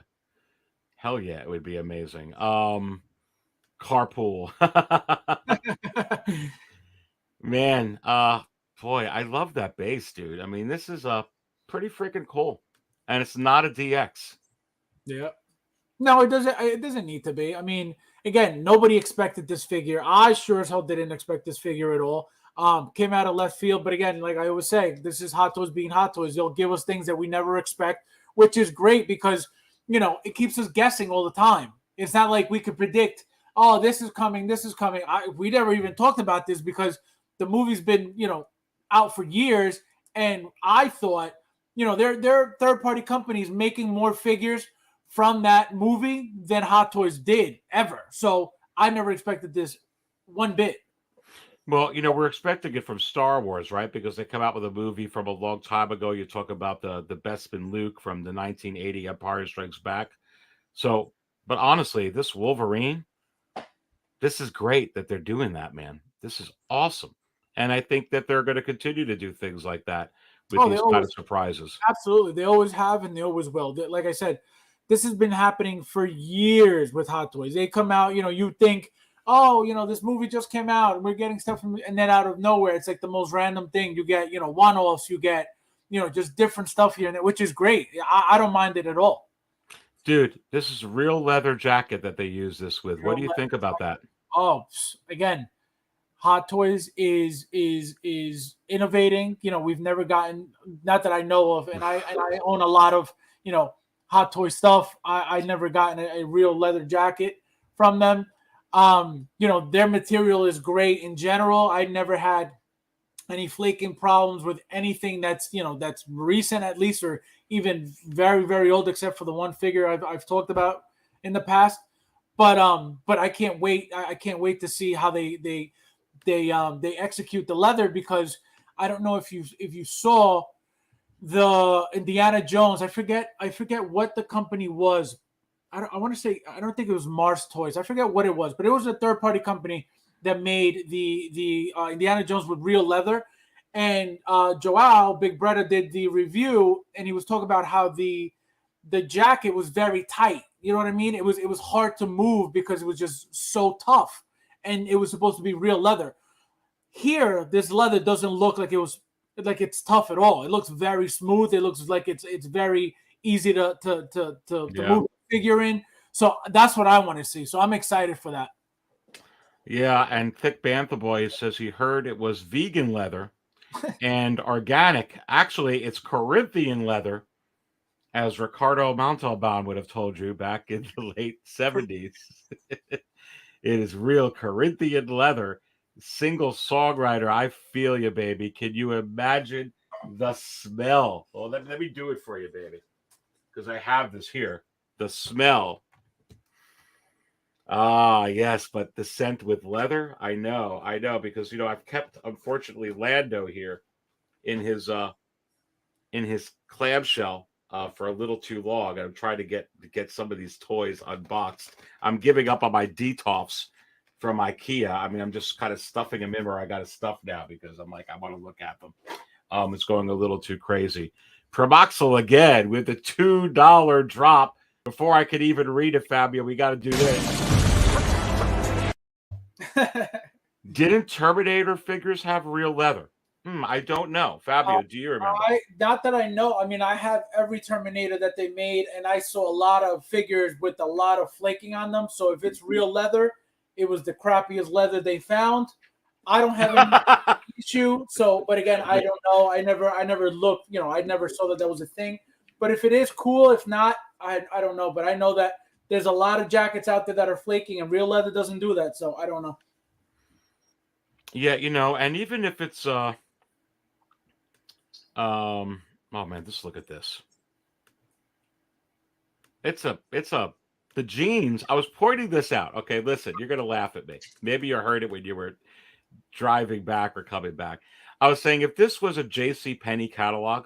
Hell yeah, it would be amazing. Carpool. Man, boy, I love that base, dude. I mean, this is pretty freaking cool. And it's not a DX.
Yeah. No, it doesn't need to be. I mean, again, nobody expected this figure. I sure as hell didn't expect this figure at all. Came out of left field, but again, like I always say, this is Hot Toys being Hot Toys. They'll give us things that we never expect, which is great because it keeps us guessing all the time. It's not like we could predict, oh, this is coming, this is coming. We never even talked about this because the movie's been out for years, and I thought they're third-party companies making more figures from that movie than Hot Toys did ever. So I never expected this one bit.
Well, we're expecting it from Star Wars, right? Because they come out with a movie from a long time ago. You talk about the Bespin Luke from the 1980 Empire Strikes Back. So, but honestly, this Wolverine, this is great that they're doing that, man. This is awesome. And I think that they're going to continue to do things like that with these kind of surprises.
Absolutely. They always have and they always will. Like I said, this has been happening for years with Hot Toys. They come out, you think, oh, this movie just came out and we're getting stuff from, and then out of nowhere, it's like the most random thing. You get, one-offs, you get, just different stuff here, which is great. I don't mind it at all.
Dude, this is a real leather jacket that they use this with. What do you think about that?
Oh, again, Hot Toys is innovating. We've never gotten, not that I know of, and I own a lot of, Hot Toy stuff. I never gotten a real leather jacket from them. Their material is great in general. I never had any flaking problems with anything that's recent at least, or even very, very old, except for the one figure I've talked about in the past. But I can't wait. I can't wait to see how they execute the leather, because I don't know if you saw the Indiana Jones. I forget what the company was. I want to say, I don't think it was Mars Toys. I forget what it was, but it was a third-party company that made the Indiana Jones with real leather, And Joao, Big Brother, did the review, and he was talking about how the jacket was very tight. You know what I mean? It was hard to move because it was just so tough, and it was supposed to be real leather. Here, this leather doesn't look like it's tough at all. It looks very smooth. It looks like it's very easy to move the figure in. So that's what I want to see. So I'm excited for that.
Yeah, and Thick Bantha Boy says he heard it was vegan leather and organic. Actually, it's Corinthian leather, as Ricardo Montalban would have told you back in the late 70s. It is real Corinthian leather. Single songwriter. I feel you, baby. Can you imagine the smell? Well, let me do it for you, baby, because I have this here. The smell. Ah, yes, but the scent with leather. I know, because I've kept, unfortunately, Lando here in his clamshell for a little too long. I'm trying to get some of these toys unboxed. I'm giving up on my Detolfs from IKEA. I mean, I'm just kind of stuffing them in where I got to stuff now because I'm like, I want to look at them. It's going a little too crazy. Promoxyl again with the $2 drop. Before I could even read it, Fabio, we got to do this. Didn't Terminator figures have real leather? I don't know. Fabio, do you remember?
Not that I know. I mean, I have every Terminator that they made, and I saw a lot of figures with a lot of flaking on them. So if it's real leather, it was the crappiest leather they found. I don't have any issue. So, but again, I don't know. I never looked. I never saw that was a thing. But if it is cool, if not, I don't know. But I know that there's a lot of jackets out there that are flaking, and real leather doesn't do that. So I don't know.
Yeah, and even if it's oh man, just look at this. It's the jeans. I was pointing this out. Okay, listen, you're gonna laugh at me. Maybe you heard it when you were driving back or coming back. I was saying if this was a JCPenney catalog,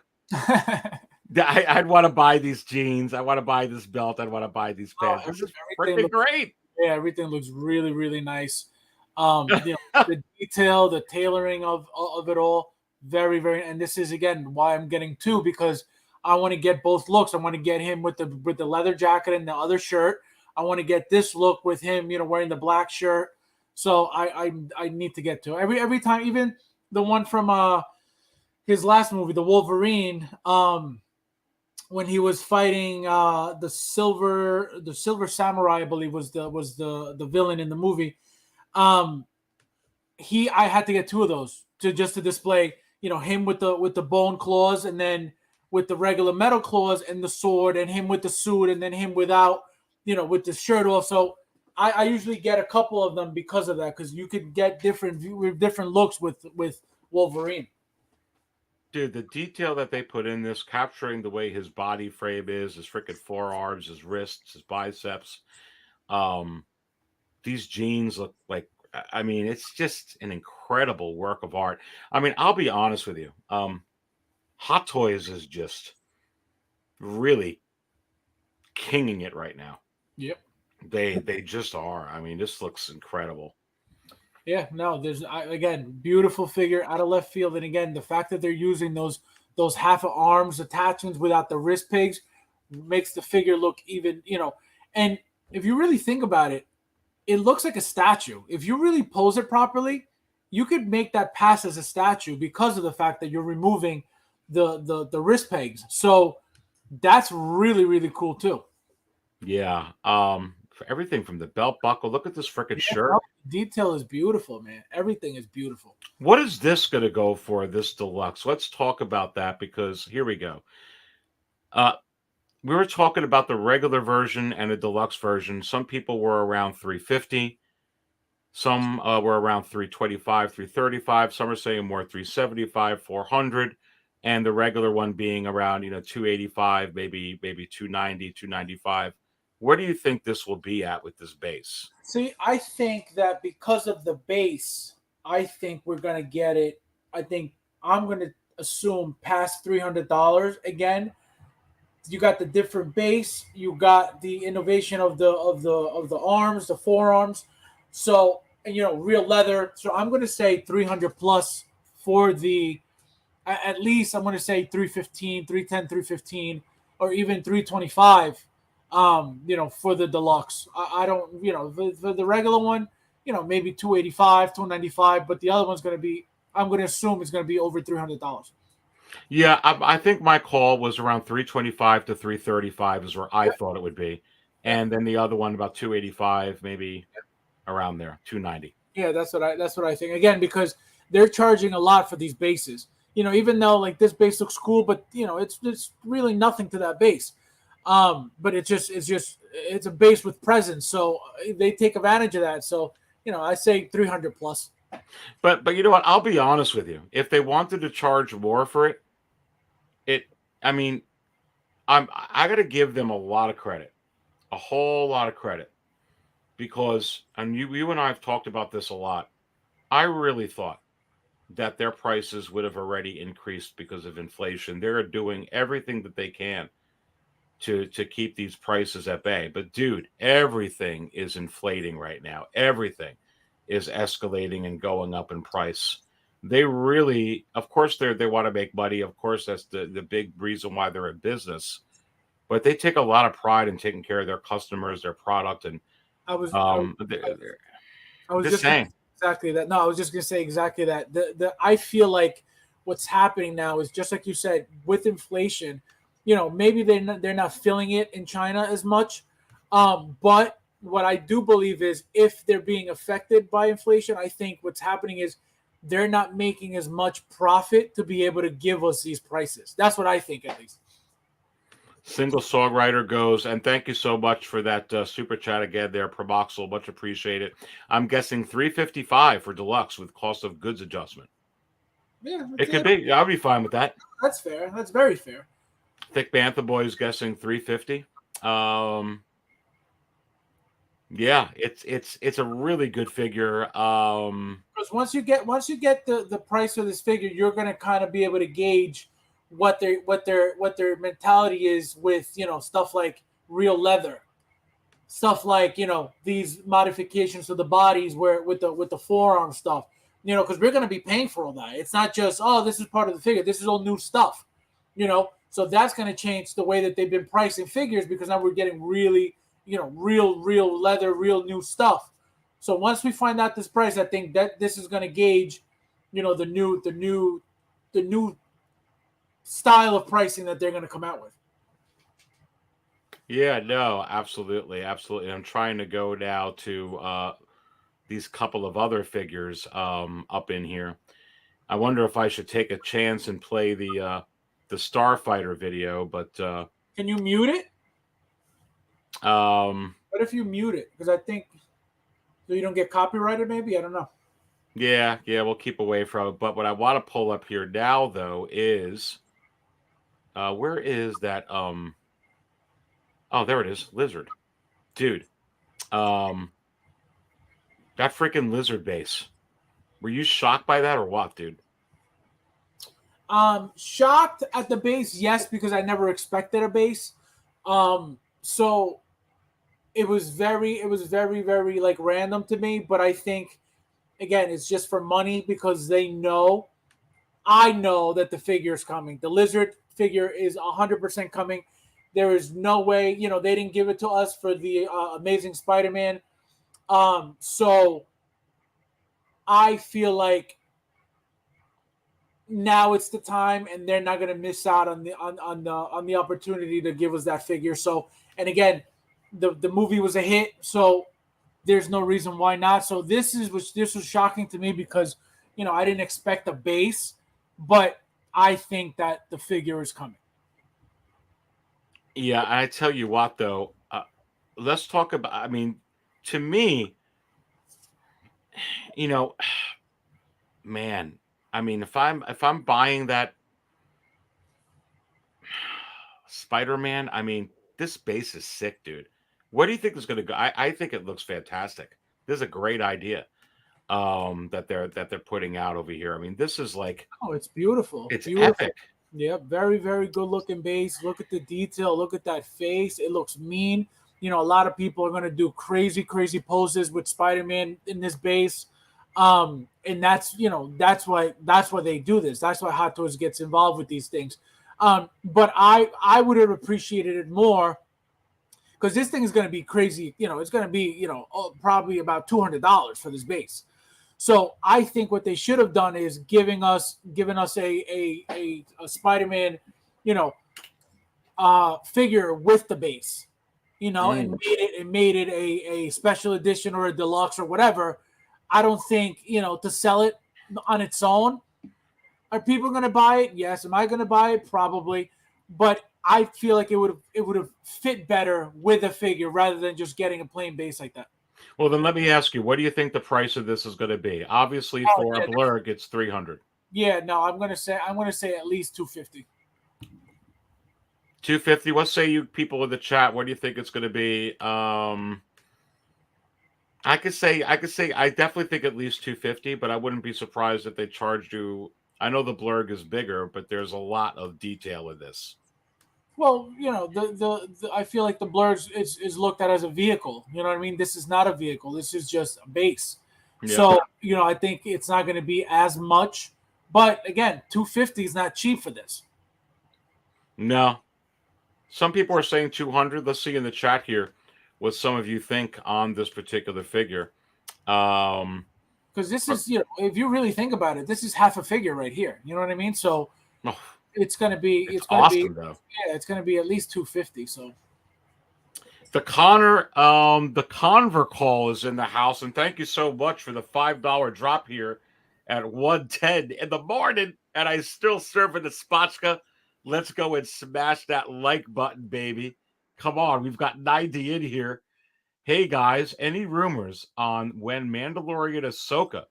I'd want to buy these jeans. I want to buy this belt. I'd want to buy these pants. This is freaking great.
Yeah, everything looks really, really nice. The detail, the tailoring of it all, very, very. And this is again why I'm getting two, because I want to get both looks. I want to get him with the leather jacket and the other shirt. I want to get this look with him, wearing the black shirt. So I need to get to every time, even the one from his last movie, the Wolverine, when he was fighting the Silver Samurai, I believe was the villain in the movie. I had to get two of those to display, him with the bone claws, and then with the regular metal claws and the sword, and him with the suit, and then him without, with the shirt off. So I usually get a couple of them because of that, because you could get different looks with Wolverine.
Dude, the detail that they put in this, capturing the way his body frame is, his freaking forearms, his wrists, his biceps. These jeans look like, I mean, it's just an incredible work of art. I mean, I'll be honest with you. Hot Toys is just really kinging it right now.
Yep.
They just are. I mean, this looks incredible.
Yeah, no, there's again, beautiful figure out of left field. And again, the fact that they're using those half of arms attachments without the wrist pegs makes the figure look even, and if you really think about it, it looks like a statue. If you really pose it properly, you could make that pass as a statue because of the fact that you're removing the wrist pegs. So that's really, really cool too.
Yeah. For everything from the belt buckle, look at this freaking shirt.
Detail is beautiful, man. Everything is beautiful.
What is this going to go for, this deluxe? Let's talk about that, because here we go. We were talking about the regular version and the deluxe version. Some people were around $350. Some were around $325, $335. Some are saying more $375, $400, and the regular one being around $285, maybe $290, $295. Where do you think this will be at with this base?
See, I think that because of the base, I think we're going to get it. I think I'm going to assume past $300 again. You got the different base. You got the innovation of the arms, the forearms. So, real leather. So I'm going to say 300 plus for the at least I'm going to say 315, 310, 315, or even 325. For the deluxe. I don't, for the regular one, maybe 285, 295, but the other one's going to be, I'm going to assume it's going to be over $300.
Yeah, I think my call was around 325 to 335 is where I thought it would be. And then the other one about 285, maybe around there, 290.
Yeah, that's what I think. Again, because they're charging a lot for these bases. Even though like this base looks cool, but it's really nothing to that base. But it's a base with presence, so they take advantage of that. So I say 300 plus.
But you know what? I'll be honest with you. If they wanted to charge more for it, I got to give them a lot of credit, a whole lot of credit, because you and I have talked about this a lot. I really thought that their prices would have already increased because of inflation. They're doing everything that they can to keep these prices at bay. But dude, everything is inflating right now. Everything is escalating and going up in price. They really, of course, they want to make money. Of course, that's the big reason why they're in business. But they take a lot of pride in taking care of their customers, their product, and
I was
just saying
exactly that. No, I was just gonna say exactly that. I feel like what's happening now is just like you said, with inflation. Maybe they're not feeling it in China as much. But what I do believe is if they're being affected by inflation, I think what's happening is they're not making as much profit to be able to give us these prices. That's what I think, at least.
Single songwriter goes, and thank you so much for that super chat again there, Promoxel. Much appreciated. I'm guessing $355 for deluxe with cost of goods adjustment.
Yeah,
it could be. I'll be fine with that.
That's fair. That's very fair.
Thick Bantha Boy is guessing $350. Yeah, it's a really good figure.
Because once you get the price of this figure, you're gonna kind of be able to gauge what their mentality is with stuff like real leather, stuff like these modifications to the bodies where with the forearm stuff, because we're gonna be paying for all that. It's not just this is part of the figure. This is all new stuff, So that's gonna change the way that they've been pricing figures because now we're getting really real leather, real new stuff. So once we find out this price, I think that this is gonna gauge, the new style of pricing that they're going to come out with.
Yeah, no, absolutely. I'm trying to go now to these couple of other figures up in here. I wonder if I should take a chance and play the Starfighter video, but
can you mute it? What if you mute it? Because I think so you don't get copyrighted. Maybe I don't know.
Yeah, we'll keep away from it. But what I want to pull up here now, though, is where is that? Oh, there it is. Lizard. Dude. That freaking lizard base. Were you shocked by that or what, dude?
Shocked at the base, yes, because I never expected a base. So it was very, very like random to me. But I think, again, it's just for money because I know that the figure is coming. The lizard figure is 100% coming. There is no way, they didn't give it to us for the Amazing Spider-Man. So I feel like now it's the time, and they're not going to miss out on the opportunity to give us that figure. So, and again, the movie was a hit, so there's no reason why not. So this was shocking to me because I didn't expect a base, but I think that the figure is coming.
Yeah, I tell you what, though, let's talk about. I mean, to me, man. I mean, if I'm buying that Spider-Man, I mean, this base is sick, dude. What do you think is going to go? I think it looks fantastic. This is a great idea that they're putting out over here. I mean, this is like
it's beautiful.
It's
beautiful.
epic.
Yeah, very, very good looking base. Look at the detail. Look at that face. It looks mean. A lot of people are going to do crazy poses with Spider-Man in this base. and that's why they do this. That's why Hot Toys gets involved with these things. But I would have appreciated it more, because this thing is going to be crazy. It's going to be probably about $200 for this base. So I think what they should have done is given us a Spider-Man, figure with the base, and made it a special edition or a deluxe or whatever. I don't think, to sell it on its own. Are people going to buy it? Yes. Am I going to buy it? Probably. But I feel like it would have fit better with a figure rather than just getting a plain base like that.
Well, then let me ask you, what do you think the price of this is going to be? Obviously, for a blurg, it's $300.
Yeah, no, I'm going to say at least $250.
$250. What say you people in the chat? What do you think it's going to be? I could say I definitely think at least $250, but I wouldn't be surprised if they charged you. I know the blurg is bigger, but there's a lot of detail in this.
Well, I feel like the blurg is looked at as a vehicle. You know what I mean? This is not a vehicle. This is just a base. Yeah. So, I think it's not going to be as much. But again, $250 is not cheap for this.
No. Some people are saying $200. Let's see in the chat here what some of you think on this particular figure.
Because this is, if you really think about it, this is half a figure right here. You know what I mean? So it's going to be, it's going to be, though. Yeah, it's going to be at least $250. So
the Conver call is in the house, and thank you so much for the $5 drop here at 1:10 in the morning, and I still serving the spotchka. Let's go and smash that like button, baby. Come on, we've got 90 in here. Hey, guys, any rumors on when Mandalorian Ahsoka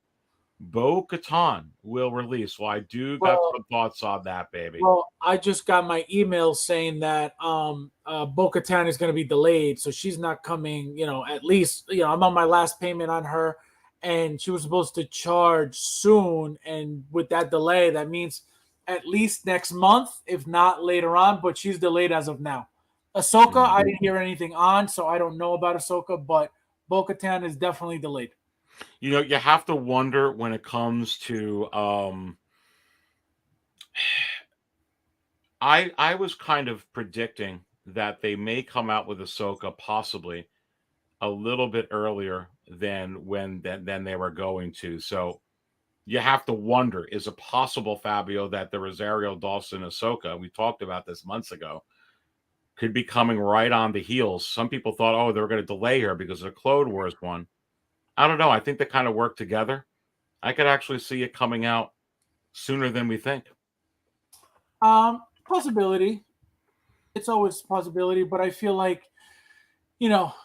Bo-Katan will release? Well, I do got some thoughts on that, baby.
Well, I just got my email saying that Bo-Katan is going to be delayed, so she's not coming, at least, I'm on my last payment on her, and she was supposed to charge soon, and with that delay, that means at least next month, if not later on, but she's delayed as of now. Ahsoka, I didn't hear anything on, so I don't know about Ahsoka, but Bo-Katan is definitely delayed.
You have to wonder when it comes to I was kind of predicting that they may come out with Ahsoka possibly a little bit earlier than than they were going to. So you have to wonder, is it possible, Fabio, that the Rosario Dawson Ahsoka, we talked about this months ago, could be coming right on the heels? Some people thought, they were going to delay her because of the Clone Wars one. I don't know. I think they kind of work together. I could actually see it coming out sooner than we think.
Possibility. It's always a possibility, but I feel like,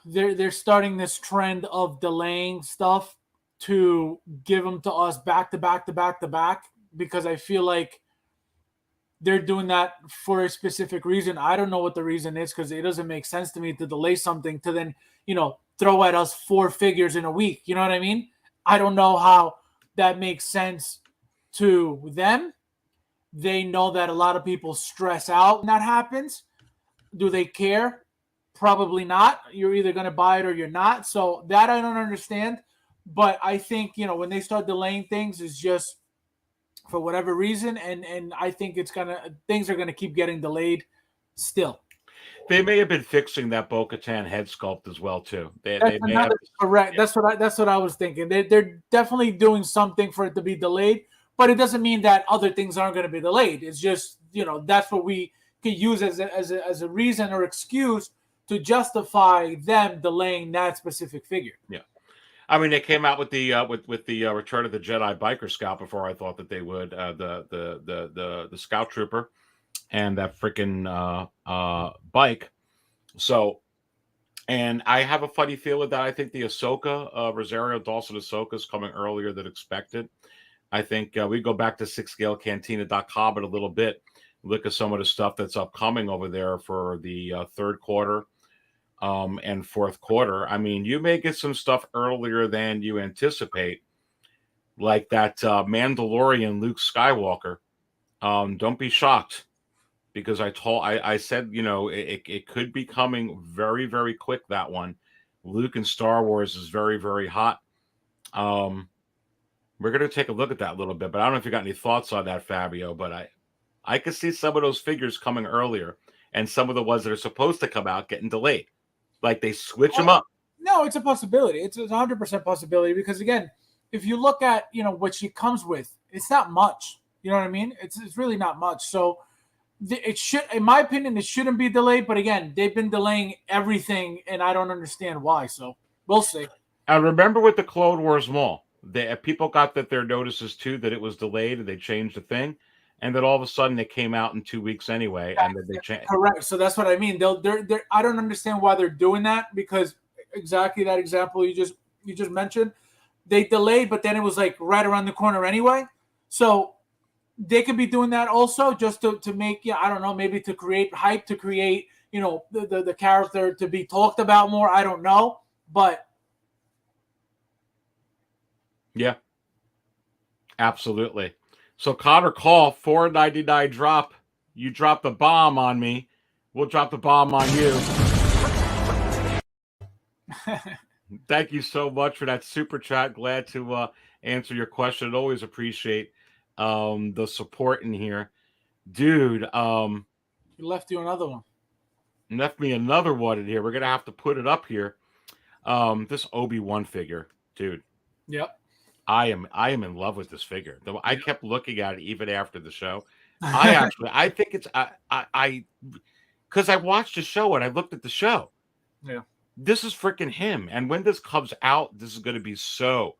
they're starting this trend of delaying stuff to give them to us back to back to back to back, because I feel like they're doing that for a specific reason. I don't know what the reason is, because it doesn't make sense to me to delay something to then, throw at us 4 figures in a week. You know what I mean? I don't know how that makes sense to them. They know that a lot of people stress out when that happens. Do they care? Probably not. You're either going to buy it or you're not. So that I don't understand. But I think, when they start delaying things, it's just for whatever reason. And I think things are going to keep getting delayed still.
They may have been fixing that Bo-Katan head sculpt as well, too. They may have,
correct. Yeah. That's what I was thinking. They're definitely doing something for it to be delayed, but it doesn't mean that other things aren't going to be delayed. It's just, that's what we could use as a reason or excuse to justify them delaying that specific figure.
Yeah. I mean, they came out with the Return of the Jedi Biker Scout before I thought that they would. The Scout Trooper and that freaking bike. So, and I have a funny feeling that I think the Ahsoka, Rosario Dawson Ahsoka, is coming earlier than expected. I think we go back to sixscalecantina.com in a little bit, look at some of the stuff that's upcoming over there for the third quarter and fourth quarter. I mean, you may get some stuff earlier than you anticipate, like that Mandalorian Luke Skywalker. Don't be shocked, because I said, it could be coming very, very quick, that one. Luke in Star Wars is very, very hot. We're going to take a look at that a little bit, but I don't know if you got any thoughts on that, Fabio, but I could see some of those figures coming earlier and some of the ones that are supposed to come out getting delayed. Like they switch them up.
No, it's a possibility. It's a 100% possibility because, again, if you look at, what she comes with, it's not much. You know what I mean? It's really not much. So it should, in my opinion, it shouldn't be delayed. But, again, they've been delaying everything, and I don't understand why. So we'll see.
And remember with the Clone Wars Mall, people got their notices too that it was delayed and they changed the thing, and then all of a sudden it came out in 2 weeks anyway, and then they changed.
Correct. So that's what I mean. They're I don't understand why they're doing that because exactly that example you just mentioned, they delayed, but then it was like right around the corner anyway. So they could be doing that also just to make I don't know, maybe to create hype, to create the character to be talked about more. I don't know, but.
Yeah, absolutely. So Connor Call, $4.99 drop. You drop the bomb on me, we'll drop the bomb on you. Thank you so much for that super chat. Glad to answer your question. Always appreciate the support in here, dude.
He left you another one.
Left me another one in here. We're gonna have to put it up here. This Obi-Wan figure, dude.
Yep.
I am in love with this figure. Though I kept looking at it even after the show. I think it's because I watched the show and I looked at the show.
Yeah.
This is freaking him. And when this comes out, this is going to be so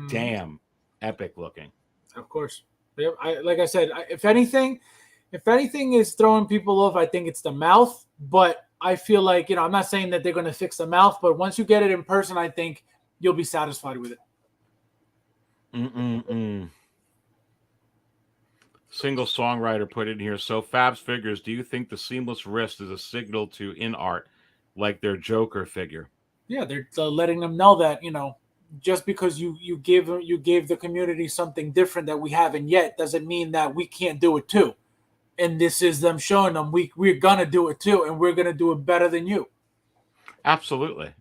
damn epic looking.
Of course. Like I said, if anything is throwing people off, I think it's the mouth. But I feel like, I'm not saying that they're going to fix the mouth, but once you get it in person, I think you'll be satisfied with it.
Single songwriter put in here. So Fabsfigures, do you think the seamless wrist is a signal to in art like their Joker figure?
Yeah, they're letting them know that, just because you gave the community something different that we haven't yet doesn't mean that we can't do it too. And this is them showing them we're gonna do it too, and we're gonna do it better than you.
Absolutely.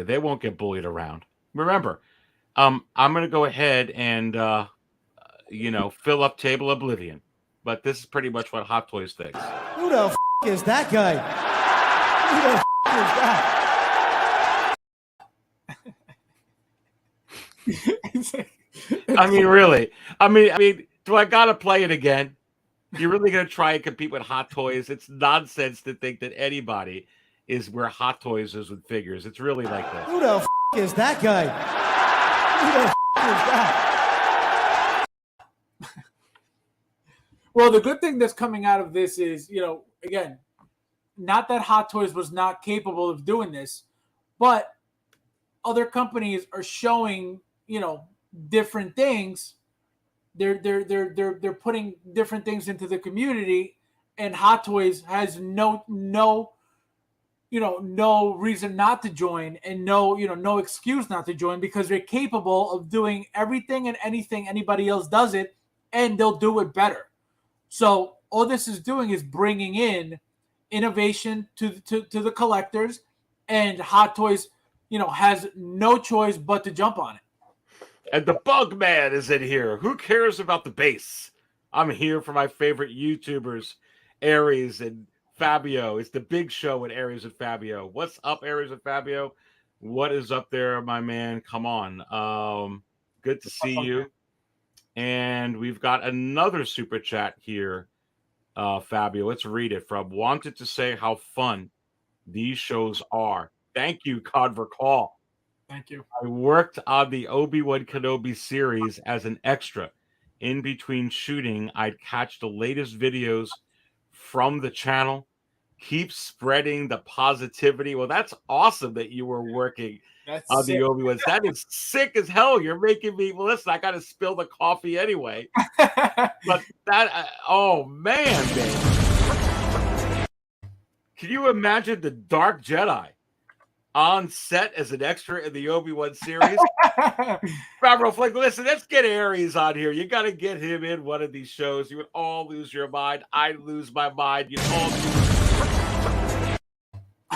They won't get bullied around. Remember, I'm going to go ahead and, fill up Table Oblivion. But this is pretty much what Hot Toys thinks.
Who the is that guy? Who the
is
that? I mean, really? I mean, do I got to play it again? You're really going to try and compete with Hot Toys? It's nonsense to think that anybody is where Hot Toys is with figures. It's really like this.
Who the is that guy? Who the is that?
Well, the good thing that's coming out of this is, again, not that Hot Toys was not capable of doing this, but other companies are showing, different things. They're putting different things into the community, and Hot Toys has no reason not to join, and no excuse not to join, because they're capable of doing everything and anything anybody else does it, and they'll do it better. So all this is doing is bringing in innovation to the collectors, and Hot Toys, has no choice but to jump on it.
And the Bug Man is in here. Who cares about the base? I'm here for my favorite YouTubers, Aries and Fabio. It's the big show with Aries and Fabio. What's up, Aries and Fabio? What is up there, my man? Come on. Good to see you. And we've got another super chat here, Fabio. Let's read it from Wanted to Say How Fun These Shows Are. Thank you, Conver Call.
Thank you.
I worked on the Obi-Wan Kenobi series as an extra. In between shooting, I'd catch the latest videos from the channel. Keep spreading the positivity. Well, that's awesome that you were working on the Obi-Wan. That is sick as hell. You're making me, well, listen, I got to spill the coffee anyway. But that, oh, man. Can you imagine the Dark Jedi on set as an extra in the Obi-Wan series? Robert, like, listen, let's get Aries on here. You got to get him in one of these shows. You would all lose your mind. I'd lose my mind. You'd all lose.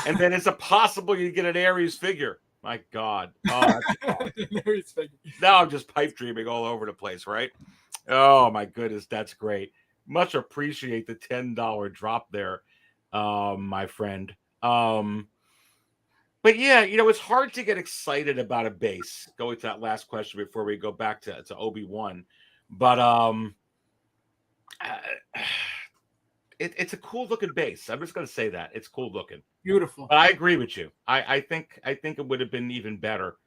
And then is it possible you get an Aries figure My God. Oh, that's now I'm just pipe dreaming all over the place, right? Oh my goodness, that's great. Much appreciate the $10 drop there, my friend. But yeah, it's hard to get excited about a base. Going to that last question before we go back to Obi-Wan. But it's a cool looking base. I'm just gonna say that. It's cool looking.
Beautiful.
But I agree with you. I think it would have been even better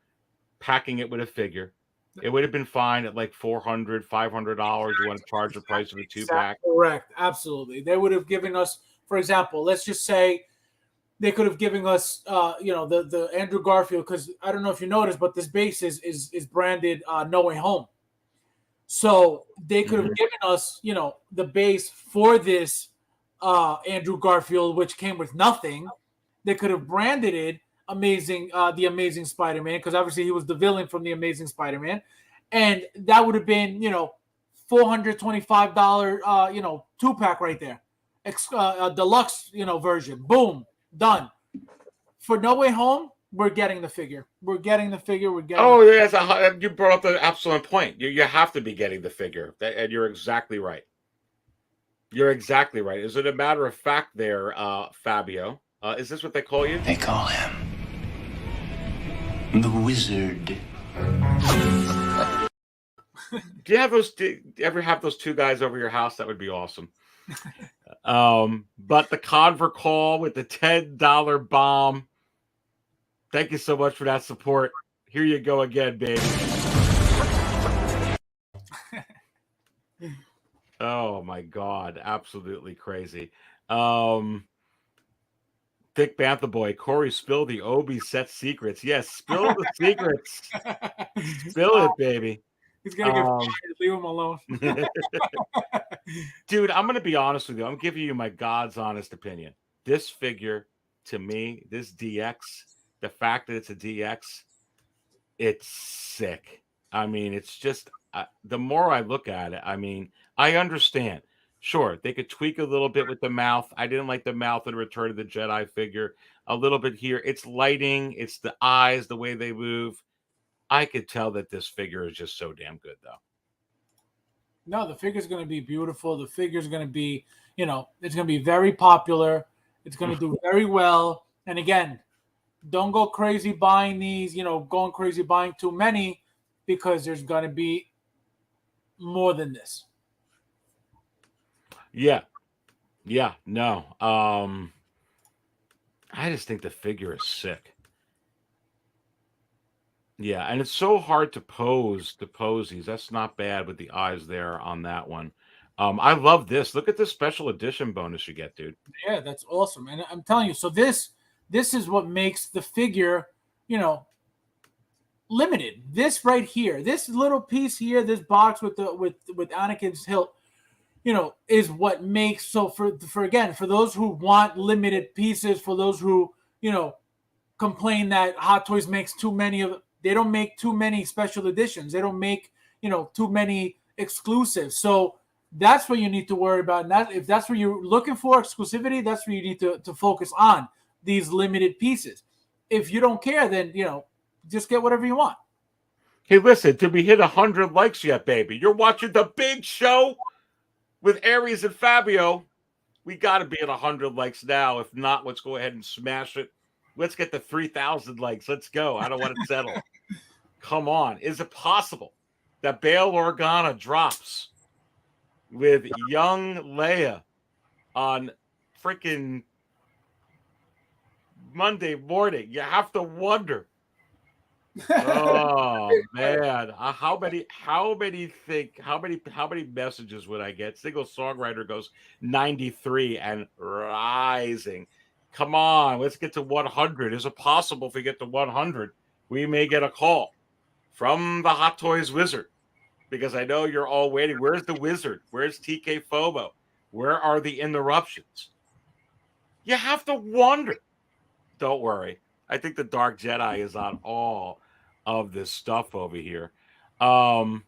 packing it with a figure. It would have been fine at like $400, $500. You want to charge the price of a 2-pack.
Correct. Absolutely. They would have given us, for example, let's just say they could have given us, the Andrew Garfield, because I don't know if you noticed, but this base is branded No Way Home. So they could have given us, the base for this Andrew Garfield, which came with nothing. They could have branded it the Amazing Spider-Man, because obviously he was the villain from the Amazing Spider-Man, and that would have been $425 2-pack right there, deluxe version. Boom, done. For No Way Home, we're getting the figure. We're getting.
Oh yeah, you brought up an excellent point. You have to be getting the figure, and you're exactly right. Is it a matter of fact there, Fabio? Is this what they call you?
They call him the Wizard.
Do you ever have those two guys over your house? That would be awesome. But the Conver call with the $10 bomb. Thank you so much for that support. Here you go again, baby. Oh my God, absolutely crazy. Thick Bantha Boy, Corey, spill the Obi set secrets. Yes, spill the secrets. Spill it, baby.
He's gonna get fired. Leave him alone.
Dude, I'm gonna be honest with you. I'm giving you my God's honest opinion. This figure, to me, this DX, the fact that it's a DX, it's sick. I mean, it's just the more I look at it, I mean, I understand. Sure, they could tweak a little bit with the mouth. I didn't like the mouth in Return of the Jedi figure. A little bit here. It's lighting. It's the eyes, the way they move. I could tell that this figure is just so damn good, though.
No, the figure's going to be beautiful. The figure's going to be, it's going to be very popular. It's going to do very well. And again, don't go crazy buying these, going crazy buying too many, because there's going to be more than this.
Yeah. No. I just think the figure is sick. Yeah, and it's so hard to pose these. That's not bad with the eyes there on that one. I love this. Look at this special edition bonus you get, dude.
Yeah, that's awesome. And I'm telling you, so this is what makes the figure, limited. This right here, this little piece here, this box with Anakin's hilt, is what makes. So for those who want limited pieces, for those who complain that Hot Toys makes too many of, they don't make too many special editions. They don't make too many exclusives. So that's what you need to worry about. And that, if that's what you're looking for, exclusivity, that's what you need to focus on, these limited pieces. If you don't care, then just get whatever you want.
Hey, listen, did we hit 100 likes yet, baby? You're watching the big show with Aries and Fabio. We got to be at 100 likes now. If not, let's go ahead and smash it. Let's get to 3,000 likes. Let's go. I don't want to settle. Come on. Is it possible that Bail Organa drops with young Leia on freaking Monday morning? You have to wonder. Oh man, how many messages would I get? Single songwriter goes 93 and rising. Come on, let's get to 100. Is it possible if we get to 100, we may get a call from the Hot Toys Wizard? Because I know you're all waiting. Where's the Wizard? Where's TK Fobo? Where are the interruptions? You have to wonder. Don't worry. I think the Dark Jedi is on all of this stuff over here. Yeah.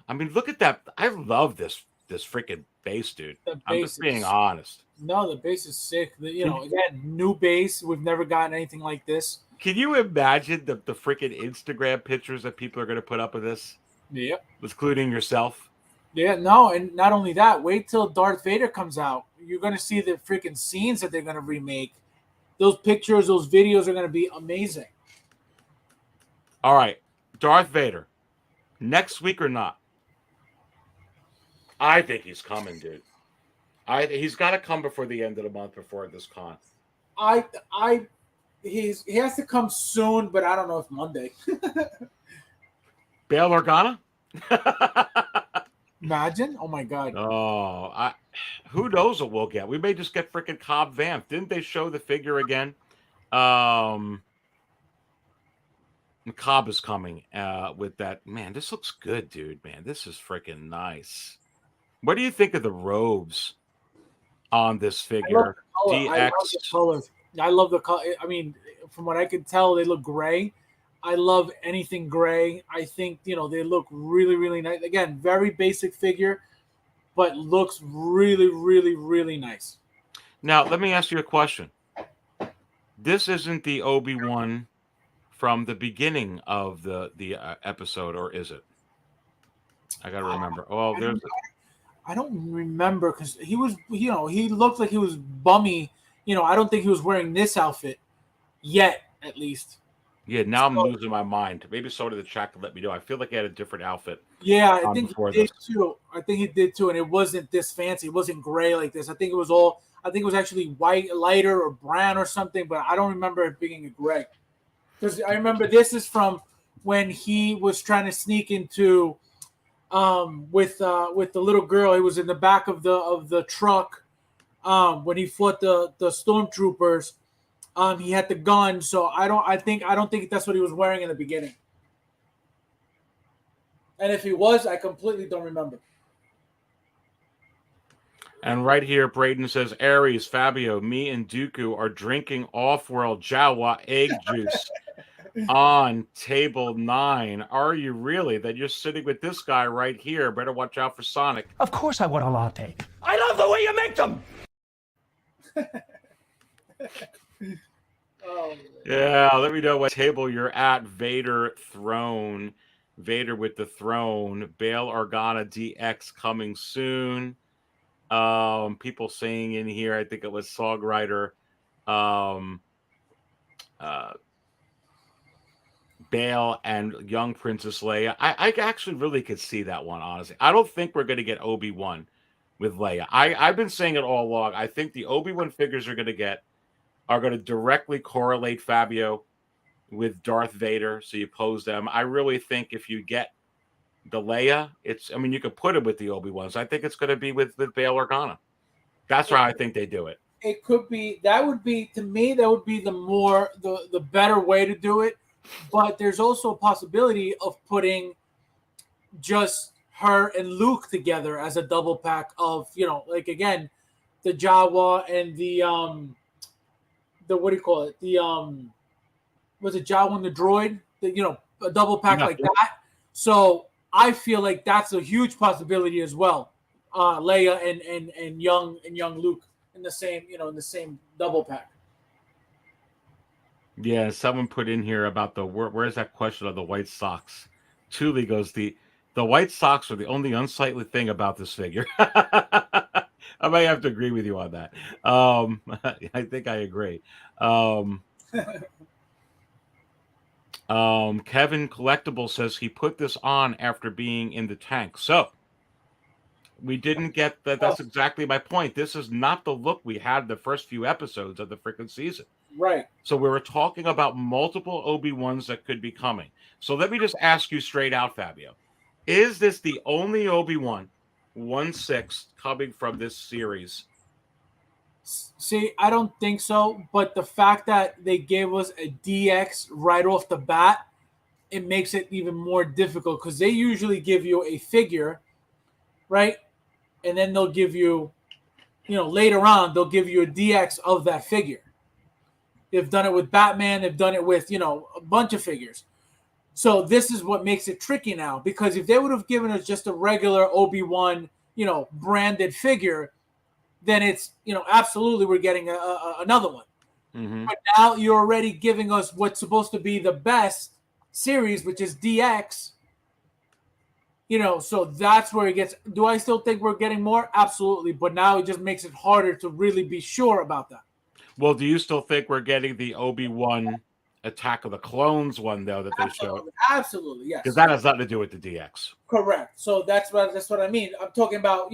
I mean, look at that. I love this freaking base, dude.
The
I'm
base
just being
is-
honest.
No, the base is sick. Again, new base. We've never gotten anything like this.
Can you imagine the freaking Instagram pictures that people are going to put up with this?
Yep.
Including yourself?
Yeah, no, and not only that, wait till Darth Vader comes out. You're going to see the freaking scenes that they're going to remake. Those pictures, those videos are going to be amazing.
All right. Darth Vader. Next week or not? I think he's coming, dude. He's got to come before the end of the month, before this con.
He has to come soon, but I don't know if Monday.
Bail Organa?
Imagine? Oh my god.
Oh, who knows what we'll get? We may just get freaking Cobb Vanth. Didn't they show the figure again? Cobb is coming with that. Man, this looks good, dude. Man, this is freaking nice. What do you think of the robes on this figure?
I love the colors. I love the color. I mean, from what I can tell, they look gray. I love anything gray. I think, they look really, really nice. Again, very basic figure, but looks really, really, really nice.
Now, let me ask you a question. This isn't the Obi-Wan from the beginning of the episode, or is it? I got to remember. Oh, there's...
I don't remember because he was, he looked like he was bummy. I don't think he was wearing this outfit yet, at least.
Yeah, now I'm losing my mind. Maybe so did the chat to let me know. I feel like he had a different outfit.
Yeah, I think he did too. I think he did too, and it wasn't this fancy. It wasn't gray like this. I think it was actually white, lighter, or brown or something. But I don't remember it being a gray. Because I remember this is from when he was trying to sneak into, with the little girl. He was in the back of the truck, when he fought the stormtroopers. He had the gun, so I don't think that's what he was wearing in the beginning. And if he was, I completely don't remember.
And right here, Braden says, Aries, Fabio, me, and Dooku are drinking off-world Jawa egg juice on table 9. Are you really? That you're sitting with this guy right here. Better watch out for Sonic.
Of course I want a latte.
I love the way you make them.
Yeah, let me know what table you're at. Vader throne. Vader with the throne. Bail Organa DX coming soon. People saying in here, I think it was Songwriter. Bail and young Princess Leia. I actually really could see that one, honestly. I don't think we're going to get Obi-Wan with Leia. I've been saying it all along. I think the Obi-Wan figures are going to directly correlate Fabio with Darth Vader. So you pose them. I really think if you get the Leia, you could put it with the Obi-Wans. I think it's going to be with Bail Organa. That's how I think they do it.
It could be, to me, that would be the better way to do it. But there's also a possibility of putting just her and Luke together as a double pack of, again, the Jawa and the what do you call it? Was it Jawa and the droid? A double pack like that. So I feel like that's a huge possibility as well. Leia and young Luke in the same double pack.
Yeah, someone put in here about where's that question of the white socks? Thule goes, the white socks are the only unsightly thing about this figure. I might have to agree with you on that. I think I agree. Kevin Collectible says he put this on after being in the tank. So we didn't get that. That's exactly my point. This is not the look we had the first few episodes of the freaking season.
Right.
So we were talking about multiple Obi-Wans that could be coming. So let me just ask you straight out, Fabio. Is this the only Obi-Wan 1/6 coming from this series?
See, I don't think so. But the fact that they gave us a DX right off the bat, it makes it even more difficult because they usually give you a figure, right? And then they'll give you, later on, they'll give you a DX of that figure. They've done it with Batman. They've done it with, a bunch of figures. So this is what makes it tricky now, because if they would have given us just a regular Obi-Wan, branded figure, then it's, absolutely we're getting another one.
Mm-hmm.
But now you're already giving us what's supposed to be the best series, which is DX. So that's where it gets. Do I still think we're getting more? Absolutely. But now it just makes it harder to really be sure about that.
Well, do you still think we're getting the Obi-Wan Attack of the Clones one, though, that they showed?
Absolutely, yes.
Because that has nothing to do with the DX.
Correct. So that's what I mean. I'm talking about,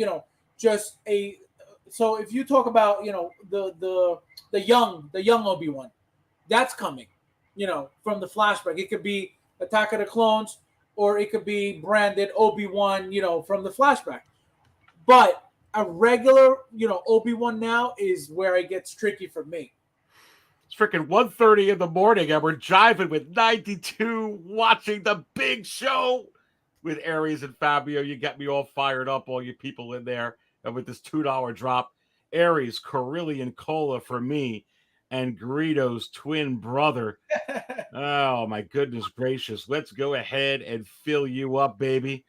just a. So if you talk about, the young Obi-Wan, that's coming, from the flashback. It could be Attack of the Clones, or it could be branded Obi-Wan, from the flashback. But a regular, Obi-Wan now is where it gets tricky for me.
It's freaking 1:30 in the morning, and we're jiving with 92, watching the big show with Aries and Fabio. You get me all fired up, all you people in there. And with this $2 drop, Aries, Carillion Cola for me, and Greedo's twin brother. Oh, my goodness gracious. Let's go ahead and fill you up, baby.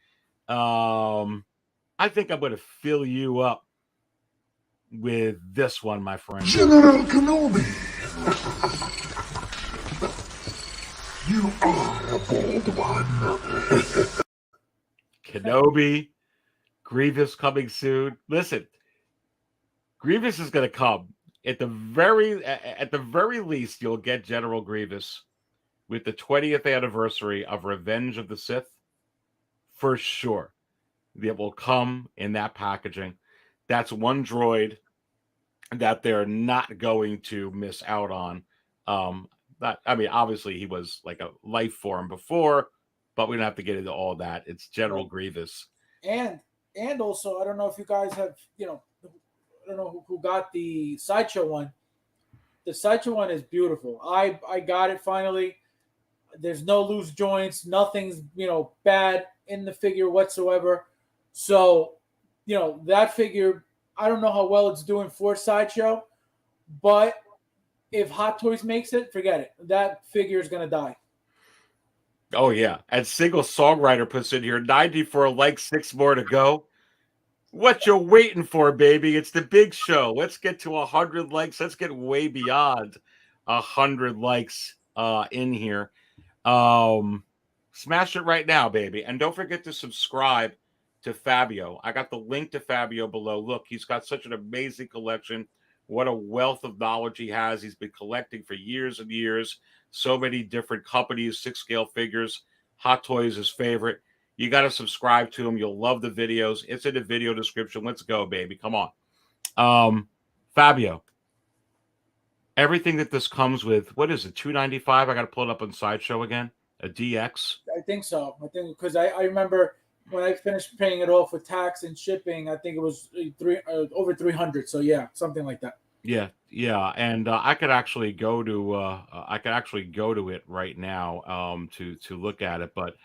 I think I'm going to fill you up with this one, my friend.
General Kenobi. You are a bold one.
Kenobi, Grievous coming soon. Listen, Grievous is going to come. At the very least, you'll get General Grievous with the 20th anniversary of Revenge of the Sith. For sure. That will come in that packaging. That's one droid that they're not going to miss out on. Obviously he was like a life form before, but we don't have to get into all that. It's General Grievous.
And also, I don't know if you guys have, I don't know who got the Sideshow one. The Sideshow one is beautiful. I got it finally. There's no loose joints. Nothing's, bad in the figure whatsoever. So, that figure, I don't know how well it's doing for Sideshow, but if Hot Toys makes it, forget it. That figure is going to die.
Oh, yeah. And Single Songwriter puts in here, 94 likes, 6 more to go. What you waiting for, baby? It's the big show. Let's get to 100 likes. Let's get way beyond 100 likes in here. Smash it right now, baby. And don't forget to subscribe to Fabio. I got the link to Fabio below. Look, he's got such an amazing collection. What a wealth of knowledge he has. He's been collecting for years and years. So many different companies, 6-scale figures. Hot Toys is favorite. You got to subscribe to him. You'll love the videos. It's in the video description. Let's go, baby. Come on. Fabio. Everything that this comes with, what is it, $2.95? I got to pull it up on Sideshow again. A DX?
I think so. I think because I remember when I finished paying it off with tax and shipping, I think it was over 300. So yeah, something like that.
Yeah. And I could actually go to it right now to look at it. But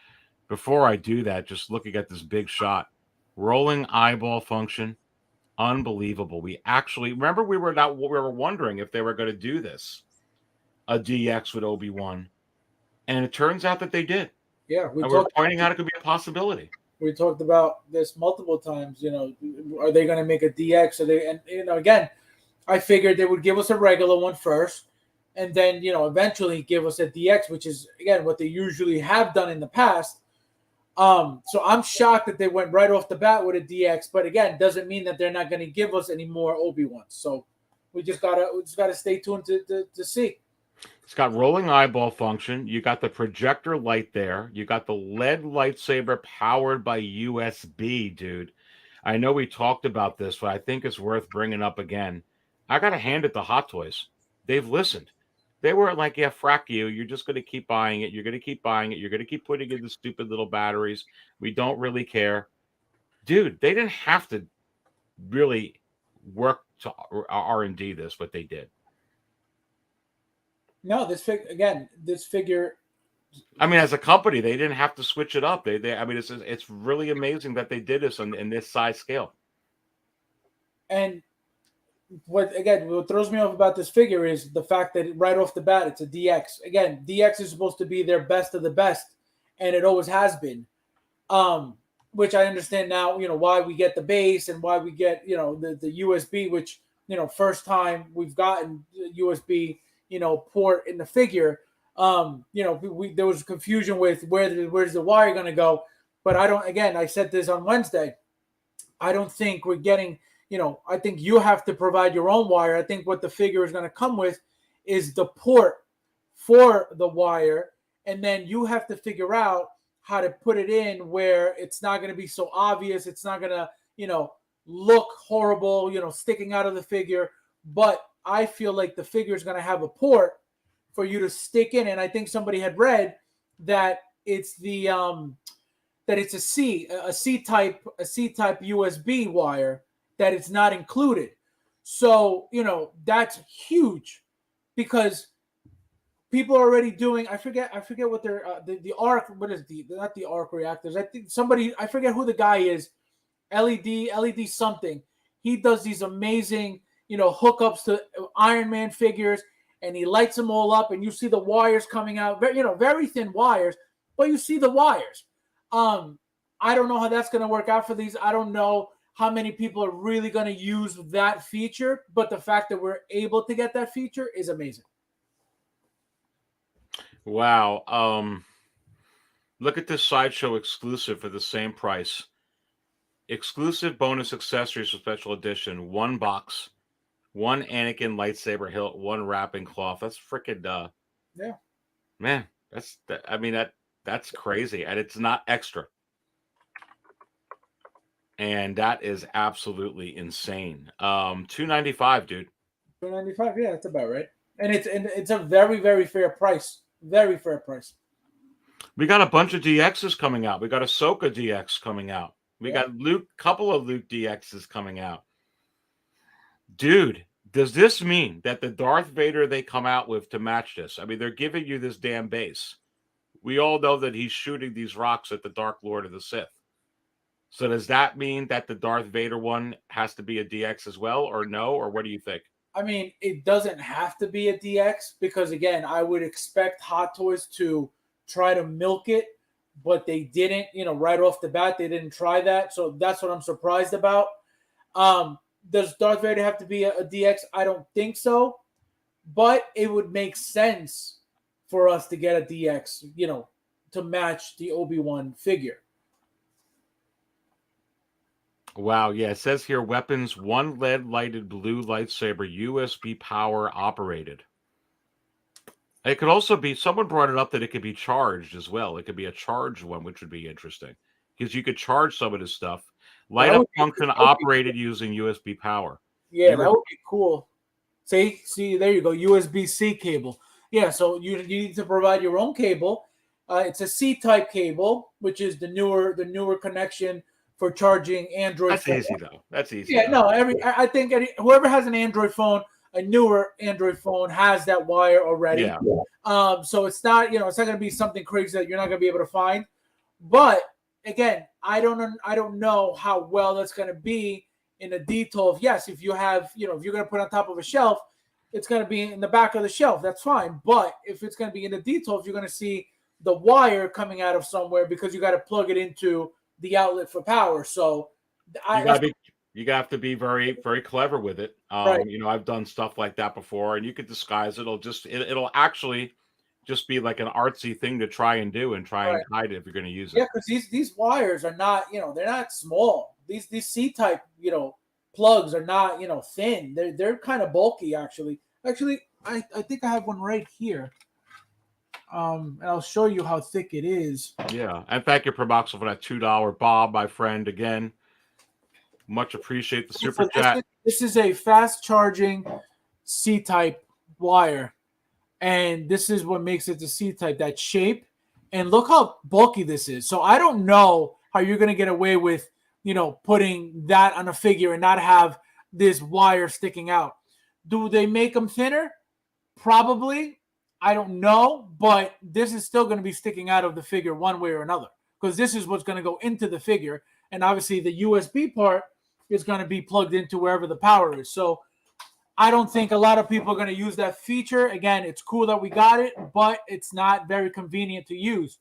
before I do that, just looking at this big shot, rolling eyeball function, unbelievable. We actually remember we were wondering if they were going to do this, a DX with Obi-Wan, and it turns out that they did.
Yeah,
we're pointing out it could be a possibility.
We talked about this multiple times. Are they going to make a DX? Are they? And again, I figured they would give us a regular one first, and then eventually give us a DX, which is again what they usually have done in the past. So I'm shocked that they went right off the bat with a DX, but again, doesn't mean that they're not going to give us any more Obi-Wans. So we just gotta stay tuned to see.
It's got rolling eyeball function. You got the projector light there. You got the LED lightsaber powered by USB, dude. I know we talked about this, but I think it's worth bringing up again. I got to hand it to Hot Toys. They've listened. They were like, yeah, frack you. You're just going to keep buying it. You're going to keep buying it. You're going to keep putting in the stupid little batteries. We don't really care. Dude, they didn't have to really work to R&D this, but they did.
No, this figure.
I mean, as a company, they didn't have to switch it up. It's really amazing that they did this in this size scale.
And what throws me off about this figure is the fact that right off the bat, it's a DX. Again, DX is supposed to be their best of the best, and it always has been. which I understand now, why we get the base and why we get, the USB, which, first time we've gotten USB, port in the figure. There was confusion with where's the wire going to go. But I said this on Wednesday. I don't think we're getting, I think you have to provide your own wire. I think what the figure is going to come with is the port for the wire. And then you have to figure out how to put it in where it's not going to be so obvious. It's not going to, look horrible, sticking out of the figure. But I feel like the figure is going to have a port for you to stick in. And I think somebody had read that it's a C type USB wire that it's not included. So, that's huge because people are already doing, I forget what they're, the arc, not the arc reactors. I forget who the guy is, LED something. He does these amazing, hookups to Iron Man figures, and he lights them all up, and you see the wires coming out, very thin wires, but you see the wires. I don't know how that's going to work out for these. I don't know how many people are really going to use that feature, but the fact that we're able to get that feature is amazing.
Wow. Look at this Sideshow exclusive for the same price. Exclusive bonus accessories for special edition. 1 box, 1 Anakin lightsaber hilt, 1 wrapping cloth. That's freaking
yeah.
Man, that's crazy. And it's not extra. And that is absolutely insane. $295, dude.
$295, yeah, that's about right. And it's a very, very fair price. Very fair price.
We got a bunch of DXs coming out. We got Ahsoka DX coming out. We got couple of Luke DXs coming out. Dude, does this mean that the Darth Vader they come out with to match this? I mean, they're giving you this damn base. We all know that he's shooting these rocks at the Dark Lord of the Sith. So does that mean that the Darth Vader one has to be a DX as well, or no? Or what do you think?
I mean, it doesn't have to be a DX because, again, I would expect Hot Toys to try to milk it, but they didn't, right off the bat, they didn't try that. So that's what I'm surprised about. Does Darth Vader have to be a DX? I don't think so, but it would make sense for us to get a DX, to match the Obi-Wan figure.
Wow, yeah, it says here, weapons, 1 lead-lighted blue lightsaber, USB power operated. It could also be, someone brought it up that it could be charged as well. It could be a charged one, which would be interesting. Because you could charge some of this stuff. Light up function operated using USB power.
Yeah, that would be cool. See, there you go, USB-C cable. Yeah, so you need to provide your own cable. It's a C-type cable, which is the newer connection for charging Android.
That's easy though. That's easy.
Yeah, no. I think whoever has an Android phone, a newer Android phone, has that wire already.
Yeah.
So it's not, it's not going to be something crazy that you're not going to be able to find. But again, I don't know how well that's going to be in the detail of, yes, if you have, if you're going to put it on top of a shelf, it's going to be in the back of the shelf. That's fine. But if it's going to be in the detail, if you're going to see the wire coming out of somewhere because you got to plug it into the outlet for power. So
you have to be very, very clever with it.
Right.
I've done stuff like that before, and you could disguise it. It'll actually just be like an artsy thing to try and do and try and hide it if you're going to use it.
Yeah, because these wires are not, they're not small. These C-type, plugs are not, thin. They're kind of bulky, actually. Actually, I think I have one right here. And I'll show you how thick it is.
Yeah, and thank you, Proboxel, for that $2 Bob, my friend. Again, much appreciate the super chat.
This is a fast charging C-type wire, and this is what makes it the C-type. That shape, and look how bulky this is. So I don't know how you're gonna get away with, putting that on a figure and not have this wire sticking out. Do they make them thinner? Probably. I don't know, but this is still going to be sticking out of the figure one way or another because this is what's going to go into the figure. And obviously the USB part is going to be plugged into wherever the power is. So I don't think a lot of people are going to use that feature. Again, it's cool that we got it, but it's not very convenient to use.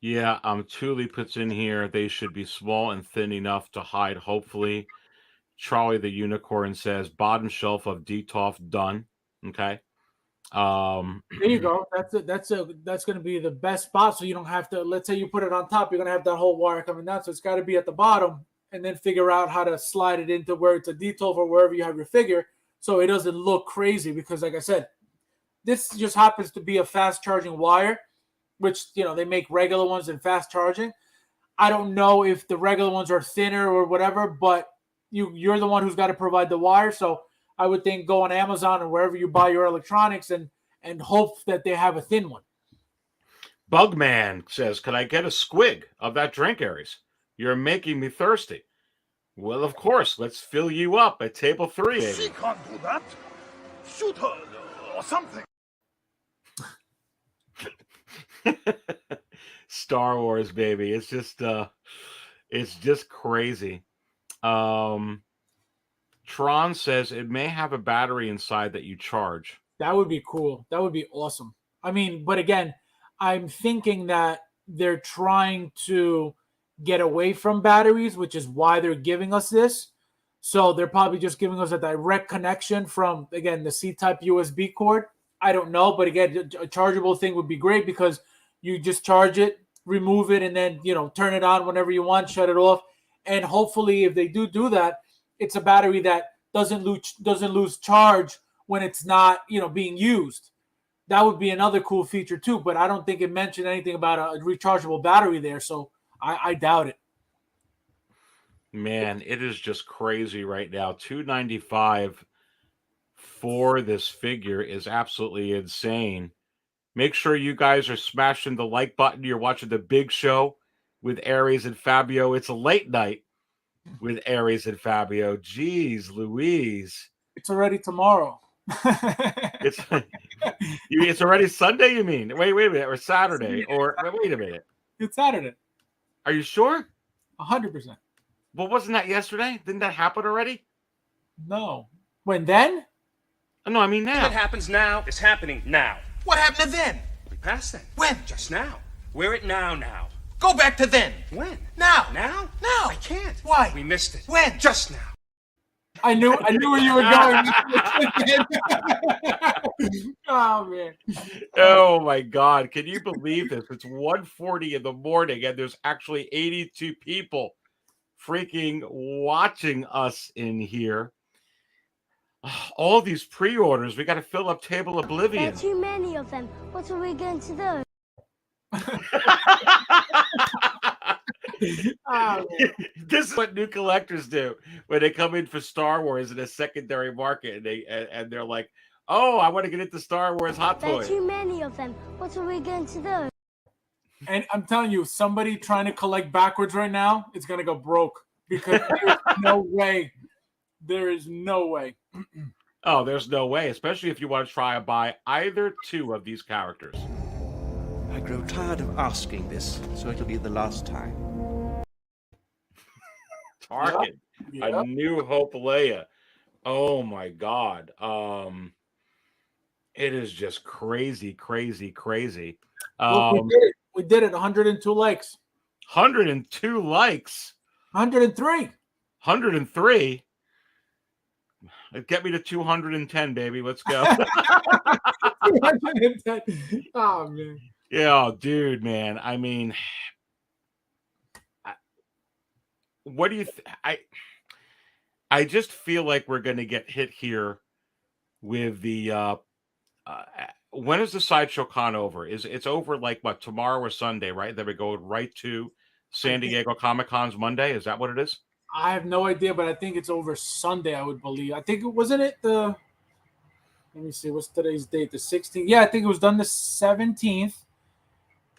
Yeah, Thule puts in here, they should be small and thin enough to hide, hopefully. Charlie the Unicorn says, bottom shelf of Detolf done. Okay.
There you go. That's going to be the best spot. So you don't have to. Let's say you put it on top, you're going to have that whole wire coming down. So it's got to be at the bottom, and then figure out how to slide it into where it's a Detolf or wherever you have your figure, so it doesn't look crazy. Because, like I said, this just happens to be a fast charging wire, which they make regular ones and fast charging. I don't know if the regular ones are thinner or whatever, but you're the one who's got to provide the wire. So I would think go on Amazon or wherever you buy your electronics and hope that they have a thin one.
Bugman says, "Can I get a squig of that drink, Aries? You're making me thirsty." Well, of course. Let's fill you up at table 3.
She can't do that. Shoot her or something.
Star Wars, baby. It's just crazy. Tron says it may have a battery inside that you charge.
That would be cool. That would be awesome. I mean, but again, I'm thinking that they're trying to get away from batteries, which is why they're giving us this. So they're probably just giving us a direct connection from, again, the C-type USB cord. I don't know, but again, a chargeable thing would be great because you just charge it, remove it, and then turn it on whenever you want, shut it off. And hopefully, if they do that, it's a battery that doesn't lose charge when it's not being used. That would be another cool feature too. But I don't think it mentioned anything about a rechargeable battery there, so I doubt it.
Man, it is just crazy right now. $295 for this figure is absolutely insane. Make sure you guys are smashing the like button. You're watching The Big Show with Aries and Fabio. It's a late night with Aries and Fabio. Jeez Louise.
It's already tomorrow.
It's already Sunday, you mean? Wait a minute. Or Saturday. Or wait a minute.
It's Saturday.
Are you sure?
100%.
Well, wasn't that yesterday? Didn't that happen already?
No. When then?
No, I mean now.
If it happens now, it's happening now.
What happened to then?
We passed then.
When?
Just now. We're at now.
Go back to then.
When?
Now.
Now?
Now.
I can't.
Why?
We missed it.
When?
Just now.
I knew where you were going. Oh man.
Oh my God. Can you believe this? It's 1:40 in the morning and there's actually 82 people freaking watching us in here. All these pre-orders, we got to fill up Table Oblivion.
There are too many of them. What are we going to do?
This is what new collectors do when they come in for Star Wars in a secondary market, and they're like, "Oh, I want to get into Star Wars Hot Toys."
There are too many of them. What are we going to do?
And I'm telling you, somebody trying to collect backwards right now is gonna go broke because there's no way. There is no way.
Oh, there's no way, especially if you want to try and buy either two of these characters.
I grow tired of asking this, so it'll be the last time.
Tarkin, a New Hope Leia. Oh my God. It is just crazy.
Look, we did it. 102 likes.
102 likes.
103.
103. Get me to 210, baby. Let's go.
210. Oh man.
Yeah, dude, man. I mean, what do you? I just feel like we're going to get hit here with the. When is the Sideshow Con over? It's over like what, tomorrow or Sunday, right? Then we go right to San Diego Comic-Con's Monday. Is that what it is?
I have no idea, but I think it's over Sunday, I would believe. I think wasn't it the. Let me see. What's today's date? The 16th. Yeah, I think it was done the 17th.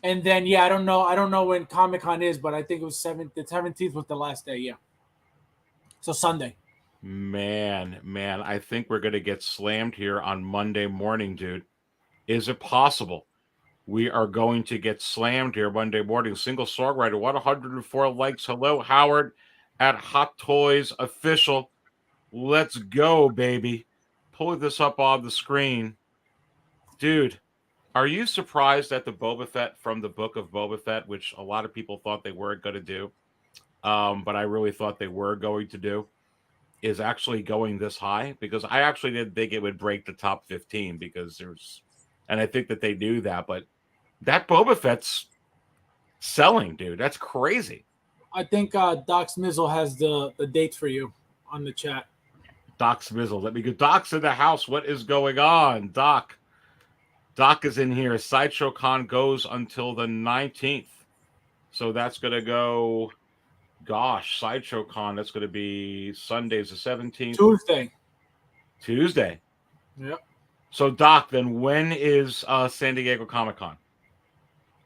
And then, yeah, I don't know when Comic-Con is, but I think it was the 17th was the last day, yeah. So Sunday.
Man, I think we're going to get slammed here on Monday morning, dude. Is it possible? We are going to get slammed here Monday morning. Single songwriter, 104 likes. Hello, Howard at Hot Toys Official. Let's go, baby. Pull this up on the screen. Dude, Are you surprised at the Boba Fett from the book of Boba Fett, which a lot of people thought they weren't going to do, but I really thought they were going to do, is actually going this high? Because I actually didn't think it would break the top 15 because and I think that they knew that, but that Boba Fett's selling, dude. That's crazy.
I think Doc Smizzle has the dates for you on the chat.
Doc Smizzle. Let me go. Doc's in the house. What is going on, Doc? Doc is in here. Sideshow Con goes until the 19th. So that's going to go, gosh, Sideshow Con. That's going to be Sunday's the 17th.
Tuesday.
Yep. So, Doc, then when is San Diego Comic-Con?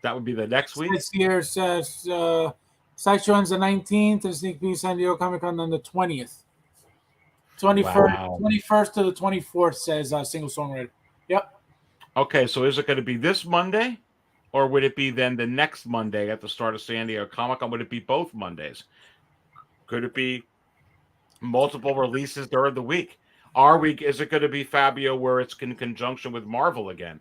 That would be the next week?
This year says Sideshow ends the 19th and Sneak Peek San Diego Comic-Con on the 20th. 21st to the 24th says Single Songwriter. Yep.
Okay, so is it going to be this Monday, or would it be then the next Monday at the start of San Diego Comic-Con? Would it be both Mondays? Could it be multiple releases during the week? Is it going to be, Fabio, where it's in conjunction with Marvel again?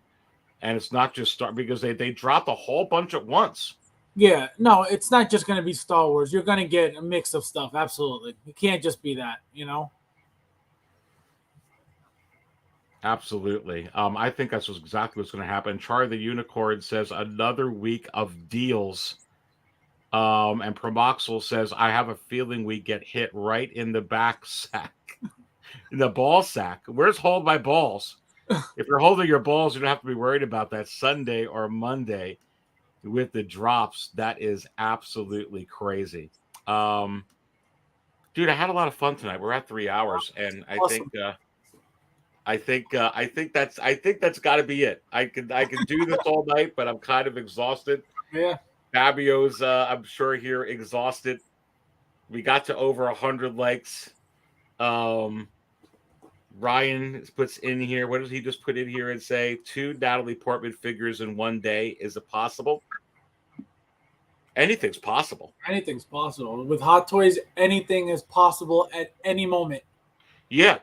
And it's not just because they dropped a whole bunch at once.
Yeah, no, it's not just going to be Star Wars. You're going to get a mix of stuff. Absolutely. It can't just be that, you know?
Absolutely. I think that's exactly what's going to happen. Charlie the Unicorn says another week of deals. And Promoxel says, I have a feeling we get hit right in the back sack. In the ball sack. Where's hold my balls? If you're holding your balls, you don't have to be worried about that Sunday or Monday with the drops. That is absolutely crazy. Dude, I had a lot of fun tonight. We're at 3 hours, and
Awesome.
I think that's got to be it. I can do this all night, but I'm kind of exhausted.
Yeah.
Fabio's, I'm sure, here exhausted. We got to over 100 likes. Ryan puts in here. What does he just put in here and say? 2 Natalie Portman figures in one day. Is it possible? Anything's possible.
Anything's possible. With Hot Toys, anything is possible at any moment.
Yeah.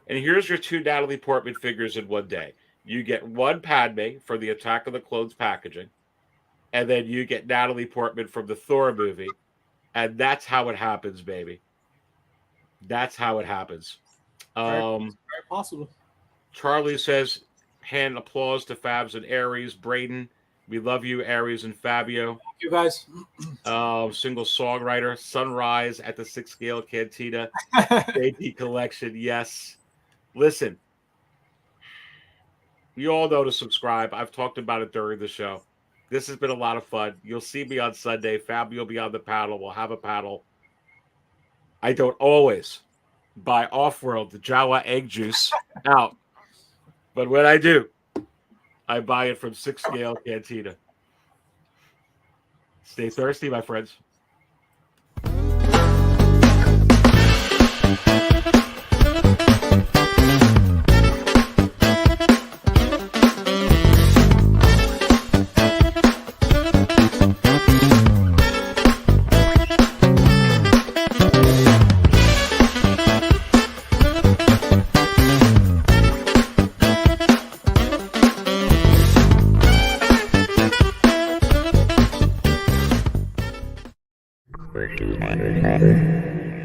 And here's your 2 Natalie Portman figures in one day. You get 1 Padme for the Attack of the Clones packaging, and then you get Natalie Portman from the Thor movie, and that's how it happens, baby. That's how it happens.
Very possible.
Charlie says, hand applause to Fabs and Aries. Braden, we love you, Aries and Fabio.
Thank you, guys.
Single songwriter. Sunrise at the 6 Scale Cantina. JP Collection, yes. Listen, you all know to subscribe. I've talked about it during the show. This has been a lot of fun. You'll see me on Sunday. Fabio will be on the paddle. We'll have a paddle. I don't always buy off-world the Jawa egg juice out. But when I do, I buy it from 6 Scale Cantina. Stay thirsty, my friends.
Question.